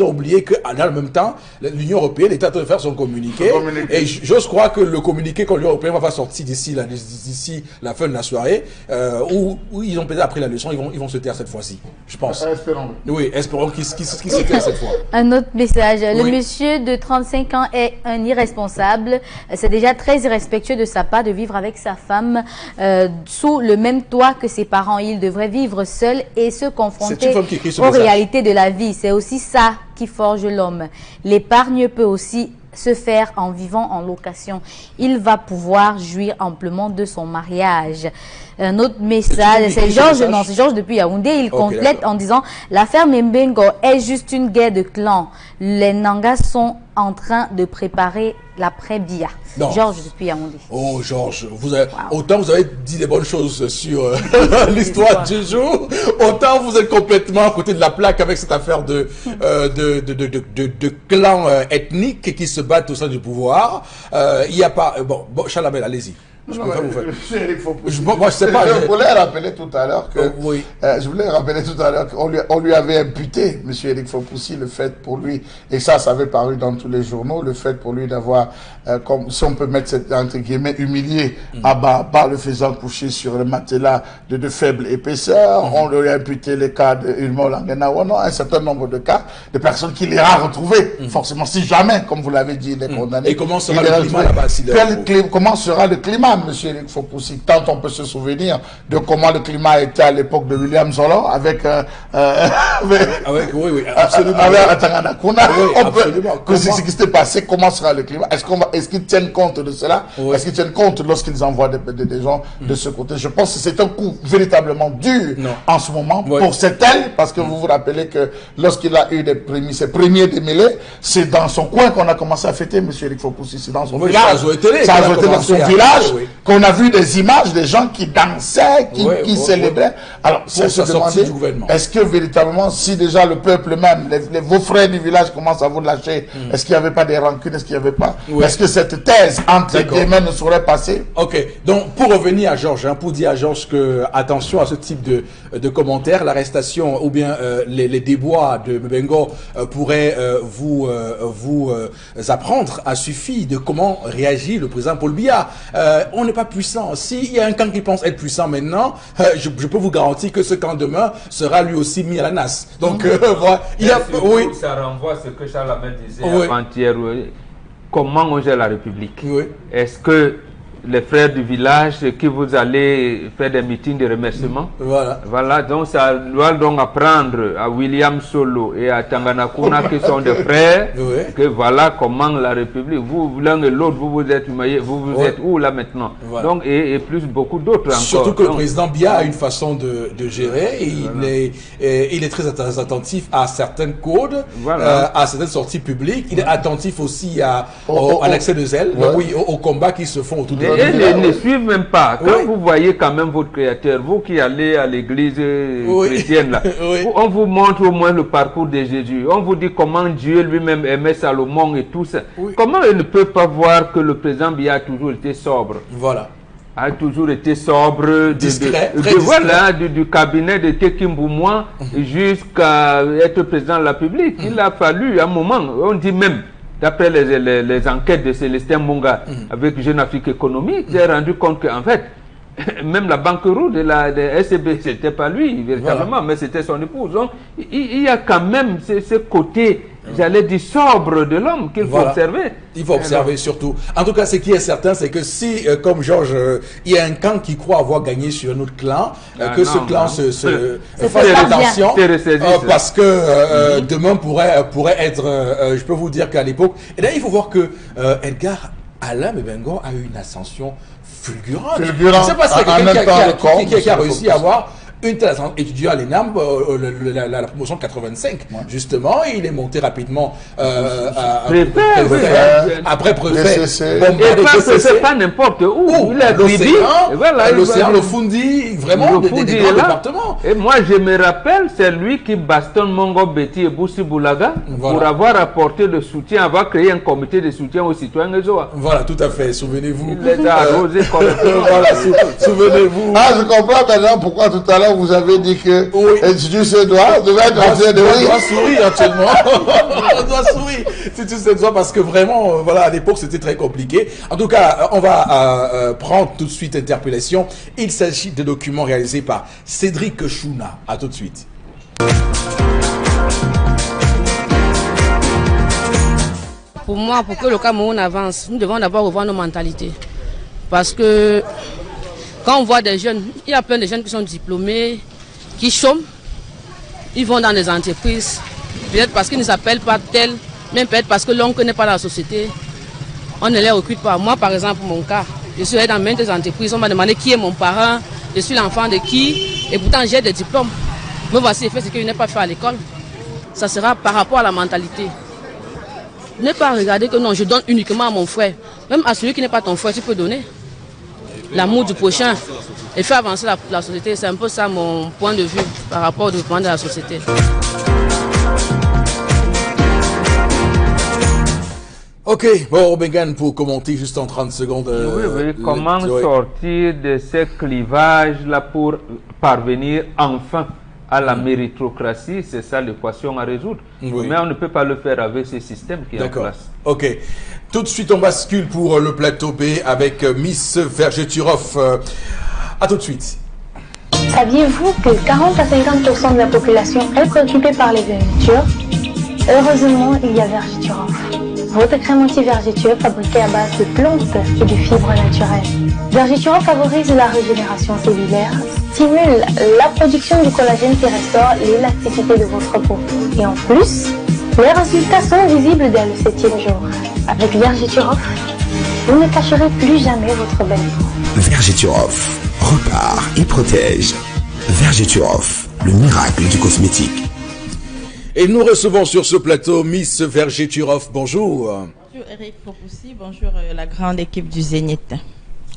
oublié que dans le même temps, l'Union européenne est en train de faire son communiqué. Et j'ose croire que le communiqué que l'Union européenne va sortir d'ici la fin de la soirée, où ils ont peut-être appris la leçon, ils vont se taire cette fois-ci, je pense. Espérons. Oui, espérons qu'ils se tairent cette fois. Un autre message. Le monsieur de 35 ans est un irresponsable. C'est déjà très irrespectueux de sa part de vivre avec sa femme sous le même toit que ses parents. Il devrait vivre seul et se confronter aux réalités de la vie. C'est aussi ça qui forge l'homme. L'épargne peut aussi se faire en vivant en location. Il va pouvoir jouir amplement de son mariage. Un autre message, c'est Georges, non, c'est Georges depuis Yaoundé. Il complète en disant: l'affaire Membengo est juste une guerre de clans. Les Nangas sont en train de préparer l'après-Bia. Georges depuis Yaoundé. Oh Georges, autant vous avez dit des bonnes choses sur l'histoire du jour, autant vous êtes complètement à côté de la plaque avec cette affaire de clans ethniques qui se battent au sein du pouvoir. Il n'y a pas... Bon, Chalamel, allez-y. Je voulais rappeler tout à l'heure qu'on lui avait imputé, M. Éric Fopoussi, le fait pour lui, et ça avait paru dans tous les journaux, le fait pour lui d'avoir, comme si on peut mettre cette, entre guillemets, humilié Abba, le faisant coucher sur le matelas de faible épaisseur. On lui a imputé les cas de Ulmo Langenawono, un certain nombre de cas de personnes qu'il ira retrouver, forcément, si jamais, comme vous l'avez dit, il est condamné. Et comment sera le climat là-bas? Comment sera le climat, monsieur Éric Fopoussi, tant on peut se souvenir de comment le climat était à l'époque de William Zolo avec Tanganakuna. Ce qui s'était passé, comment sera le climat? Est-ce qu'ils tiennent compte de cela? Est-ce qu'ils tiennent compte lorsqu'ils envoient des gens de ce côté? Je pense que c'est un coup véritablement dur en ce moment pour cet aile, parce que vous vous rappelez que lorsqu'il a eu ses premiers démêlés, c'est dans son coin qu'on a commencé à fêter monsieur Éric Fopoussi. C'est dans son village. Ça a été dans son village qu'on a vu des images des gens qui dansaient, qui célébraient. Alors, c'est se demander, est-ce que véritablement, si déjà le peuple même, vos frères du village commencent à vous lâcher, est-ce qu'il n'y avait pas des rancunes, est-ce qu'il n'y avait pas, est-ce que cette thèse entre guillemets ne saurait passer? Ok, donc pour revenir à Georges, pour dire à Georges que attention à ce type de commentaires, l'arrestation ou bien les déboires de Membengo pourraient vous apprendre à suffire de comment réagit le président Paul Biya. On n'est pas puissant. S'il y a un camp qui pense être puissant maintenant, je peux vous garantir que ce camp demain sera lui aussi mis à la nasse. Donc, voilà. Ça renvoie à ce que Charles Hamel disait avant-hier. Comment on gère la République? Est-ce que les frères du village qui vous allez faire des meetings de remerciement? Voilà, donc ça doit donc apprendre à William Solo et à Tanganakuna qui sont des frères, que voilà comment la République, vous l'un et l'autre, vous êtes où là maintenant? Donc, et plus beaucoup d'autres encore. Surtout que le président Biya a une façon de gérer, et il est très attentif à certains codes, à certaines sorties publiques, il est attentif aussi à l'excès de zèle, aux combats qui se font autour de et ne suivent même pas. Quand vous voyez quand même votre créateur, vous qui allez à l'église chrétienne, là, on vous montre au moins le parcours de Jésus. On vous dit comment Dieu lui-même aimait Salomon et tout ça. Comment il ne peut pas voir que le président Biya a toujours été sobre? A toujours été sobre, discret, du cabinet de Tekimboumouan jusqu'à être président de la République. Il a fallu un moment, on dit même, d'après les enquêtes de Célestin Monga avec Jeune Afrique Économique, j'ai rendu compte qu'en fait, même la banqueroute de la SCB, c'était pas lui véritablement, mais c'était son épouse. Donc, il y a quand même ce côté, j'allais dire, sobre de l'homme qu'il faut observer. Il faut observer surtout. En tout cas, ce qui est certain, c'est que si, comme Georges, il y a un clan qui croit avoir gagné sur un autre clan, que ce clan se fasse attention, parce que demain pourrait être, je peux vous dire qu'à l'époque, et là il faut voir que Edgar Alain Bebengo a eu une ascension fulgurante. Je ne sais pas si c'est quelqu'un qui a réussi à avoir une telle ascension. Étudiant à l'ENAM, la promotion 85, justement, il est monté rapidement après préfet. C'est pas n'importe où. Il a l'océan, le Fundi, vraiment des grands départements. Et moi, je me rappelle, c'est lui qui bastonne Mongo Betty et Boussi Boulaga pour avoir apporté le soutien, avoir créé un comité de soutien aux citoyens de Zoa. Voilà, tout à fait. Souvenez-vous. Il les a arrosés correctement. Souvenez-vous. Ah, je comprends maintenant pourquoi tout à l'heure vous avez dit que tu se dois, devait être en train de rire. On doit sourire actuellement. On doit sourire. C'est tout ça parce que vraiment, voilà, à l'époque, c'était très compliqué. En tout cas, on va prendre tout de suite interpellation. Il s'agit de documents réalisés par Cédric Chouna. À tout de suite. Pour moi, pour que le Cameroun avance, nous devons d'abord revoir nos mentalités. Parce que quand on voit des jeunes, il y a plein de jeunes qui sont diplômés, qui chôment, ils vont dans des entreprises, peut-être parce qu'ils ne s'appellent pas tels, même peut-être parce que l'on ne connaît pas la société, on ne les recrute pas. Moi, par exemple, mon cas, je suis allé dans maintes entreprises, on m'a demandé qui est mon parent, je suis l'enfant de qui, et pourtant j'ai des diplômes. Mais voici le fait, c'est que je n'ai pas fait à l'école. Ça sera par rapport à la mentalité. Ne pas regarder que non, je donne uniquement à mon frère. Même à celui qui n'est pas ton frère, tu peux donner. L'amour du prochain et faire avancer la société, c'est un peu ça mon point de vue par rapport au développement de la société. Ok, bon, Bengan, pour commenter juste en 30 secondes. Comment sortir de ce clivage-là pour parvenir enfin à la méritocratie? C'est ça l'équation à résoudre. Mais on ne peut pas le faire avec ce système qui est en place. Ok. Tout de suite, on bascule pour le plateau B avec Miss Vergeturov. À tout de suite. Saviez-vous que 40 à 50% de la population est préoccupée par les vergetures? Heureusement, il y a Vergeturov. Votre crème anti-vergeture fabriquée à base de plantes et de fibres naturelles. Vergeturov favorise la régénération cellulaire, stimule la production du collagène qui restaure l'élasticité de votre peau. Et en plus, les résultats sont visibles dès le 7e jour. Avec Vergeturov, vous ne cacherez plus jamais votre belle peau. Vergeturov repart et protège. Vergeturov, le miracle du cosmétique. Et nous recevons sur ce plateau Miss Vergeturov. Bonjour. Bonjour Eric Fopoussi, bonjour la grande équipe du Zénith.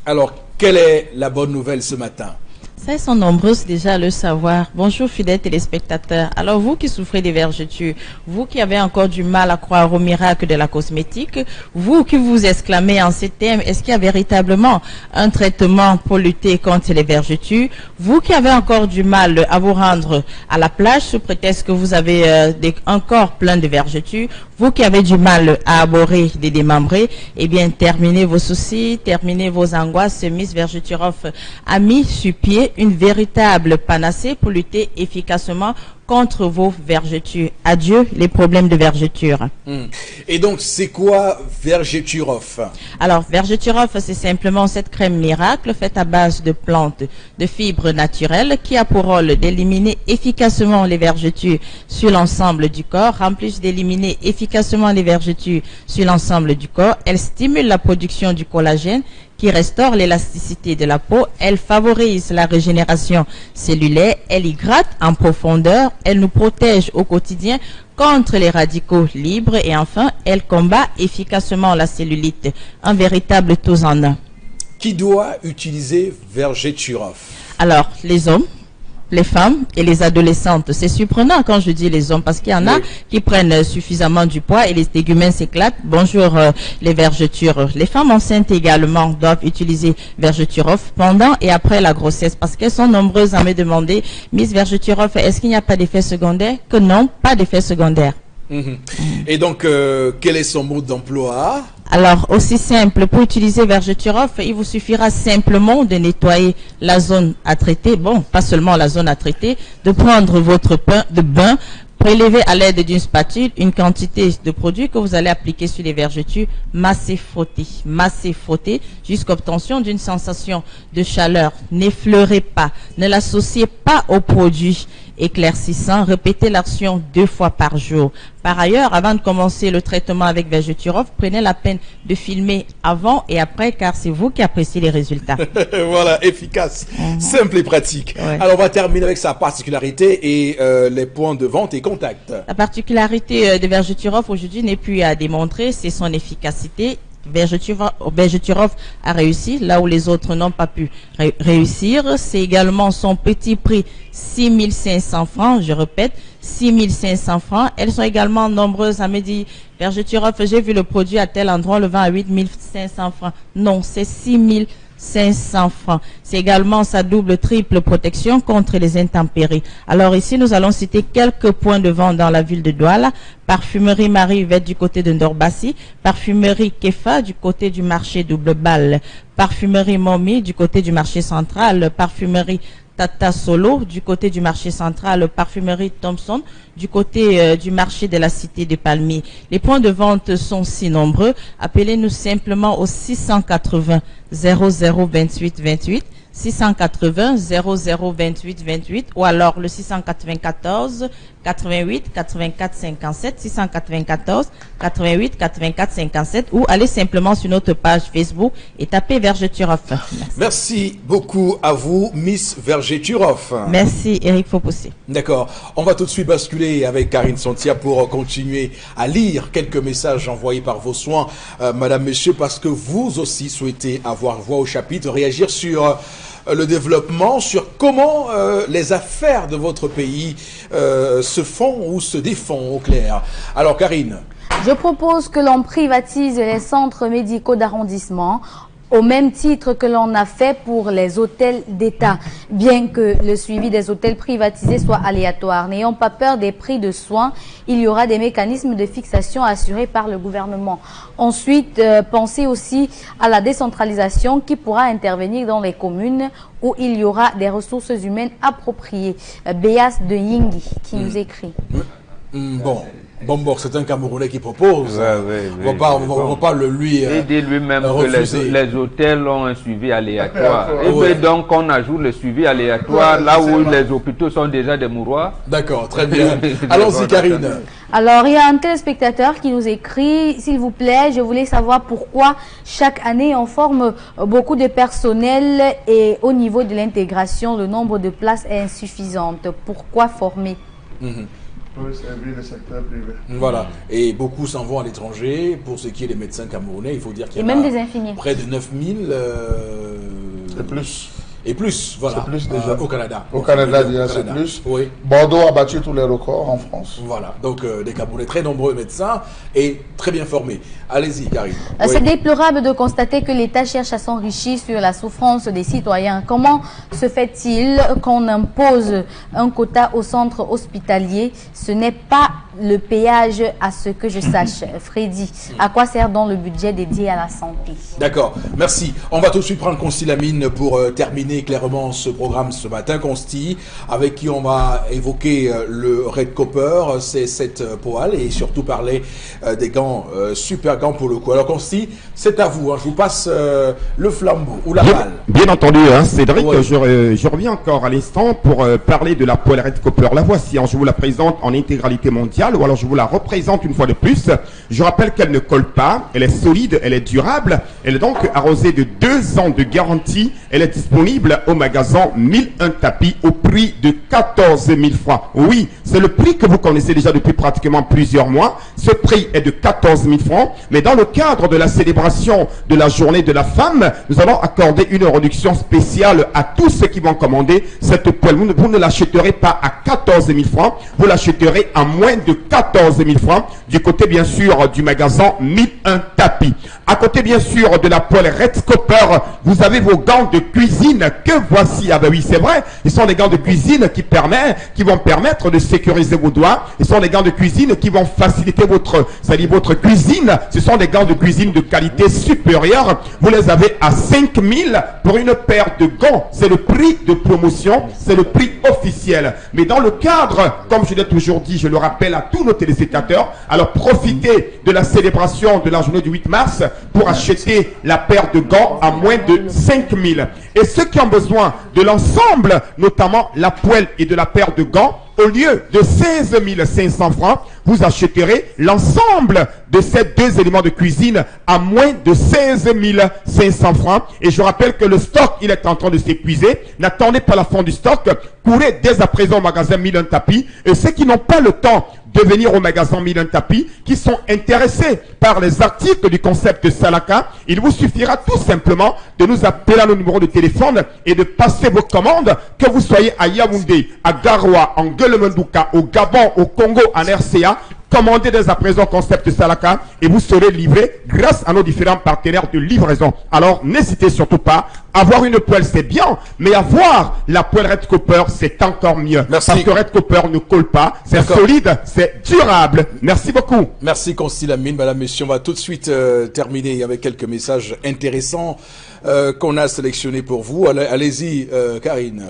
Alors, quelle est la bonne nouvelle ce matin? Ça, ils sont nombreuses déjà à le savoir. Bonjour fidèles téléspectateurs. Alors vous qui souffrez des vergetures, vous qui avez encore du mal à croire au miracle de la cosmétique, vous qui vous exclamez en ces termes, est-ce qu'il y a véritablement un traitement pour lutter contre les vergetures? Vous qui avez encore du mal à vous rendre à la plage sous prétexte que vous avez un corps plein de vergetures, vous qui avez du mal à aborder des démembrés, eh bien terminez vos soucis, terminez vos angoisses. Miss Vergeturov a mis sur pied une véritable panacée pour lutter efficacement contre vos vergetures. Adieu les problèmes de vergetures. Et donc, c'est quoi Vergeturov? Alors, Vergeturov, c'est simplement cette crème miracle faite à base de plantes, de fibres naturelles qui a pour rôle d'éliminer efficacement les vergetures sur l'ensemble du corps. En plus d'éliminer efficacement les vergetures sur l'ensemble du corps, elle stimule la production du collagène qui restaure l'élasticité de la peau, elle favorise la régénération cellulaire, elle hydrate en profondeur, elle nous protège au quotidien contre les radicaux libres et enfin, elle combat efficacement la cellulite, un véritable tous en un. Qui doit utiliser Vergeturov? Alors, les hommes, les femmes et les adolescentes. C'est surprenant quand je dis les hommes parce qu'il y en a qui prennent suffisamment du poids et les téguments s'éclatent. Bonjour les vergetures. Les femmes enceintes également doivent utiliser Vergeturov pendant et après la grossesse parce qu'elles sont nombreuses à me demander, Miss Vergeturov, est-ce qu'il n'y a pas d'effet secondaire? Que non, pas d'effet secondaire. Et donc, quel est son mode d'emploi? Alors, aussi simple, pour utiliser Vergeturof, il vous suffira simplement de nettoyer la zone à traiter, bon, pas seulement la zone à traiter, de prendre votre pain de bain, prélever à l'aide d'une spatule une quantité de produit que vous allez appliquer sur les vergetures, masser, frotter jusqu'à obtention d'une sensation de chaleur. N'effleurez pas, ne l'associez pas au produit éclaircissant, répétez l'action 2 fois par jour. Par ailleurs, avant de commencer le traitement avec Vergeturof, prenez la peine de filmer avant et après car c'est vous qui appréciez les résultats. Voilà, efficace, simple et pratique. Ouais. Alors on va terminer avec sa particularité et les points de vente et contact. La particularité de Vergeturof aujourd'hui n'est plus à démontrer, c'est son efficacité. Vergeturof a réussi là où les autres n'ont pas pu réussir. C'est également son petit prix, 6 500 francs, je répète, 6 500 francs. Elles sont également nombreuses à me dire, Vergeturof, j'ai vu le produit à tel endroit, le vend à 8 500 francs. Non, c'est 6 500 francs. C'est également sa double, triple protection contre les intempéries. Alors ici, nous allons citer quelques points de vente dans la ville de Douala. Parfumerie Marie-Yvette du côté de Ndorbassi. Parfumerie Kefa du côté du marché Double Balle. Parfumerie Momi du côté du marché central. Parfumerie Tata Solo du côté du marché central, parfumerie Thompson du côté du marché de la cité de Palmiers. Les points de vente sont si nombreux. Appelez-nous simplement au 680 00 28 28, 680 00 28 28 ou alors le 694 88 84 57, 694 88 84 57 ou allez simplement sur notre page Facebook et tapez Vergeturof. Merci beaucoup à vous, Miss Vergeturof. Merci, Eric Fopossé. D'accord. On va tout de suite basculer avec Karine Santia pour continuer à lire quelques messages envoyés par vos soins, Madame, Monsieur, parce que vous aussi souhaitez avoir voix au chapitre, réagir sur le développement, sur comment les affaires de votre pays se font ou se défont au clair. Alors, Karine. Je propose que l'on privatise les centres médicaux d'arrondissement au même titre que l'on a fait pour les hôtels d'État, bien que le suivi des hôtels privatisés soit aléatoire. N'ayons pas peur des prix de soins, il y aura des mécanismes de fixation assurés par le gouvernement. Ensuite, pensez aussi à la décentralisation qui pourra intervenir dans les communes où il y aura des ressources humaines appropriées. Béas de Yingi qui nous écrit. Bon, c'est un Camerounais qui propose. On va pas lui il dit lui-même que les hôtels ont un suivi aléatoire. Et donc on ajoute le suivi aléatoire là où les hôpitaux sont déjà des mouroirs. D'accord, très bien. Allons-y, Karine. Alors, il y a un téléspectateur qui nous écrit, s'il vous plaît, je voulais savoir pourquoi chaque année on forme beaucoup de personnel et au niveau de l'intégration, le nombre de places est insuffisant. Pourquoi former? Pour servir le secteur privé. Voilà. Et beaucoup s'en vont à l'étranger. Pour ce qui est des médecins camerounais, il faut dire qu'il y a même des infirmiers. Près de 9000 et plus. Et plus, voilà. C'est plus déjà. Au Canada. Au Canada, déjà, c'est plus. Oui. Bordeaux a battu tous les records en France. Voilà. Donc, des Camerounais très nombreux médecins et très bien formés. Allez-y, Karine. C'est déplorable de constater que l'État cherche à s'enrichir sur la souffrance des citoyens. Comment se fait-il qu'on impose un quota au centre hospitalier? Ce n'est pas le péage à ce que je sache. Freddy, à quoi sert donc le budget dédié à la santé? D'accord, merci. On va tout de suite prendre Consti Lamine pour terminer clairement ce programme ce matin. Consti, avec qui on va évoquer le Red Copper, c'est cette poêle et surtout parler des gants, super gants pour le coup. Alors Consti, c'est à vous, hein. Je vous passe le flambeau ou la balle. Bien entendu, hein, Cédric, ouais. Je reviens encore à l'instant pour parler de la poêle Red Copper. La voici, hein, je vous la présente en intégralité mondiale ou alors je vous la représente une fois de plus. Je rappelle qu'elle ne colle pas, elle est solide, elle est durable, elle est donc arrosée de 2 ans de garantie. Elle est disponible au magasin 1001 tapis au prix de 14 000 francs. Oui, c'est le prix que vous connaissez déjà depuis pratiquement plusieurs mois. Ce prix est de 14 000 francs, mais dans le cadre de la célébration de la journée de la femme, nous allons accorder une réduction spéciale à tous ceux qui vont commander cette poêle. Vous ne l'achèterez pas à 14 000 francs, vous l'achèterez à moins de 14 000 francs du côté bien sûr du magasin 1001 tapis. À côté, bien sûr, de la poêle Red Copper, vous avez vos gants de cuisine que voici. Ah ben oui, c'est vrai. Ce sont des gants de cuisine qui vont permettre de sécuriser vos doigts. Ce sont des gants de cuisine qui vont faciliter votre cuisine. Ce sont des gants de cuisine de qualité supérieure. Vous les avez à 5 000 pour une paire de gants. C'est le prix de promotion, c'est le prix officiel. Mais dans le cadre, comme je l'ai toujours dit, je le rappelle à tous nos téléspectateurs, alors profitez de la célébration de la journée du 8 mars pour acheter la paire de gants à moins de 5 000. Et ceux qui ont besoin de l'ensemble, notamment la poêle et de la paire de gants, au lieu de 16 500 francs, vous achèterez l'ensemble de ces deux éléments de cuisine à moins de 16 500 francs. Et je rappelle que le stock, il est en train de s'épuiser. N'attendez pas la fin du stock. Courez dès à présent au magasin Milan Tapis. Et ceux qui n'ont pas le temps de venir au magasin Milan Tapis, qui sont intéressés par les articles du concept de Salaka, il vous suffira tout simplement de nous appeler à nos numéros de téléphone et de passer vos commandes, que vous soyez à Yaoundé, à Garoua, en Gueule-Mendouka, au Gabon, au Congo, en RCA. Commandez dès à présent concept Salaka et vous serez livré grâce à nos différents partenaires de livraison. Alors n'hésitez surtout pas. Avoir une poêle c'est bien, mais avoir la poêle Red Copper c'est encore mieux. Merci. Parce que Red Copper ne colle pas, c'est solide, c'est durable. Merci beaucoup. Merci Constille Lamine, madame, monsieur. On va tout de suite terminer avec quelques messages intéressants qu'on a sélectionnés pour vous. Allez-y, Karine.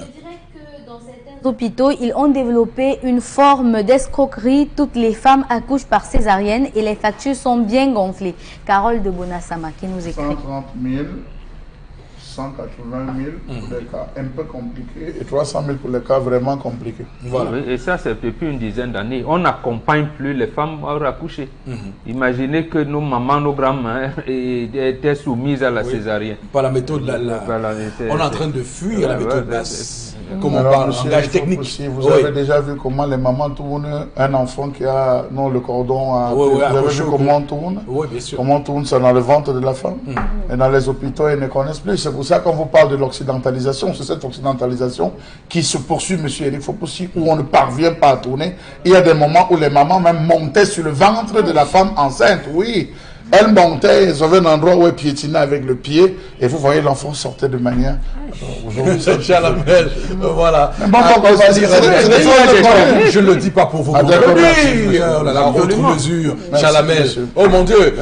Hôpitaux, ils ont développé une forme d'escroquerie. Toutes les femmes accouchent par césarienne et les factures sont bien gonflées. Carole de Bonassama qui nous écrit. 130 000, 180 000 pour les cas un peu compliqués et 300 000 pour les cas vraiment compliqués. Voilà. Oui, et ça, c'est depuis une dizaine d'années. On n'accompagne plus les femmes à accoucher. Imaginez que nos mamans, nos grands-mères étaient soumises à la césarienne. Par la méthode, on est en train de fuir la méthode basse. Comme on parle en langage technique. Vous avez déjà vu comment les mamans tournent un enfant qui a le cordon à... Vous avez vu comment on tourne? Oui, bien sûr. Comment on tourne ça dans le ventre de la femme. Et dans les hôpitaux, ils ne connaissent plus. C'est pour ça qu'on vous parle de l'occidentalisation. C'est cette occidentalisation qui se poursuit, monsieur Eric Fopossi, où on ne parvient pas à tourner. Il y a des moments où les mamans même montaient sur le ventre de la femme enceinte. Oui. Elle montait, ils avaient un endroit où elle piétinait avec le pied, et vous voyez l'enfant sortait de manière... Chalamel, voilà. Je ne le dis pas pour vous. Autre mesure. Chalamel. Oh mon Dieu.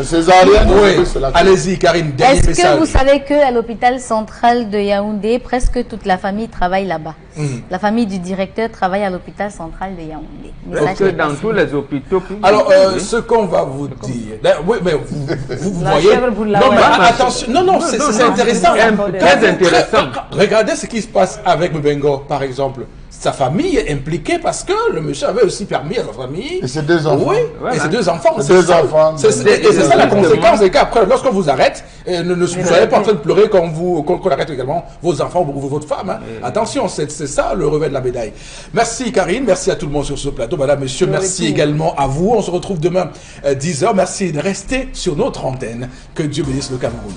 Allez-y, Karine, dernier message. Est-ce que vous savez qu'à l'hôpital central de Yaoundé, presque toute la famille travaille là-bas? La famille du directeur travaille à l'hôpital central de Yaoundé. Est-ce que dans tous les hôpitaux... Alors, ce qu'on va vous dire... Oui, mais vous voyez... Non, mais attention. Non, c'est intéressant. Très intéressant. Regardez ce qui se passe avec Mbengo, par exemple. Sa famille est impliquée parce que le monsieur avait aussi permis à sa famille. Et ses deux enfants. Oui, et ses deux enfants. C'est ça la conséquence. Et qu'après, lorsqu'on vous arrête, ne soyez pas en train de pleurer qu'on arrête également vos enfants ou votre femme. Hein. Attention, c'est ça le revers de la médaille. Merci Karine, merci à tout le monde sur ce plateau. Madame, monsieur, merci également à vous. On se retrouve demain 10h. Merci de rester sur notre antenne. Que Dieu bénisse le Cameroun.